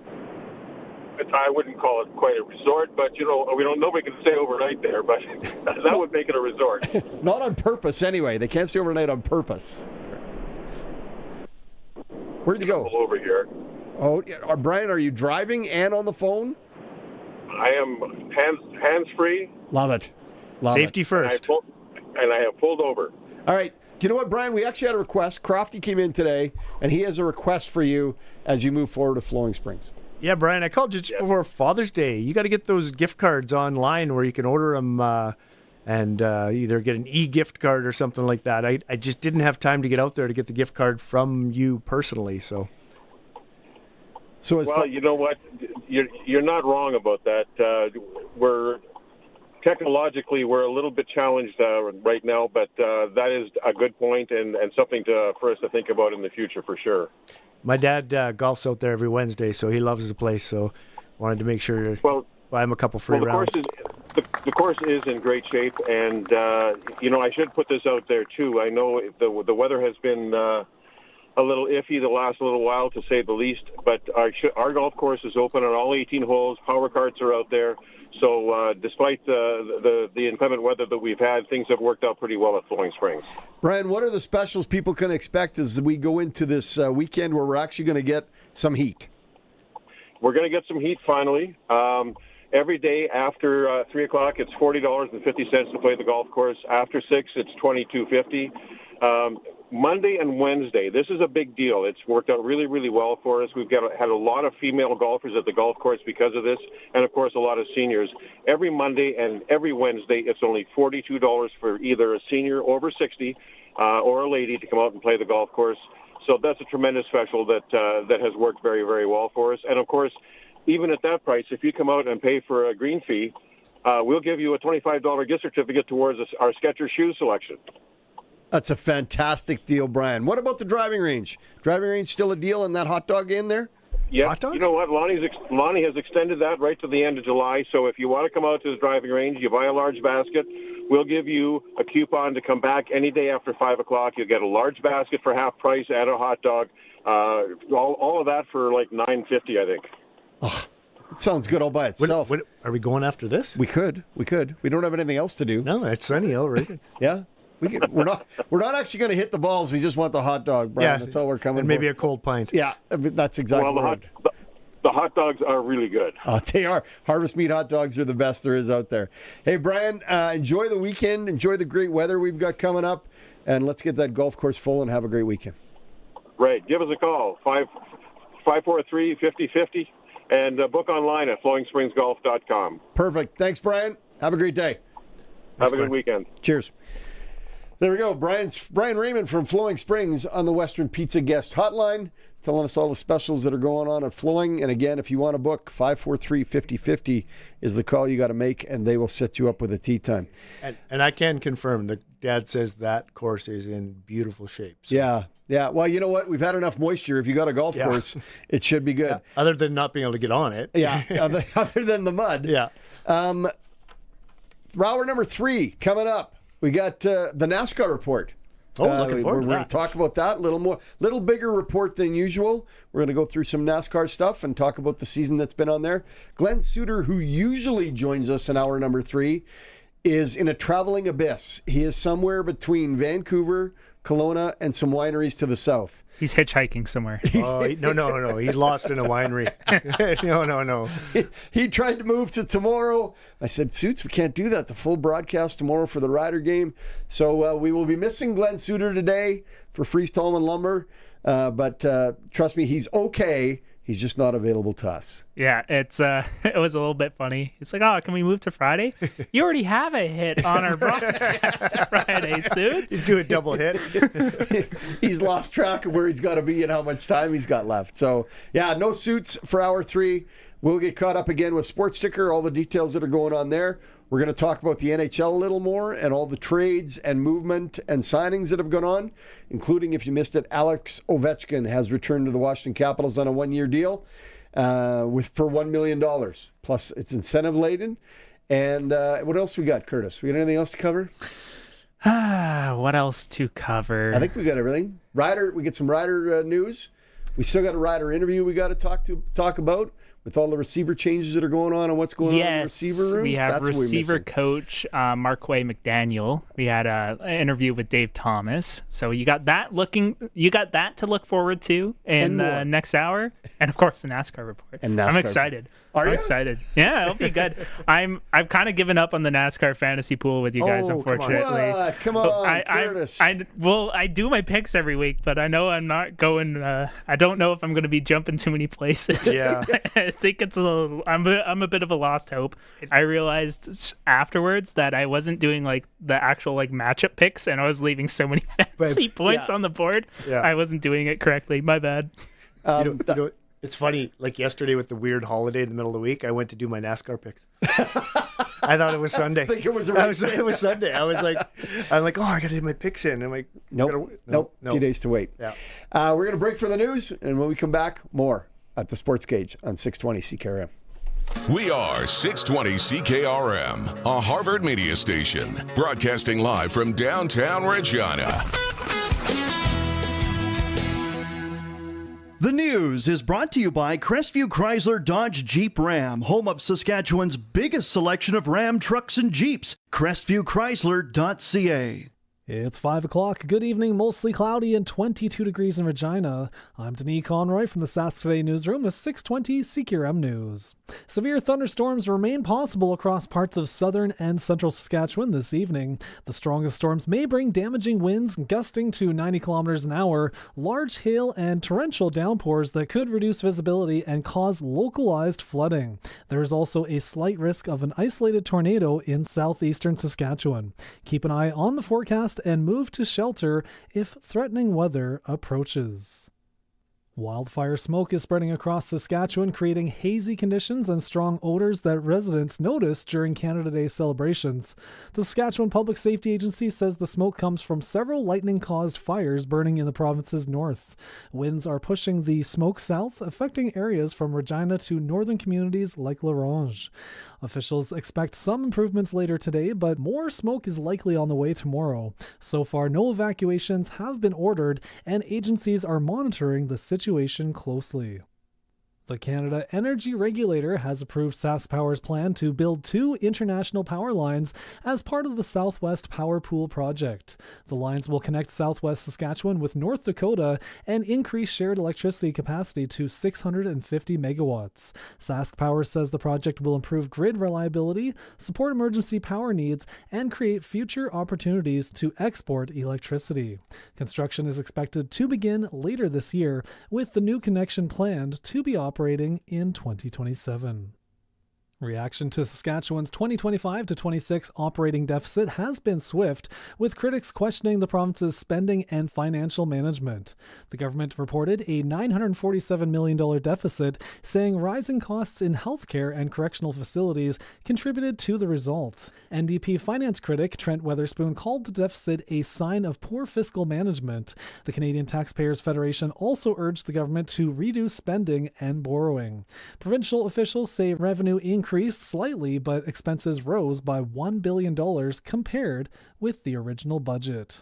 I wouldn't call it quite a resort, but nobody can stay overnight there, but that would make it a resort. Not on purpose, anyway. They can't stay overnight on purpose. Where'd you go? Over here. Oh, Brian, are you driving and on the phone? I am hands-free. Love it. Safety first. And I have pulled over. All right. You know what, Brian? We actually had a request. Crofty came in today, and he has a request for you as you move forward to Flowing Springs. Yeah, Brian, I called you just before Father's Day. You got to get those gift cards online where you can order them and either get an e-gift card or something like that. I just didn't have time to get out there to get the gift card from you personally. So well, you know what? You're not wrong about that. Technologically, we're a little bit challenged right now, but that is a good point and something for us to think about in the future for sure. My dad golfs out there every Wednesday, so he loves the place. So wanted to make sure buy him a couple free rounds. The course is in great shape, and I should put this out there too. I know the weather has been a little iffy the last little while, to say the least, but our golf course is open on all 18 holes. Power carts are out there. So despite the inclement weather that we've had, things have worked out pretty well at Flowing Springs. Brian, what are the specials people can expect as we go into this weekend where we're actually going to get some heat? We're going to get some heat finally. Every day after 3 o'clock, it's $40.50 to play the golf course. After 6, it's $22.50. Monday and Wednesday, this is a big deal. It's worked out really, really well for us. We've had a lot of female golfers at the golf course because of this, and, of course, a lot of seniors. Every Monday and every Wednesday, it's only $42 for either a senior over 60 or a lady to come out and play the golf course. So that's a tremendous special that has worked very, very well for us. And, of course, even at that price, if you come out and pay for a green fee, we'll give you a $25 gift certificate towards our Skechers shoe selection. That's a fantastic deal, Brian. What about the driving range? Driving range still a deal and that hot dog in there? Yeah, you know what? Lonnie has extended that right to the end of July. So if you want to come out to the driving range, you buy a large basket. We'll give you a coupon to come back any day after 5 o'clock. You'll get a large basket for half price and a hot dog. All of that for like $9.50, I think. Oh, it sounds good all by itself. Are we going after this? We could. We don't have anything else to do. No, it's sunny already. Yeah. We're not actually going to hit the balls. We just want the hot dog, Brian. That's all we're coming and for. maybe a cold pint. Yeah, that's exactly right. The hot dogs are really good. They are. Harvest Meat hot dogs are the best there is out there. Hey, Brian, enjoy the weekend. Enjoy the great weather we've got coming up. And let's get that golf course full and have a great weekend. Right. Give us a call, 543-5050, and book online at flowingspringsgolf.com. Perfect. Thanks, Brian. Have a great day. Have a good weekend. Cheers. There we go. Brian Raymond from Flowing Springs on the Western Pizza Guest Hotline, telling us all the specials that are going on at Flowing. And again, if you want to book, 543-5050 is the call you got to make, and they will set you up with a tee time. And I can confirm that Dad says that course is in beautiful shape. So. Yeah. Well, you know what? We've had enough moisture. If you got a golf course, it should be good. Yeah. Other than not being able to get on it. Yeah. Other than the mud. Yeah. Hour number 3 coming up. We got the NASCAR report. Looking forward to that. We're going to talk about that. Little bigger report than usual. We're going to go through some NASCAR stuff and talk about the season that's been on there. Glenn Suter, who usually joins us in hour number 3, is in a traveling abyss. He is somewhere between Vancouver, Kelowna, and some wineries to the south. He's hitchhiking somewhere. No. He's lost in a winery. No. He tried to move to tomorrow. I said, Suits, we can't do that. The full broadcast tomorrow for the Rider game. So we will be missing Glenn Suter today for Freeze Tallman Lumber. But trust me, he's okay. He's just not available to us. Yeah, it was a little bit funny. It's like, oh, can we move to Friday? You already have a hit on our broadcast Friday, Suits. He's doing double hit. He's lost track of where he's got to be and how much time he's got left. So, yeah, no Suits for hour 3. We'll get caught up again with Sports Ticker, all the details that are going on there. We're going to talk about the NHL a little more and all the trades and movement and signings that have gone on, including, if you missed it, Alex Ovechkin has returned to the Washington Capitals on a 1-year deal for $1 million. Plus, it's incentive-laden. And what else we got, Curtis? We got anything else to cover? What else to cover? I think we got everything. We get some Rider news. We still got a Rider interview we got to talk about, with all the receiver changes that are going on and what's going on in the receiver room. We have receiver coach Marquay McDaniel. We had an interview with Dave Thomas. So you got that to look forward to in the next hour. And of course the NASCAR report. I'm excited. I'm excited. Yeah, it'll be good. I've kind of given up on the NASCAR fantasy pool with you guys, unfortunately. Come on, Curtis. I do my picks every week, but I know I'm not going. I don't know if I'm going to be jumping too many places. Yeah. I think it's a little. I'm a bit of a lost hope. I realized afterwards that I wasn't doing like the actual like matchup picks, and I was leaving so many fantasy points on the board. Yeah. I wasn't doing it correctly. My bad. It's funny. Like yesterday with the weird holiday in the middle of the week, I went to do my NASCAR picks. I thought it was Sunday. I think it was it was Sunday. I'm like, oh, I got to do my picks in. I'm like, nope. A few days to wait. Yeah. We're gonna break for the news, and when we come back, more at the Sportscage on 620 CKRM. We are 620 CKRM, a Harvard media station, broadcasting live from downtown Regina. The news is brought to you by Crestview Chrysler Dodge Jeep Ram, home of Saskatchewan's biggest selection of Ram trucks and Jeeps. CrestviewChrysler.ca. It's 5 o'clock. Good evening. Mostly cloudy and 22 degrees in Regina. I'm Denis Conroy from the Sask Today newsroom with 620 CKRM News. Severe thunderstorms remain possible across parts of southern and central Saskatchewan this evening. The strongest storms may bring damaging winds gusting to 90 kilometers an hour, large hail, and torrential downpours that could reduce visibility and cause localized flooding. There is also a slight risk of an isolated tornado in southeastern Saskatchewan. Keep an eye on the forecast and move to shelter if threatening weather approaches. Wildfire smoke is spreading across Saskatchewan, creating hazy conditions and strong odors that residents noticed during Canada Day celebrations. The Saskatchewan Public Safety Agency says the smoke comes from several lightning-caused fires burning in the province's north. Winds are pushing the smoke south, affecting areas from Regina to northern communities like L'Orange. Officials expect some improvements later today, but more smoke is likely on the way tomorrow. So far, no evacuations have been ordered, and agencies are monitoring the situation closely. The Canada Energy Regulator has approved SaskPower's plan to build 2 international power lines as part of the Southwest Power Pool project. The lines will connect southwest Saskatchewan with North Dakota and increase shared electricity capacity to 650 megawatts. SaskPower says the project will improve grid reliability, support emergency power needs, and create future opportunities to export electricity. Construction is expected to begin later this year, with the new connection planned to be operating in 2027. Reaction to Saskatchewan's 2025-26 operating deficit has been swift, with critics questioning the province's spending and financial management. The government reported a $947 million deficit, saying rising costs in healthcare and correctional facilities contributed to the result. NDP finance critic Trent Weatherspoon called the deficit a sign of poor fiscal management. The Canadian Taxpayers Federation also urged the government to reduce spending and borrowing. Provincial officials say revenue increased slightly, but expenses rose by $1 billion compared with the original budget.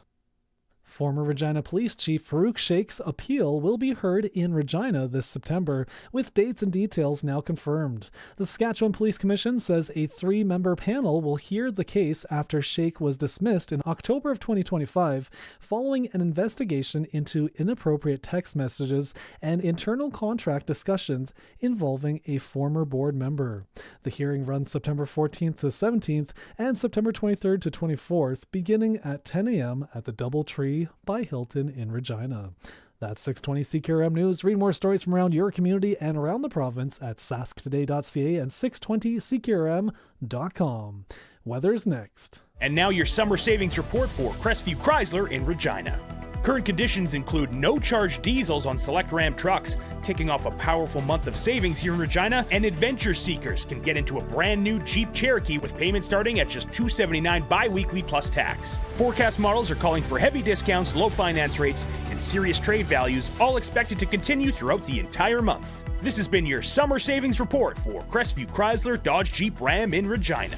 Former Regina Police Chief Farouk Sheikh's appeal will be heard in Regina this September, with dates and details now confirmed. The Saskatchewan Police Commission says a 3-member panel will hear the case after Sheikh was dismissed in October of 2025 following an investigation into inappropriate text messages and internal contract discussions involving a former board member. The hearing runs September 14th to 17th and September 23rd to 24th, beginning at 10 a.m. at the Doubletree by Hilton in Regina. That's 620 CQRM News. Read more stories from around your community and around the province at sasktoday.ca and 620CQRM.com. Weather's next. And now your summer savings report for Crestview Chrysler in Regina. Current conditions include no-charge diesels on select Ram trucks, kicking off a powerful month of savings here in Regina, and adventure seekers can get into a brand new Jeep Cherokee with payments starting at just $279 bi-weekly plus tax. Forecast models are calling for heavy discounts, low finance rates, and serious trade values, all expected to continue throughout the entire month. This has been your summer savings report for Crestview Chrysler Dodge Jeep Ram in Regina.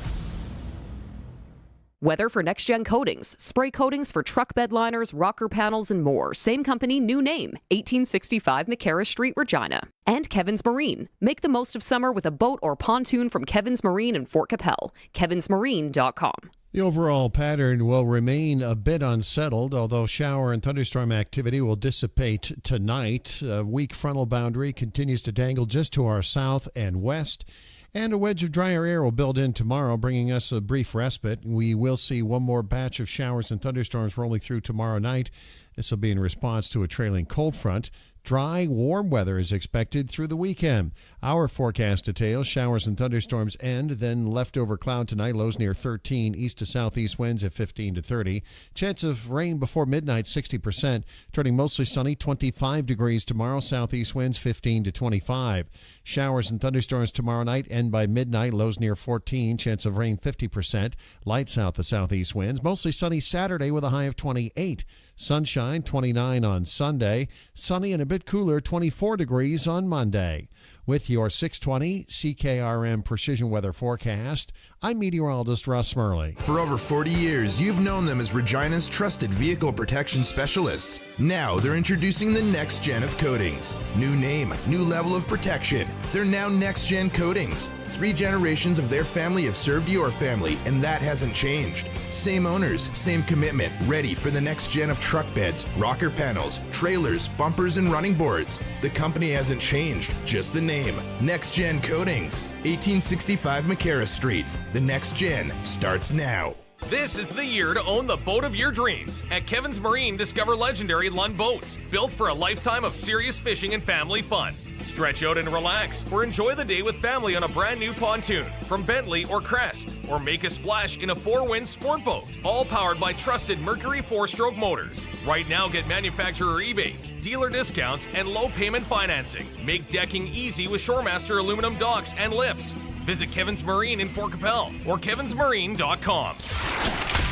Weather for next-gen coatings, spray coatings for truck bed liners, rocker panels, and more. Same company, new name, 1865 McCarra Street, Regina. And Kevin's Marine. Make the most of summer with a boat or pontoon from Kevin's Marine in Fort Capel. kevinsmarine.com. The overall pattern will remain a bit unsettled, although shower and thunderstorm activity will dissipate tonight. A weak frontal boundary continues to dangle just to our south and west. And a wedge of drier air will build in tomorrow, bringing us a brief respite. We will see one more batch of showers and thunderstorms rolling through tomorrow night. This will be in response to a trailing cold front. Dry, warm weather is expected through the weekend. Our forecast details: showers and thunderstorms end, then leftover cloud tonight, lows near 13, east to southeast winds at 15 to 30. Chance of rain before midnight, 60%. Turning mostly sunny, 25 degrees tomorrow, southeast winds 15 to 25. Showers and thunderstorms tomorrow night end by midnight, lows near 14, chance of rain 50%. Light south to southeast winds. Mostly sunny Saturday with a high of 28. Sunshine, 29 on Sunday. Sunny and a bit cooler, 24 degrees on Monday. With your 620 CKRM Precision Weather Forecast, I'm meteorologist Russ Murley. For over 40 years, you've known them as Regina's trusted vehicle protection specialists. Now they're introducing the next gen of coatings. New name, new level of protection. They're now Next Gen Coatings. 3 generations of their family have served your family, and that hasn't changed. Same owners, same commitment, ready for the next gen of truck beds, rocker panels, trailers, bumpers, and running boards. The company hasn't changed, just the name. Next Gen Coatings, 1865 McCarra Street. The next gen starts now. This is the year to own the boat of your dreams. At Kevin's Marine, discover legendary Lund boats, built for a lifetime of serious fishing and family fun. Stretch out and relax, or enjoy the day with family on a brand new pontoon from Bentley or Crest, or make a splash in a 4-wind sport boat, all powered by trusted Mercury 4-stroke motors. Right now, get manufacturer rebates, dealer discounts, and low payment financing. Make decking easy with Shoremaster aluminum docks and lifts. Visit Kevin's Marine in Fort Capel or kevinsmarine.com.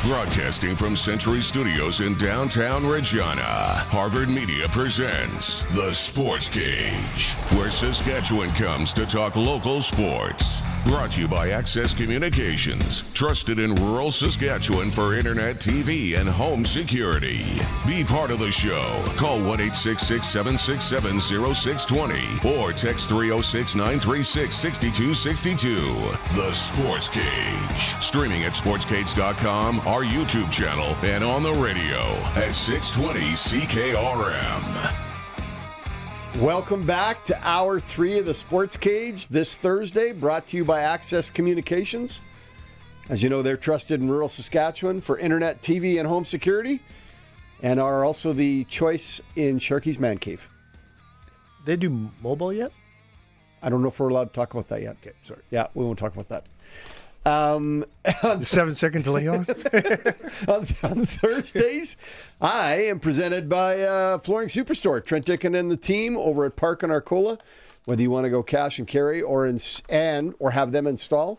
Broadcasting from Century Studios in downtown Regina, Harvard Media presents The Sports Cage, where Saskatchewan comes to talk local sports. Brought to you by Access Communications, trusted in rural Saskatchewan for internet, TV, and home security. Be part of the show. Call 1-866-767-0620 or text 306-936-6262. The Sports Cage. Streaming at sportscage.com, our YouTube channel, and on the radio at 620 CKRM. Welcome back to Hour 3 of the Sports Cage this Thursday, brought to you by Access Communications. As you know, they're trusted in rural Saskatchewan for internet, TV, and home security, and are also the choice in Sharky's Man Cave. They do mobile yet? I don't know if we're allowed to talk about that yet. Okay, sorry. Yeah, we won't talk about that. 7-second delay on? on Thursdays, I am presented by Flooring Superstore. Trent Dickin and the team over at Park and Arcola. Whether you want to go cash and carry or have them install,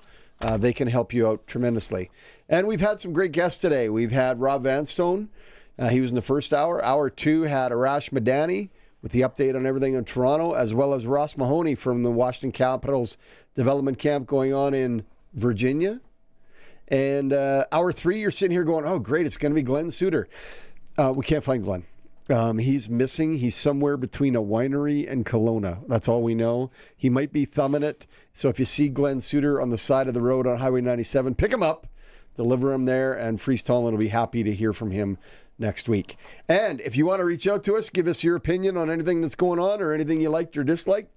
they can help you out tremendously. And we've had some great guests today. We've had Rob Vanstone. He was in the first hour. Hour 2 had Arash Madani with the update on everything in Toronto, as well as Ross Mahoney from the Washington Capitals development camp going on in Virginia. And hour 3, you're sitting here going, oh, great, it's going to be Glenn Suter. We can't find Glenn. He's missing. He's somewhere between a winery and Kelowna. That's all we know. He might be thumbing it. So if you see Glenn Suter on the side of the road on Highway 97, pick him up, deliver him there, and Freeze Tallman will be happy to hear from him next week. And if you want to reach out to us, give us your opinion on anything that's going on or anything you liked or disliked,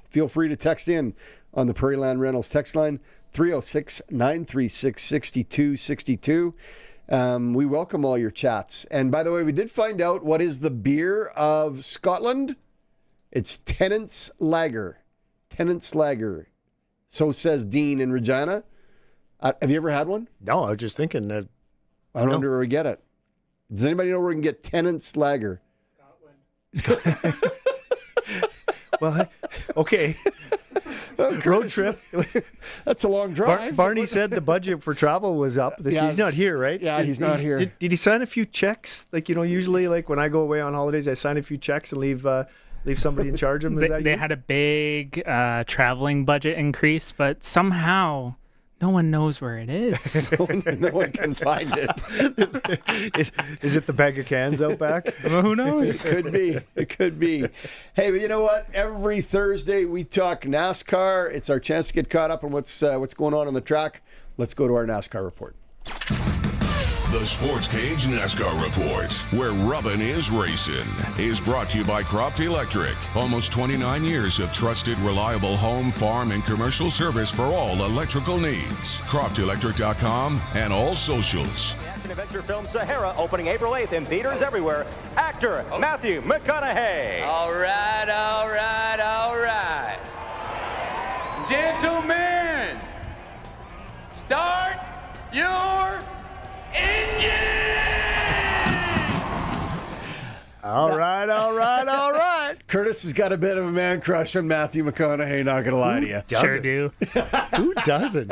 feel free to text in on the Prairie Land Rentals text line, 306-936-6262. We welcome all your chats. And by the way, we did find out what is the beer of Scotland. It's Tennant's Lager. Tennant's Lager. So says Dean in Regina. Have you ever had one? No, I was just thinking that. I wonder where we get it. Does anybody know where we can get Tennant's Lager? Scotland. Well, okay. Road trip. That's a long drive. Barney said the budget for travel was up. He's not here, right? Yeah, he's not here. Did he sign a few checks? Like, usually like when I go away on holidays, I sign a few checks and leave somebody in charge of them. They had a big traveling budget increase, but somehow no one knows where it is. no one can find it. Is it the bag of cans out back? Well, who knows? It could be. It could be. Hey, but you know what? Every Thursday we talk NASCAR. It's our chance to get caught up on what's going on the track. Let's go to our NASCAR report. The Sportscage NASCAR Report, where rubbin' is racing, is brought to you by Crofty Electric. Almost 29 years of trusted, reliable home, farm, and commercial service for all electrical needs. CroftyElectric.com and all socials. Action-adventure film Sahara opening April 8th in theaters everywhere. Actor Matthew McConaughey. All right, all right, all right. Gentlemen, start your engine! All right. Curtis has got a bit of a man crush on Matthew McConaughey, not going to lie to you. Sure do. Who doesn't?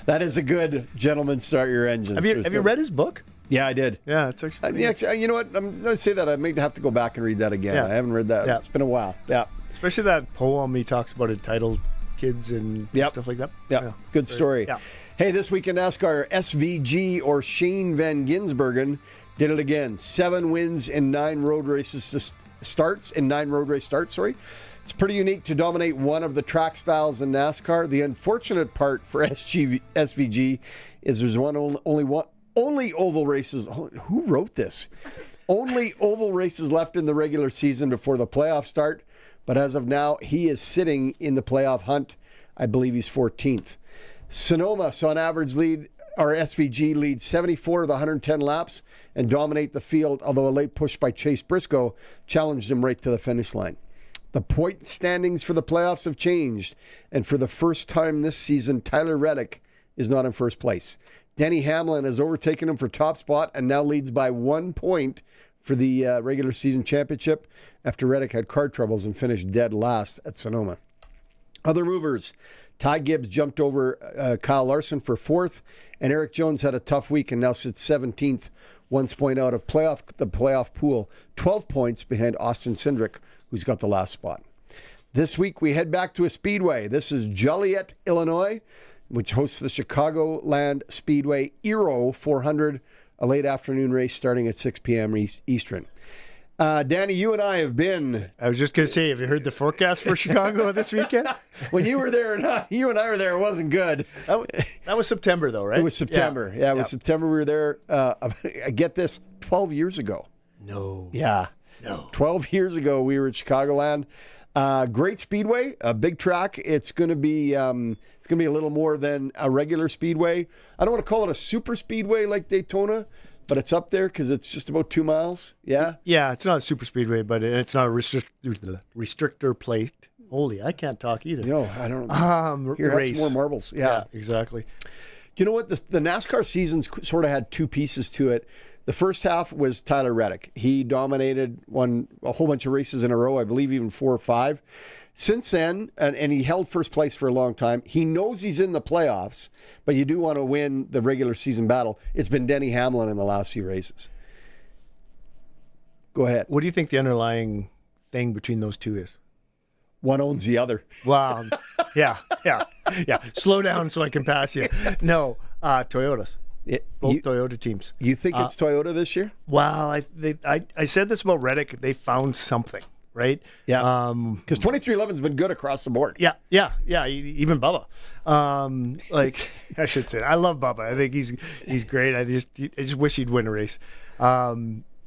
That is a good gentleman, start your engine. Have you read his book? Yeah, I did. Yeah, it's actually... you know what? I'm going to say that. I may have to go back and read that again. Yeah. I haven't read that. Yeah. It's been a while. Yeah. Especially that poem he talks about entitled kids and stuff like that. Yeah. Good story. Yeah. Hey, this week in NASCAR, SVG or Shane Van Gisbergen did it again. 7 wins in 9 road races starts. It's pretty unique to dominate one of the track styles in NASCAR. The unfortunate part for SVG is there's only oval races. Who wrote this? Only oval races left in the regular season before the playoffs start. But as of now, he is sitting in the playoff hunt. I believe he's 14th. Sonoma saw an average lead, or SVG lead 74 of the 110 laps and dominate the field, although a late push by Chase Briscoe challenged him right to the finish line. The point standings for the playoffs have changed, and for the first time this season, Tyler Reddick is not in first place. Denny Hamlin has overtaken him for top spot and now leads by 1 point for the regular season championship after Reddick had car troubles and finished dead last at Sonoma. Other movers, Ty Gibbs jumped over Kyle Larson for 4th, and Eric Jones had a tough week and now sits 17th, 1 point out of the playoff pool, 12 points behind Austin Cindric, who's got the last spot. This week we head back to a speedway. This is Joliet, Illinois, which hosts the Chicagoland Speedway Aero 400, a late afternoon race starting at 6 p.m. Eastern. Danny, you and I have been... I was just going to say, have you heard the forecast for Chicago this weekend? When you were there, you and I were there, it wasn't good. That was September, though, right? It was September. Yeah, it was September. We were there, I get this, 12 years ago. No. Yeah. No. 12 years ago, we were at Chicagoland. Great speedway, a big track. It's going to be a little more than a regular speedway. I don't want to call it a super speedway like Daytona, but it's up there because it's just about 2 miles. Yeah? Yeah, it's not a super speedway, but it's not a restrictor plate. Holy, I can't talk either. No, I don't. Here, have some more marbles. Yeah, exactly. You know what? The NASCAR season sort of had 2 pieces to it. The first half was Tyler Reddick. He dominated, won a whole bunch of races in a row, I believe even 4 or 5. Since then, and he held first place for a long time, he knows he's in the playoffs, but you do want to win the regular season battle. It's been Denny Hamlin in the last few races. Go ahead. What do you think the underlying thing between those two is? One owns the other. Wow. Yeah. Slow down so I can pass you. No, Toyotas. Both Toyota teams. You think it's Toyota this year? Well, I said this about Reddick. They found something, right? Yeah. Because 2311's been good across the board. Yeah. Even Bubba. Like I should say, I love Bubba. I think he's great. I just wish he'd win a race.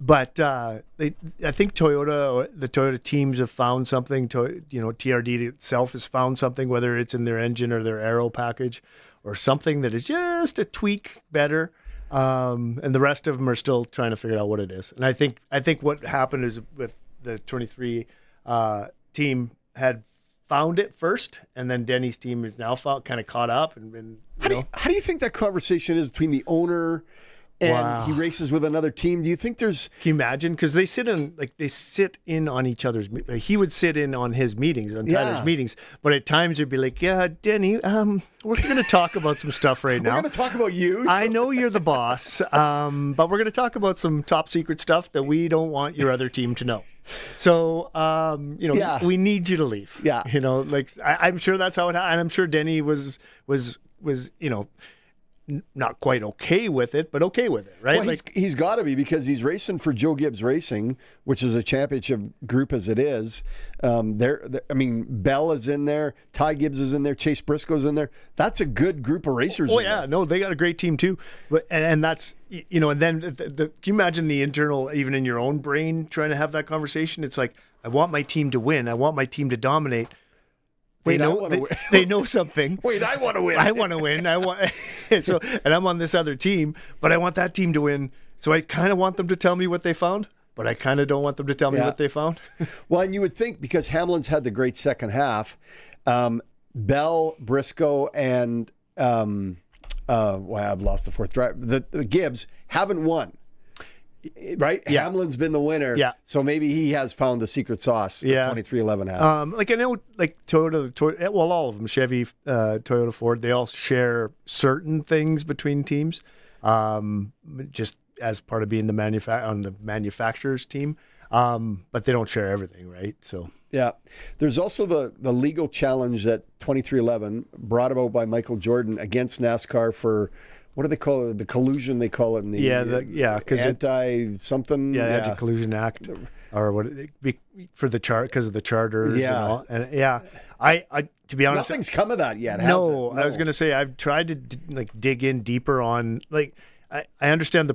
But I think the Toyota teams have found something. TRD itself has found something, whether it's in their engine or their aero package, or something that is just a tweak better. And the rest of them are still trying to figure out what it is. And I think what happened is with the 23 team had found it first, and then Denny's team is now kind of caught up. How do you think that conversation is between the owner and he races with another team? Do you think there's... Can you imagine? Because they sit in on each other's... he would sit in on his meetings, on Tyler's meetings, but at times he'd be like, yeah, Denny, we're going to talk about some stuff right now. We're going to talk about you. I know you're the boss, but we're going to talk about some top secret stuff that we don't want your other team to know. So, we need you to leave. Yeah. I'm sure that's how it happened. And I'm sure Denny was not quite okay with it, but okay with it, right? Well, he's got to be, because he's racing for Joe Gibbs Racing, which is a championship group as it is. Bell is in there, Ty Gibbs is in there, Chase Briscoe's in there. That's a good group of racers. Oh yeah, no, they got a great team too. But and that's and then can you imagine the internal, even in your own brain, trying to have that conversation? It's like, I want my team to win. I want my team to dominate. They know something. Wait, I want to win. I want to win. And I'm on this other team, but I want that team to win. So I kind of want them to tell me what they found, but I kind of don't want them to tell me what they found. Well, and you would think, because Hamlin's had the great second half, Bell, Briscoe, and I've lost the fourth driver. The Gibbs haven't won. Right? Yeah. Hamlin's been the winner. Yeah. So maybe he has found the secret sauce that 2311 has. I know, Toyota, well, all of them, Chevy, Toyota, Ford, they all share certain things between teams, just as part of being on the manufacturer's team. But they don't share everything, right? So yeah. There's also the legal challenge that 2311 brought about by Michael Jordan against NASCAR for, what do they call it? The collusion, they call it in the anti-something. Yeah, Anti-Collusion Act, or what for the because of the charters. Yeah, I to be honest, nothing's come of that yet. No, I was going to say I've tried to dig in deeper on I understand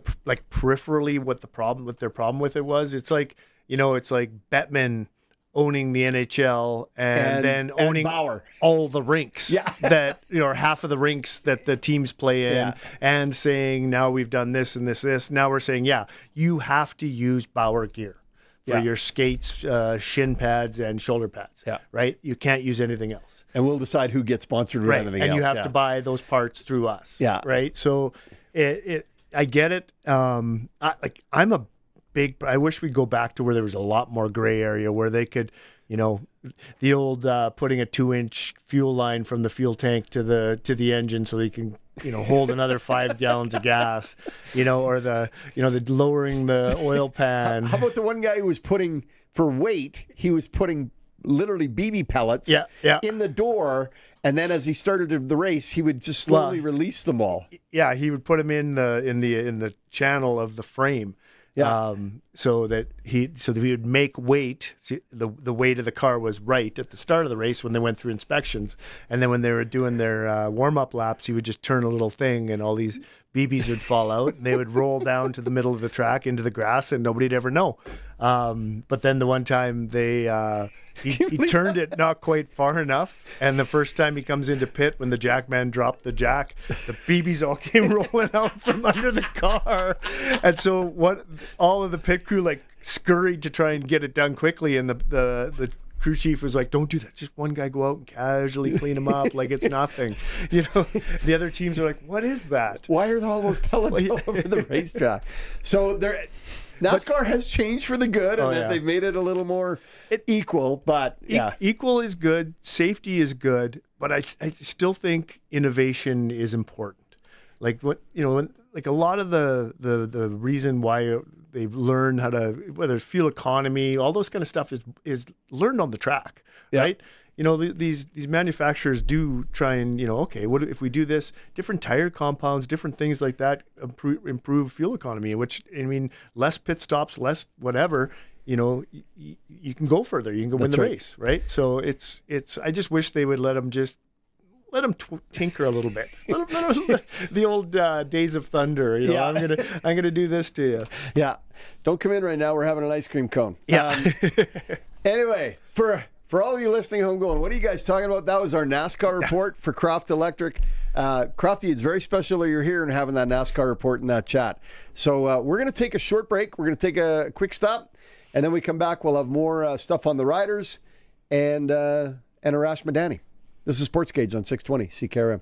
peripherally what their problem with it was. It's it's like Bettman owning the NHL and then owning Bauer. All the rinks that, or half of the rinks that the teams play in, and saying, now we've done this and this. Now we're saying, you have to use Bauer gear for your skates, shin pads, and shoulder pads. Yeah. Right? You can't use anything else. And we'll decide who gets sponsored with anything else. And you have to buy those parts through us. Yeah. Right? So I get it. I wish we'd go back to where there was a lot more gray area, where they could, the old putting a 2-inch fuel line from the fuel tank to the engine so they can, hold another 5 gallons of gas, or the lowering the oil pan. How about the one guy who was putting, for weight, he was putting literally BB pellets in the door, and then as he started the race, he would just slowly release them all. Yeah, he would put them in the channel of the frame. Yeah. So that he would make weight. The weight of the car was right at the start of the race when they went through inspections, and then when they were doing their warm-up laps, he would just turn a little thing, and all these BBs would fall out, and they would roll down to the middle of the track into the grass, and nobody'd ever know. But then the one time he turned it not quite far enough, and the first time he comes into pit, when the jack man dropped the jack, the BBs all came rolling out from under the car, and so all of the pit crew scurried to try and get it done quickly, and the crew chief was like, "Don't do that. Just one guy go out and casually clean them up like it's nothing." The other teams are like, "What is that? Why are there all those pellets all over the racetrack?" So NASCAR has changed for the good, and they've made it a little more equal. But equal is good. Safety is good, but I still think innovation is important. like a lot of the reason why they've learned how to, whether it's fuel economy, all those kind of stuff is learned on the track, right? You know, these manufacturers do try and, you know, okay, what if we do this, different tire compounds, different things like that, improve fuel economy, which, I mean, less pit stops, less whatever, you know, you can go further, you can go win the race, right? So it's, I just wish they would let them tinker a little bit. The old Days of Thunder, you know, I'm gonna do this to you. Yeah. Don't come in right now. We're having an ice cream cone. Yeah. Anyway, for all of you listening home going, what are you guys talking about? That was our NASCAR report for Crofty Electric. Crofty, it's very special that you're here and having that NASCAR report in that chat. So we're going to take a short break. We're going to take a quick stop, and then we come back. We'll have more stuff on the Riders and Arash Madani. This is Sportscage on 620 CKRM.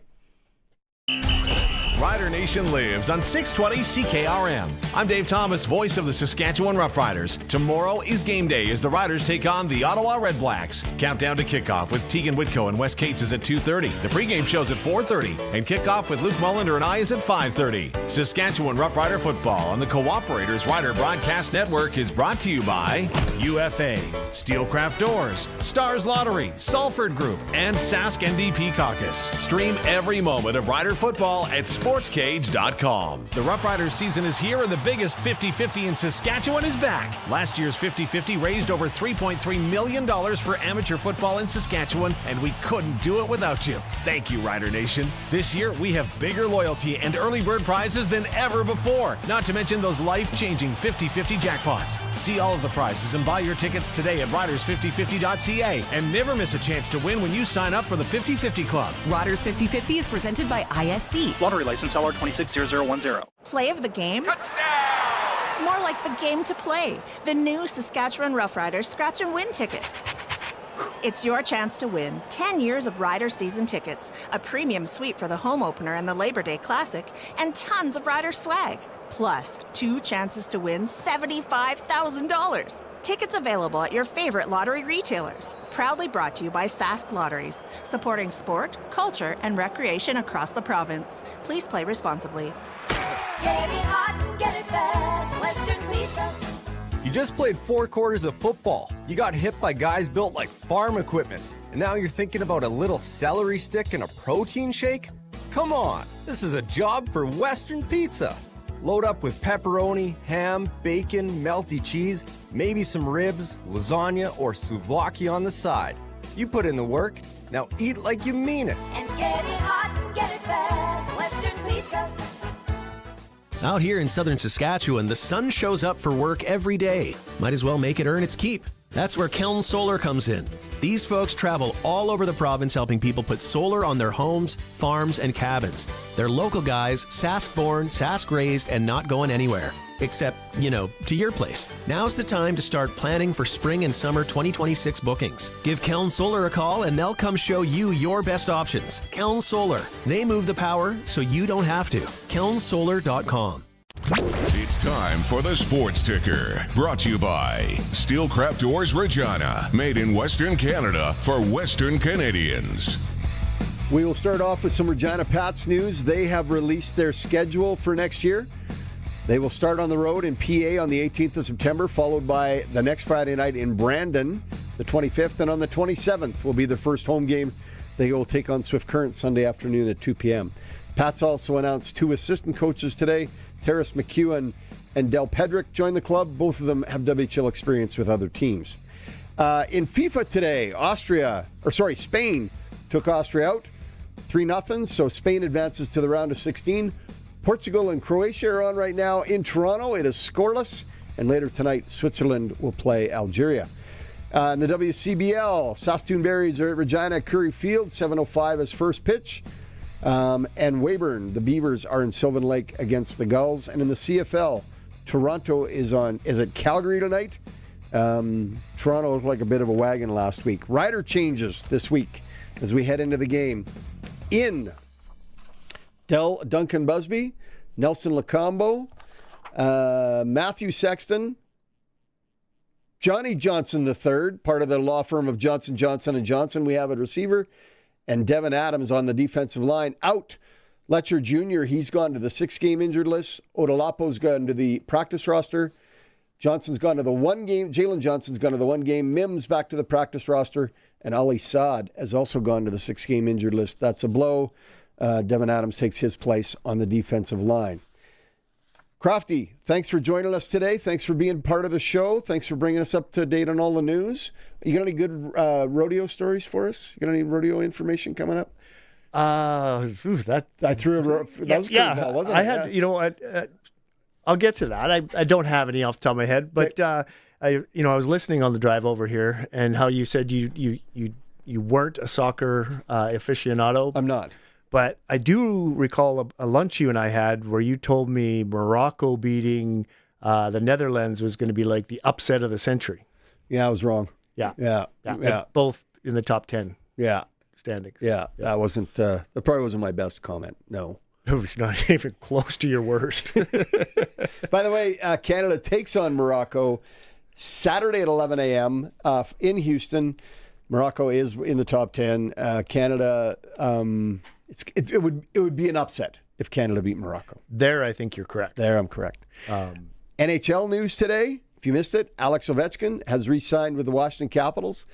Rider Nation lives on 620 CKRM. I'm Dave Thomas, voice of the Saskatchewan Roughriders. Tomorrow is game day as the Riders take on the Ottawa Red Blacks. Countdown to kickoff with Tegan Whitco and Wes Cates is at 2:30. The pregame show's at 4:30. And kickoff with Luke Mullender and I is at 5:30. Saskatchewan Roughrider football on the Cooperators Rider Broadcast Network is brought to you by UFA, Steelcraft Doors, Stars Lottery, Salford Group, and Sask NDP Caucus. Stream every moment of Rider football at Sportscage.com. The Roughriders season is here and the biggest 50-50 in Saskatchewan is back. Last year's 50-50 raised over $3.3 million for amateur football in Saskatchewan, and we couldn't do it without you. Thank you, Rider Nation. This year, we have bigger loyalty and early bird prizes than ever before, not to mention those life-changing 50-50 jackpots. See all of the prizes and buy your tickets today at riders5050.ca, and never miss a chance to win when you sign up for the 50-50 Club. Riders 50-50 is presented by ISC. Lottery license LR260010. Play of the game? Touchdown! More like the game to play. The new Saskatchewan Roughriders Scratch and Win ticket. It's your chance to win 10 years of Rider season tickets, a premium suite for the home opener and the Labor Day Classic, and tons of Rider swag. Plus, 2 chances to win $75,000. Tickets available at your favorite lottery retailers. Proudly brought to you by Sask Lotteries, supporting sport, culture, and recreation across the province. Please play responsibly. Get it hot, get it fast, Western Pizza. You just played 4 quarters of football. You got hit by guys built like farm equipment. And now you're thinking about a little celery stick and a protein shake? Come on, this is a job for Western Pizza. Load up with pepperoni, ham, bacon, melty cheese, maybe some ribs, lasagna, or souvlaki on the side. You put in the work, now eat like you mean it. And get it hot, get it fast, Western Pizza. Out here in southern Saskatchewan, the sun shows up for work every day. Might as well make it earn its keep. That's where Keln Solar comes in. These folks travel all over the province helping people put solar on their homes, farms, and cabins. They're local guys, Sask-born, Sask-raised, and not going anywhere. Except, you know, to your place. Now's the time to start planning for spring and summer 2026 bookings. Give Keln Solar a call and they'll come show you your best options. Keln Solar. They move the power so you don't have to. KelnSolar.com. It's time for the Sports Ticker, brought to you by Steelcraft Doors Regina, made in Western Canada for Western Canadians. We will start off with some Regina Pats news. They have released their schedule for next year. They will start on the road in PA on the 18th of September, followed by the next Friday night in Brandon, the 25th, and on the 27th will be their first home game. They will take on Swift Current Sunday afternoon at 2 p.m. Pats also announced 2 assistant coaches today. Terrace McEwen and Del Pedrick joined the club. Both of them have WHL experience with other teams. In FIFA today, Spain took Austria out 3-0, so Spain advances to the round of 16. Portugal and Croatia are on right now in Toronto. It is scoreless, and later tonight, Switzerland will play Algeria. In the WCBL, Saskatoon Berries are at Regina Curry Field, 7:05 as first pitch. And Weyburn, the Beavers, are in Sylvan Lake against the Gulls. And in the CFL, Toronto is at Calgary tonight. Toronto looked like a bit of a wagon last week. Rider changes this week as we head into the game. In Duncan Busby, Nelson Lacombo, Matthew Sexton, Johnny Johnson III, part of the law firm of Johnson, Johnson & Johnson, we have at receiver, and Devin Adams on the defensive line. Out, Letcher Jr., he's gone to the 6-game injured list. Odolapo's gone to the practice roster. Johnson's gone to the 1 game. Jalen Johnson's gone to the 1 game. Mims back to the practice roster. And Ali Saad has also gone to the 6-game injured list. That's a blow. Devin Adams takes his place on the defensive line. Crofty, thanks for joining us today. Thanks for being part of the show. Thanks for bringing us up to date on all the news. You got any good rodeo stories for us? You got any rodeo information coming up? I threw that was yeah. wasn't I it? had, Yeah. I'll get to that. I don't have any off the top of my head, but I was listening on the drive over here, and how you said you weren't a soccer aficionado. I'm not, but I do recall a lunch you and I had where you told me Morocco beating the Netherlands was going to be like the upset of the century. Yeah, I was wrong. Yeah. Both in the top 10. Yeah. Standings. Yeah, that wasn't. That probably wasn't my best comment. No, it was not even close to your worst. By the way, Canada takes on Morocco Saturday at 11 a.m. In Houston. Morocco is in the top 10. Canada. It would be an upset if Canada beat Morocco. There, I think you're correct. There, I'm correct. NHL news today. If you missed it, Alex Ovechkin has re-signed with the Washington Capitals.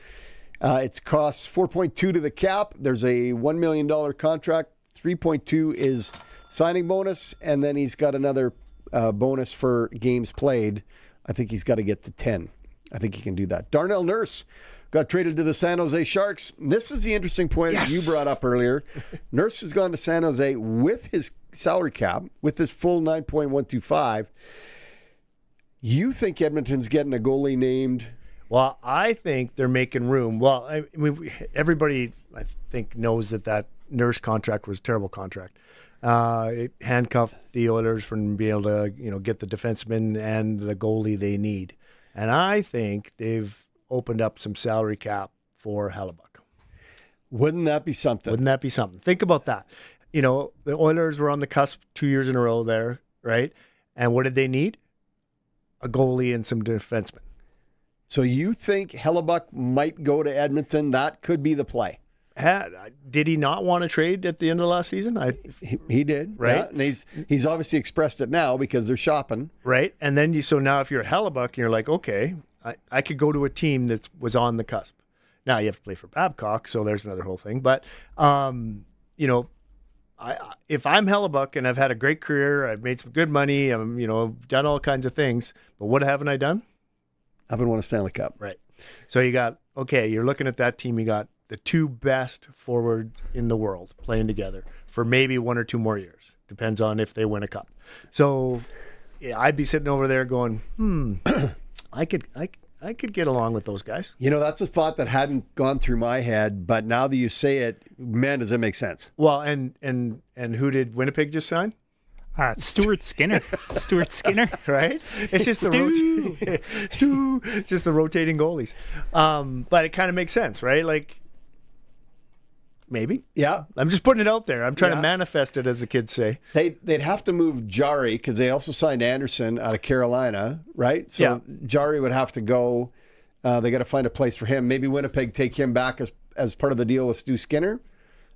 It costs $4.2 to the cap. There's a $1 million contract. 3.2 is signing bonus, and then he's got another bonus for games played. I think he's got to get to 10. I think he can do that. Darnell Nurse got traded to the San Jose Sharks. This is the interesting point that you brought up earlier. Nurse has gone to San Jose with his salary cap, with his full $9.125. You think Edmonton's getting a goalie named? Well, I think they're making room. Well, I mean, everybody, I think, knows that Nurse contract was a terrible contract. It handcuffed the Oilers from being able to, get the defenseman and the goalie they need. And I think they've opened up some salary cap for Hellebuck. Wouldn't that be something? Think about that. The Oilers were on the cusp 2 years in a row there, right? And what did they need? A goalie and some defensemen. So you think Hellebuck might go to Edmonton? That could be the play. Did he not want to trade at the end of last season? He did, right? Yeah, and he's obviously expressed it now because they're shopping, right? And then so now if you're Hellebuck, you're like, okay, I could go to a team that was on the cusp. Now you have to play for Babcock, so there's another whole thing. But if I'm Hellebuck and I've had a great career, I've made some good money, I've done all kinds of things, but what haven't I done? I haven't won a Stanley Cup. Right. So you're looking at that team. You got the 2 best forwards in the world playing together for maybe 1 or 2 more years. Depends on if they win a cup. So I'd be sitting over there going, I could get along with those guys. That's a thought that hadn't gone through my head, but now that you say it, man, does it make sense. Well, and who did Winnipeg just sign? Stuart Skinner. Stuart Skinner. Right? It's just it's just the rotating goalies. But it kind of makes sense, right? Like, maybe. Yeah. I'm just putting it out there. I'm trying to manifest it, as the kids say. They'd have to move Jari because they also signed Anderson out of Carolina, right? So Jari would have to go. They got to find a place for him. Maybe Winnipeg take him back as part of the deal with Stu Skinner,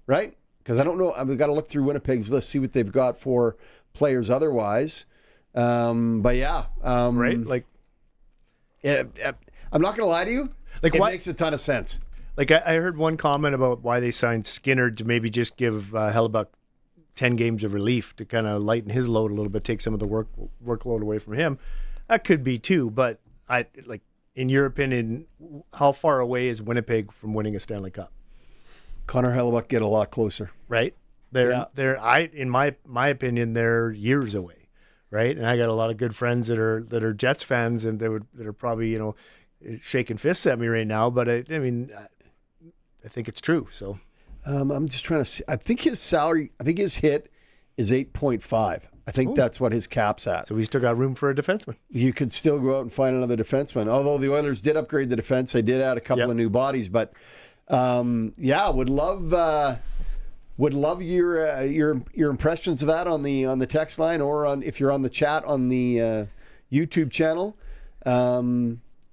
right? Because I don't know. I've got to look through Winnipeg's list, see what they've got for players otherwise. But yeah. Right? Like, I'm not going to lie to you. Like, it makes a ton of sense. Like, I heard one comment about why they signed Skinner to maybe just give Hellebuck 10 games of relief to kind of lighten his load a little bit, take some of the workload away from him. That could be too, but in your opinion, how far away is Winnipeg from winning a Stanley Cup? Connor Hellebuck get a lot closer, right? In my opinion, they're years away, right? And I got a lot of good friends that are Jets fans, and that are probably shaking fists at me right now. But I think it's true. So I'm just trying to see. I think his salary. I think his hit is 8.5. I think that's what his cap's at. So we still got room for a defenseman. You could still go out and find another defenseman. Although the Oilers did upgrade the defense, they did add a couple of new bodies. But would love your impressions of that on the text line, or if you're on the chat on the YouTube channel.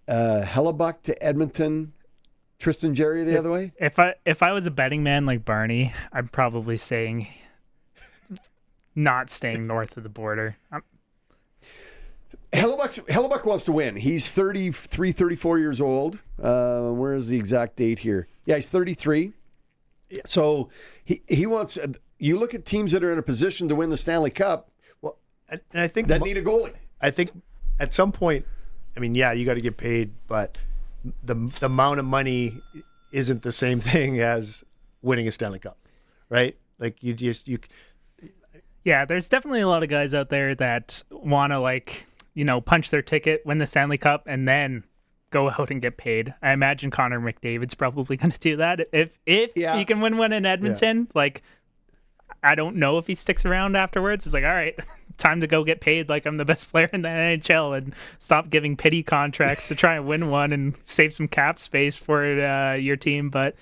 Hellebuck to Edmonton, Tristan Jarry the other way. If I was a betting man like Barney, I'm probably saying not staying north of the border. Hellebuck wants to win. He's 33, 34 years old. Where is the exact date here? Yeah, he's 33. So he wants. You look at teams that are in a position to win the Stanley Cup. Well, and I think that need a goalie. I think at some point, I mean, yeah, you got to get paid, but the amount of money isn't the same thing as winning a Stanley Cup, right? Like you. Yeah, there's definitely a lot of guys out there that want to punch their ticket, win the Stanley Cup, and then go out and get paid. I imagine Connor McDavid's probably going to do that if he can win one in Edmonton. Yeah. I don't know if he sticks around afterwards. It's all right, time to go get paid like I'm the best player in the NHL and stop giving pity contracts to try and win one and save some cap space for your team. But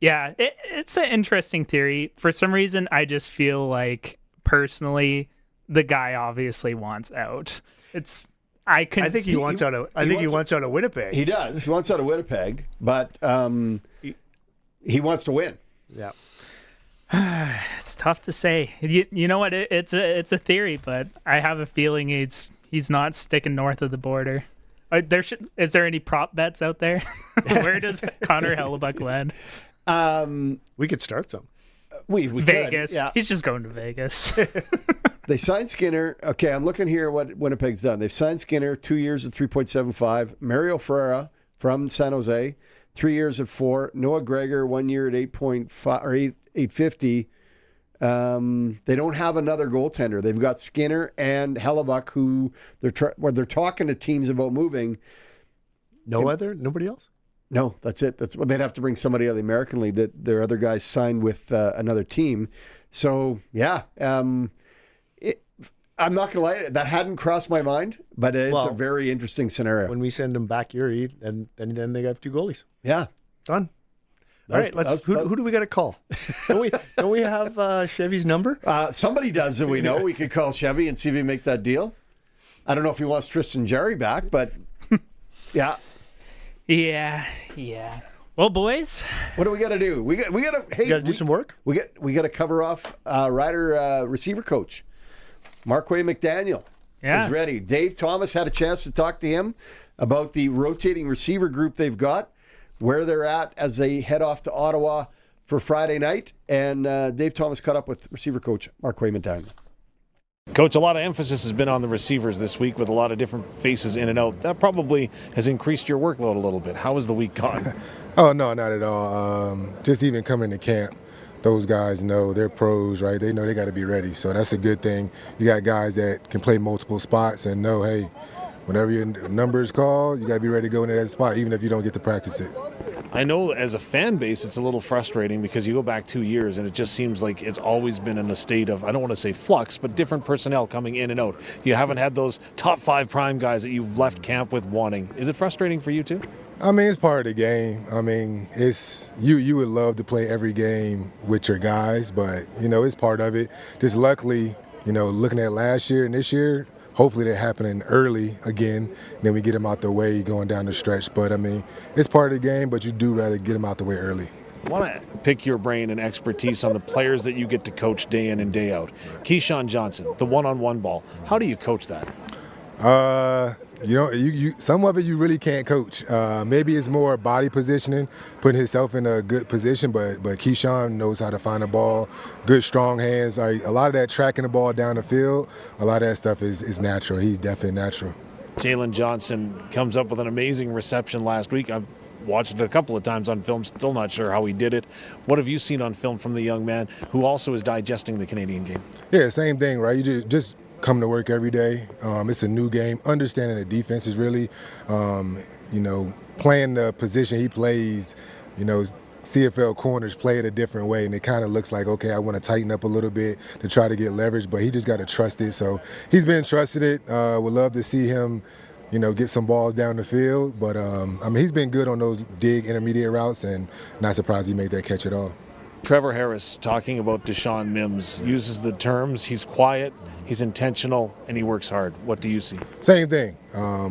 yeah, it's an interesting theory. For some reason, I just feel like personally, the guy obviously wants out. I think he wants out of Winnipeg. He does. He wants out of Winnipeg, but he wants to win. Yeah. It's tough to say. You know what? It's a theory, but I have a feeling he's not sticking north of the border. Is there any prop bets out there? Where does Connor Hellebuck land? We could start some. We Vegas. Could, yeah. He's just going to Vegas. They signed Skinner. Okay, I'm looking here what Winnipeg's done. They've signed Skinner 2 years at 3.75. Mario Ferreira from San Jose, 3 years at 4. Noah Gregor 1 year at 8.5 or 850. They don't have another goaltender. They've got Skinner and Hellebuck, who they're talking to teams about moving. Nobody else? No, that's it. That's they'd have to bring somebody out of the American League. That their other guys signed with another team. So yeah, I'm not gonna lie, that hadn't crossed my mind, but it's a very interesting scenario. When we send them back Erie, and then they got 2 goalies. Yeah, done. All right, who do we got to call? Don't we have Chevy's number? Somebody does that we know. We could call Chevy and see if he make that deal. I don't know if he wants Tristan Jarry back, but yeah. Yeah. Well, boys, what do we got to do? We got to do some work. We got to cover off Rider receiver coach Marquay McDaniel. Yeah, is ready. Dave Thomas had a chance to talk to him about the rotating receiver group they've got, where they're at as they head off to Ottawa for Friday night. And Dave Thomas caught up with receiver coach Marquay McDaniel. Coach, a lot of emphasis has been on the receivers this week with a lot of different faces in and out. That probably has increased your workload a little bit. How has the week gone? Oh, no, not at all. Just even coming to camp, those guys know they're pros, right? They know they got to be ready. So that's a good thing. You got guys that can play multiple spots and know, hey, whenever your number is called, you got to be ready to go into that spot, even if you don't get to practice it. I know as a fan base, it's a little frustrating because you go back 2 years and it just seems like it's always been in a state of, I don't want to say flux, but different personnel coming in and out. You haven't had those top 5 prime guys that you've left camp with wanting. Is it frustrating for you too? I mean, it's part of the game. I mean, it's you would love to play every game with your guys, but, it's part of it. Just luckily, looking at last year and this year, hopefully they're happening early again. Then we get them out the way going down the stretch. But, I mean, it's part of the game, but you do rather get them out the way early. I want to pick your brain and expertise on the players that you get to coach day in and day out. Keyshawn Johnson, the one-on-one ball. How do you coach that? Some of it you really can't coach. Maybe it's more body positioning, putting himself in a good position, but Keyshawn knows how to find the ball, good strong hands. A lot of that tracking the ball down the field, a lot of that stuff is natural. He's definitely natural. Jalen Johnson comes up with an amazing reception last week. I've watched it a couple of times on film, still not sure how he did it. What have you seen on film from the young man who also is digesting the Canadian game? Yeah, same thing, right? You just come to work every day. It's a new game. Understanding the defense is really, playing the position he plays, CFL corners play it a different way, and it kind of looks like, okay, I want to tighten up a little bit to try to get leverage, but he just got to trust it. So he's been trusted it. Would love to see him, get some balls down the field. But, he's been good on those dig intermediate routes, and not surprised he made that catch at all. Trevor Harris, talking about Deshaun Mims, uses the terms, he's quiet, he's intentional, and he works hard. What do you see? Same thing,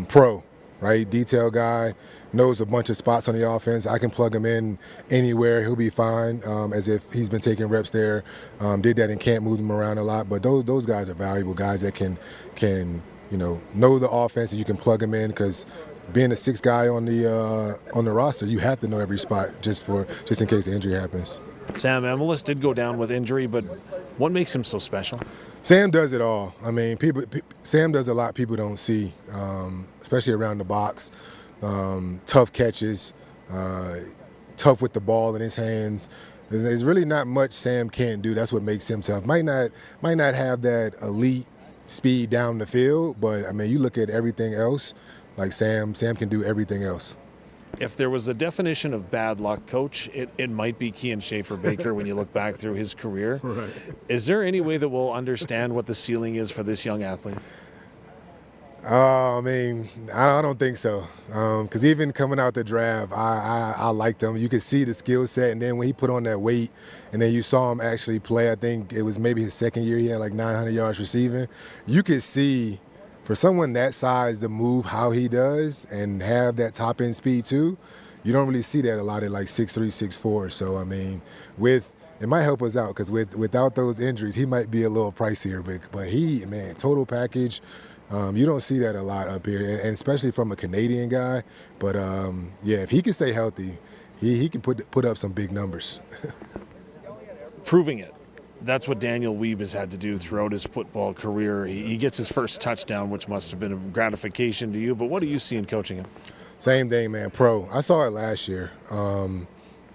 pro, right? Detail guy, knows a bunch of spots on the offense. I can plug him in anywhere. He'll be fine, as if he's been taking reps there. Did that in camp, moved him around a lot. But those guys are valuable guys that can know the offense, and you can plug them in, because being a sixth guy on the roster, you have to know every spot just in case the injury happens. Sam Emilus did go down with injury, but what makes him so special? Sam does it all. I mean, Sam does a lot people don't see, especially around the box. Tough catches, tough with the ball in his hands. There's really not much Sam can't do. That's what makes him tough. Might not have that elite speed down the field, but I mean, you look at everything else, like Sam can do everything else. If there was a definition of bad luck, Coach, it might be Kean Schaefer-Baker when you look back through his career. Right. Is there any way that we'll understand what the ceiling is for this young athlete? I mean, I don't think so. Because even coming out the draft, I liked him. You could see the skill set, and then when he put on that weight, and then you saw him actually play, I think it was maybe his second year, he had like 900 yards receiving. You could see, for someone that size to move how he does and have that top end speed too, you don't really see that a lot at like 6'3", 6'4". So I mean, it might help us out, because without those injuries, he might be a little pricier. But total package, you don't see that a lot up here, and especially from a Canadian guy. But if he can stay healthy, he can put up some big numbers. Proving it. That's what Daniel Wiebe has had to do throughout his football career. He gets his first touchdown, which must have been a gratification to you. But what do you see in coaching him? Same thing, man. Pro. I saw it last year.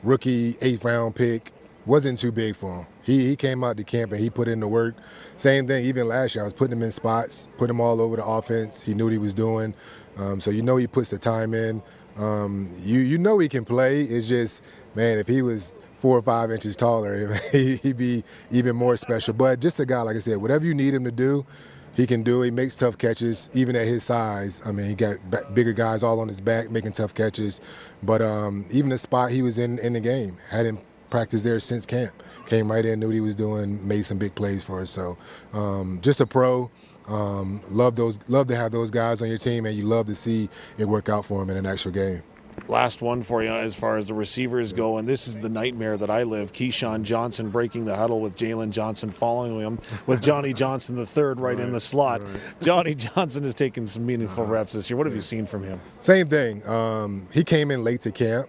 Rookie, 8th round pick. Wasn't too big for him. He came out to camp and he put in the work. Same thing, even last year. I was putting him in spots, put him all over the offense. He knew what he was doing. So he puts the time in. You know he can play. It's just, man, if he was 4 or 5 inches taller, he'd be even more special. But just a guy, like I said, whatever you need him to do, he can do. He makes tough catches, even at his size. I mean, he got bigger guys all on his back making tough catches. But even the spot he was in the game, hadn't practiced there since camp. Came right in, knew what he was doing, made some big plays for us. So just a pro. Love to have those guys on your team, and you love to see it work out for him in an actual game. Last one for you as far as the receivers go, and this is the nightmare that I live. Keyshawn Johnson breaking the huddle with Jalen Johnson following him with Johnny Johnson the third right in the slot. Right. Johnny Johnson has taken some meaningful reps this year. What have you seen from him? Same thing. He came in late to camp,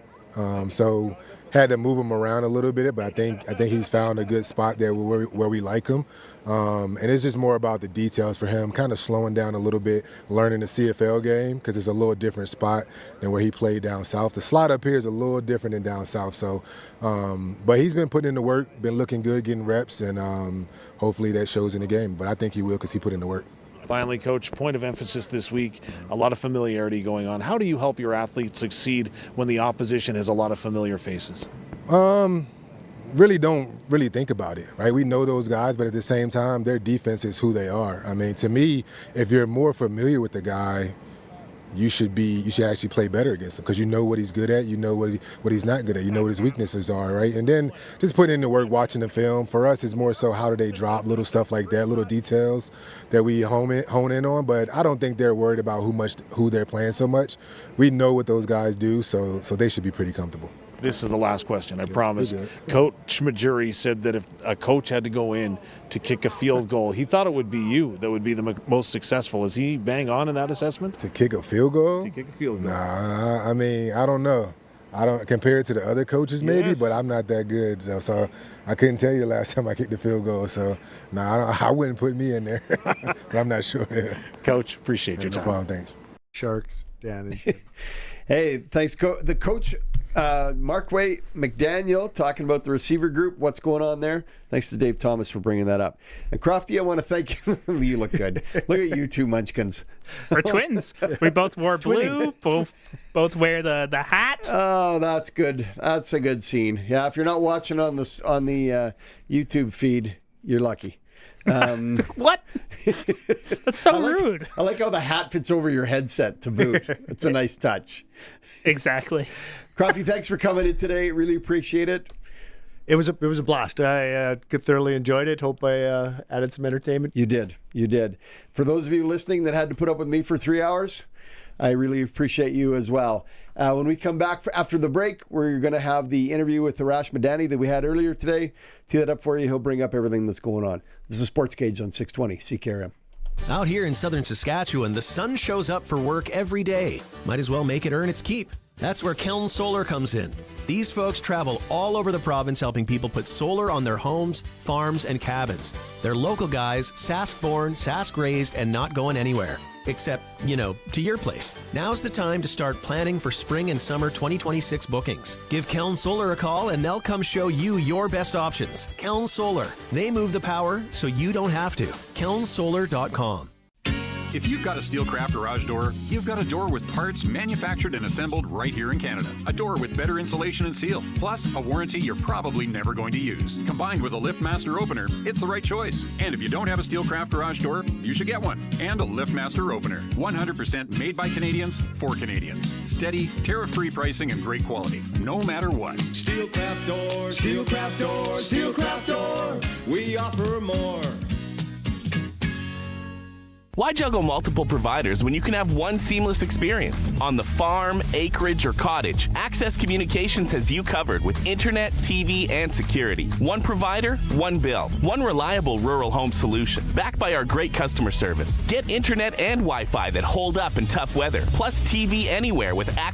so had to move him around a little bit, but I think he's found a good spot there where we like him. And it's just more about the details for him, kind of slowing down a little bit, learning the CFL game, because it's a little different spot than where he played down south. The slot up here is a little different than down south. So, but he's been putting in the work, been looking good, getting reps, and hopefully that shows in the game. But I think he will, because he put in the work. Finally, Coach, point of emphasis this week, a lot of familiarity going on. How do you help your athletes succeed when the opposition has a lot of familiar faces? Really don't think about it, right? We know those guys, but at the same time, their defense is who they are. I mean, to me, if you're more familiar with the guy, you should actually play better against him, because you know what he's good at, you know what he's not good at, you know what his weaknesses are, right? And then just putting in the work, watching the film. For us, it's more so how do they drop, little stuff like that, little details that we hone in on. But I don't think they're worried about who they're playing so much. We know what those guys do, so they should be pretty comfortable. This is the last question, I promise. Coach Majuri said that if a coach had to go in to kick a field goal, he thought it would be you that would be the most successful. Is he bang on in that assessment? To kick a field goal? To kick a field goal. Nah, I mean, I don't know. I don't compare it to the other coaches maybe, but I'm not that good. So I couldn't tell you the last time I kicked a field goal. So I wouldn't put me in there, but I'm not sure. Coach, appreciate your time. No problem, thanks. Sharks, Dan. Hey, thanks, the coach. Markway McDaniel talking about the receiver group. What's going on there? Thanks to Dave Thomas for bringing that up. And Crofty, I want to thank you. You look good. Look at you two munchkins. We're twins. We both wore blue. Both wear the hat. Oh, that's good. That's a good scene. Yeah, if you're not watching on the YouTube feed, you're lucky. What? That's so rude. I like how the hat fits over your headset to boot. It's a nice touch. Exactly. Crofty, thanks for coming in today. Really appreciate it. It was a blast. I thoroughly enjoyed it. Hope I added some entertainment. You did. For those of you listening that had to put up with me for 3 hours, I really appreciate you as well. When we come back after the break, we're going to have the interview with Arash Madani that we had earlier today. Tee that up for you. He'll bring up everything that's going on. This is Sportscage on 620 CKRM. Out here in southern Saskatchewan, the sun shows up for work every day. Might as well make it earn its keep. That's where Keln Solar comes in. These folks travel all over the province helping people put solar on their homes, farms, and cabins. They're local guys, Sask-born, Sask-raised, and not going anywhere. Except, to your place. Now's the time to start planning for spring and summer 2026 bookings. Give Keln Solar a call and they'll come show you your best options. Keln Solar. They move the power so you don't have to. KelnSolar.com. If you've got a Steelcraft garage door, you've got a door with parts manufactured and assembled right here in Canada. A door with better insulation and seal, plus a warranty you're probably never going to use. Combined with a LiftMaster opener, it's the right choice. And if you don't have a Steelcraft garage door, you should get one. And a LiftMaster opener. 100% made by Canadians for Canadians. Steady, tariff-free pricing and great quality, no matter what. Steelcraft door, Steelcraft door, Steelcraft door. We offer more. Why juggle multiple providers when you can have one seamless experience? On the farm, acreage, or cottage, Access Communications has you covered with internet, TV, and security. One provider, one bill. One reliable rural home solution, backed by our great customer service. Get internet and Wi-Fi that hold up in tough weather, plus TV anywhere with Access